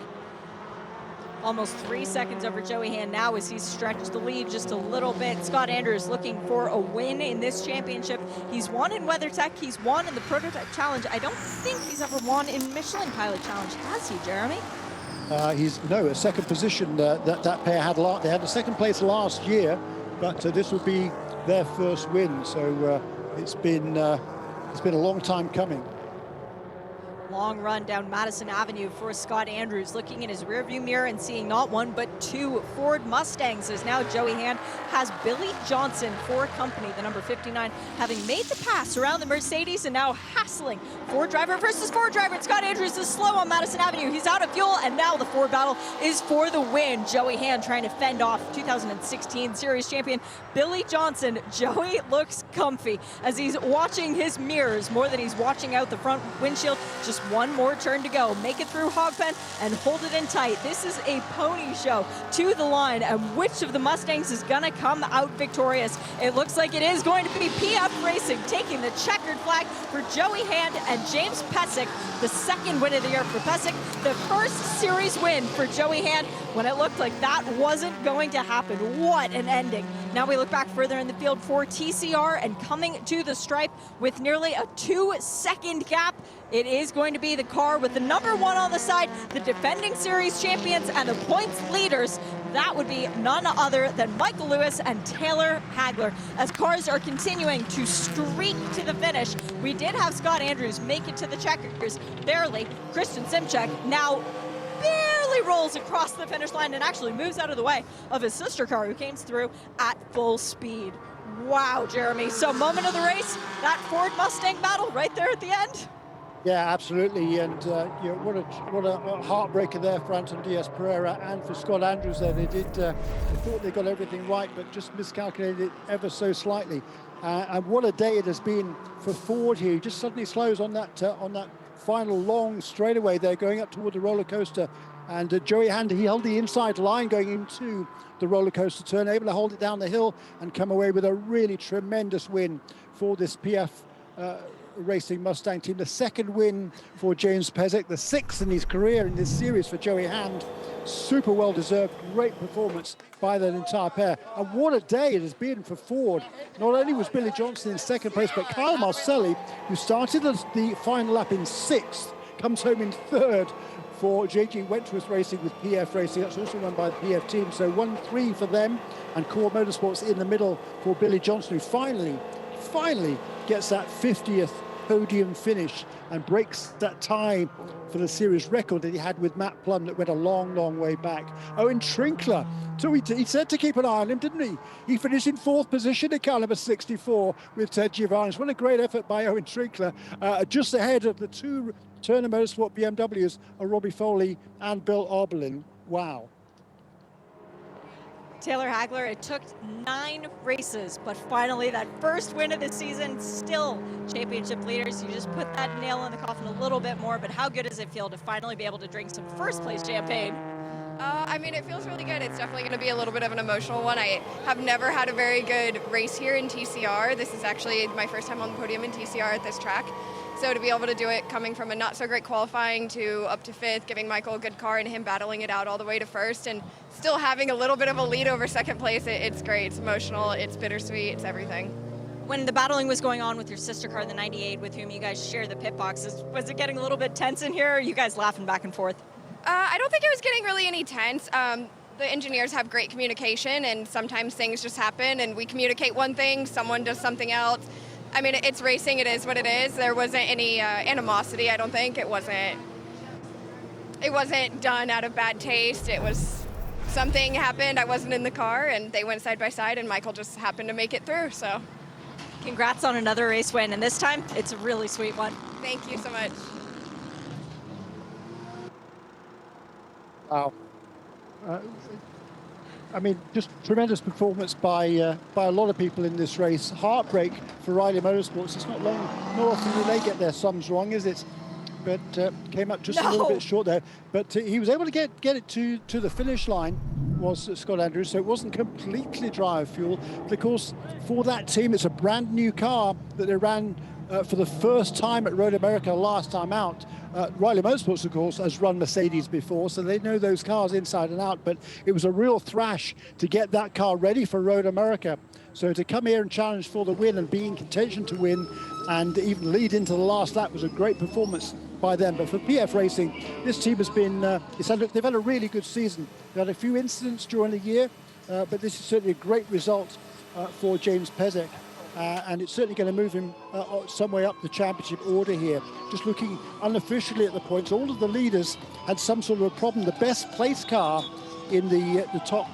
Almost 3 seconds over Joey Hand now as he's stretched the lead just a little bit. Scott Andrews looking for a win in this championship. He's won in WeatherTech, he's won in the Prototype Challenge. I don't think he's ever won in Michelin Pilot Challenge, has he, Jeremy? He's a second position that pair had. They had the second place last year, but this will be their first win. So it's been a long time coming. Long run down Madison Avenue for Scott Andrews, looking in his rearview mirror and seeing not one but two Ford Mustangs, as now Joey Hand has Billy Johnson for company, the number 59, having made the pass around the Mercedes and now hassling Ford driver versus Ford driver. And Scott Andrews is slow on Madison Avenue. He's out of fuel, and now the Ford battle is for the win. Joey Hand trying to fend off 2016 series champion Billy Johnson. Joey looks comfy as he's watching his mirrors more than he's watching out the front windshield. Just one more turn to go. Make it through Hogpen and hold it in tight. This is a pony show to the line, and which of the Mustangs is gonna come out victorious? It looks like it is going to be PF Racing taking the checkered flag for Joey Hand and James Pesic. The second win of the year for Pesic, the first series win for Joey Hand when it looked like that wasn't going to happen. What an ending. Now we look back further in the field for TCR, and coming to the stripe with nearly a 2-second gap, it is going to be the car with the number 1 on the side, the defending series champions and the points leaders. That would be none other than Michael Lewis and Taylor Hagler. As cars are continuing to streak to the finish, we did have Scott Andrews make it to the checkers, barely. Christian Simchek now barely rolls across the finish line and actually moves out of the way of his sister car, who came through at full speed. Wow, Jeremy. So moment of the race, that Ford Mustang battle right there at the end. Yeah, absolutely, and what a heartbreaker there for Anton Diaz-Pereira and for Scott Andrews. There, they thought they got everything right, but just miscalculated it ever so slightly. And what a day it has been for Ford here. He just suddenly slows on that final long straightaway there, going up toward the roller coaster. And Joey Hand, he held the inside line going into the roller coaster turn, able to hold it down the hill and come away with a really tremendous win for this PF Racing Mustang team. The second win for James Pesic, the 6th in his career in this series for Joey Hand. Super well deserved, great performance by that entire pair. And what a day it has been for Ford. Not only was Billy Johnson in second place, but Kyle Marcelli, who started the final lap in 6th, comes home in 3rd for JG Wentworth Racing with PF Racing. That's also run by the PF team. So 1-3 for them, and Core Motorsports in the middle for Billy Johnson, who finally gets that 50th podium finish and breaks that tie for the series record that he had with Matt Plum that went a long way back. Owen Trinkler, so he said to keep an eye on him, didn't he? He finished in 4th position at car number 64 with Ted Giovannis. What a great effort by Owen Trinkler, just ahead of the 2 Turner Motorsport BMWs, Robbie Foley and Bill Oberlin. Wow. Taylor Hagler, it took 9 races, but finally that first win of the season, still championship leaders. You just put that nail in the coffin a little bit more, but how good does it feel to finally be able to drink some first place champagne? I mean, it feels really good. It's definitely going to be a little bit of an emotional one. I have never had a very good race here in TCR. This is actually my first time on the podium in TCR at this track. So to be able to do it coming from a not so great qualifying to up to 5th, giving Michael a good car and him battling it out all the way to 1st, and still having a little bit of a lead over 2nd place, it's great. It's emotional, it's bittersweet, it's everything. When the battling was going on with your sister car, the 98, with whom you guys share the pit boxes, was it getting a little bit tense in here, or are you guys laughing back and forth? I don't think it was getting really any tense. The engineers have great communication, and sometimes things just happen, and we communicate one thing, someone does something else. I mean, it's racing, it is what it is. There wasn't any animosity, I don't think. It wasn't done out of bad taste. It was something happened, I wasn't in the car, and they went side by side, and Michael just happened to make it through, so. Congrats on another race win, and this time, it's a really sweet one. Thank you so much. Wow. I mean, just tremendous performance by a lot of people in this race. Heartbreak for Riley Motorsports. It's not often that they get their sums wrong, is it? But came up just a little bit short there. But he was able to get it to the finish line, was Scott Andrews, so it wasn't completely dry of fuel. But of course, for that team, it's a brand new car that they ran for the first time at Road America last time out. Riley Motorsports, of course, has run Mercedes before, so they know those cars inside and out, but it was a real thrash to get that car ready for Road America. So to come here and challenge for the win and be in contention to win and even lead into the last lap was a great performance by them. But for PF Racing, this team has been, they've had a really good season. They've had a few incidents during the year, but this is certainly a great result for James Pezek. And it's certainly going to move him some way up the championship order here. Just looking unofficially at the points, all of the leaders had some sort of a problem. The best placed car in the top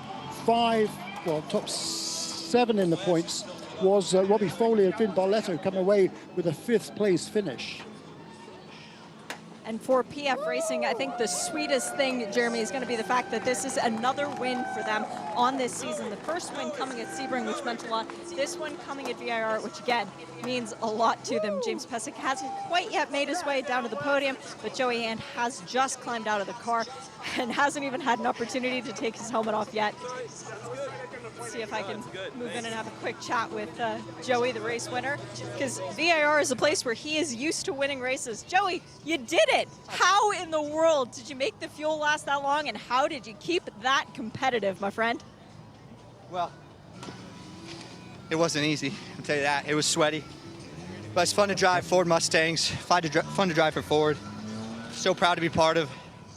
5, well, top 7 in the points was Robbie Foley and Vin Barletto coming away with a 5th place finish. And for PF Racing, I think the sweetest thing, Jeremy, is going to be the fact that this is another win for them on this season. The first win coming at Sebring, which meant a lot. This one coming at VIR, which again means a lot to them. James Pezek hasn't quite yet made his way down to the podium, but Joey Hand has just climbed out of the car and hasn't even had an opportunity to take his helmet off yet. See if I can move in and have a quick chat with Joey, the race winner, because VIR is a place where he is used to winning races. Joey, you did it. How in the world did you make the fuel last that long, and how did you keep that competitive, my friend? Well, it wasn't easy, I'll tell you that. It was sweaty, but it's fun to drive Ford Mustangs, fun to drive for Ford. So proud to be part of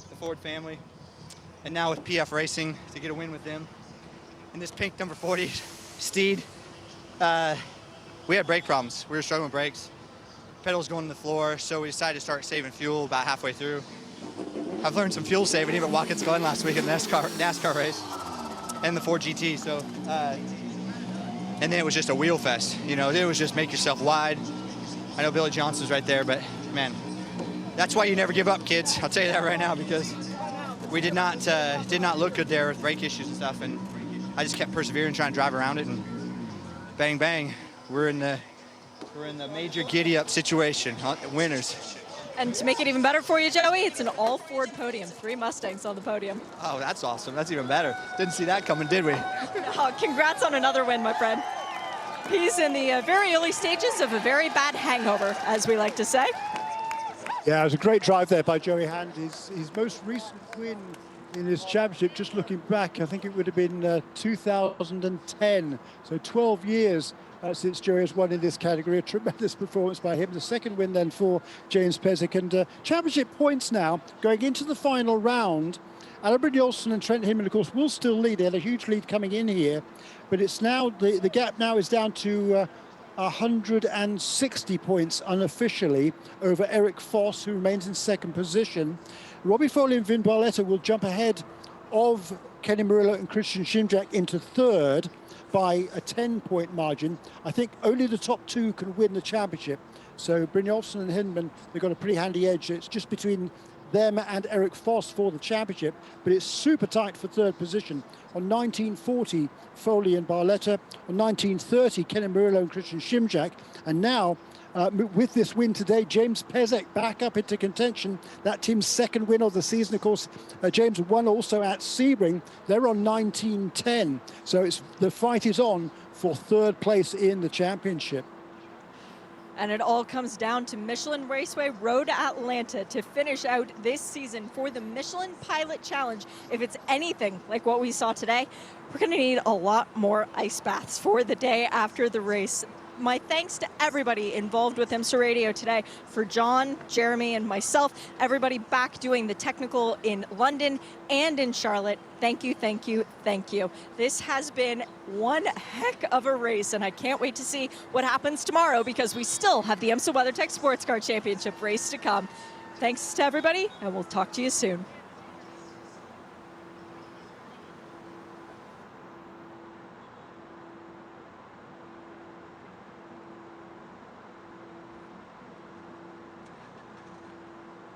the Ford family, and now with PF Racing to get a win with them. In this pink number 40 Steed, we had brake problems. We were struggling with brakes. Pedals going to the floor, so we decided to start saving fuel about halfway through. I've learned some fuel saving even at Watkins Glen last week in the NASCAR race and the Ford GT. So, and then it was just a wheel fest. You know, it was just make yourself wide. I know Billy Johnson's right there, but man, that's why you never give up, kids. I'll tell you that right now, because we did not look good there with brake issues and stuff, and I just kept persevering, trying to drive around it, and bang, bang, we're in the major giddy-up situation, winners. And to make it even better for you, Joey, it's an all-Ford podium, 3 Mustangs on the podium. Oh, that's awesome. That's even better. Didn't see that coming, did we? Oh, congrats on another win, my friend. He's in the very early stages of a very bad hangover, as we like to say. Yeah, it was a great drive there by Joey Hand. His most recent win in his championship, just looking back, I think it would have been 2010. So 12 years since Joey has won in this category. A tremendous performance by him. The second win then for James Pezek. And championship points now going into the final round. Alan Brynjolfsson and Trent Hinman, of course, will still lead. They had a huge lead coming in here, but it's now the gap now is down to 160 points unofficially over Eric Foss, who remains in second position. Robbie Foley and Vin Barletto will jump ahead of Kenny Murillo and Christian Schimjack into third by a 10-point margin. I think only the top 2 can win the championship. So Brynjolfsson and Hinman, they've got a pretty handy edge. It's just between them and Eric Foss for the championship, but it's super tight for third position. On 1940, Foley and Barletta. On 1930, Kenny Murillo and Christian Schimjack. And now, with this win today, James Pezek back up into contention. That team's second win of the season. Of course, James won also at Sebring. They're on 1910. So the fight is on for third place in the championship. And it all comes down to Michelin Raceway Road Atlanta to finish out this season for the Michelin Pilot Challenge. If it's anything like what we saw today, we're going to need a lot more ice baths for the day after the race. My thanks to everybody involved with IMSA Radio today, for John, Jeremy, and myself, everybody back doing the technical in London and in Charlotte. Thank you, thank you, thank you. This has been one heck of a race, and I can't wait to see what happens tomorrow, because we still have the IMSA WeatherTech Sports Car Championship race to come. Thanks to everybody, and we'll talk to you soon.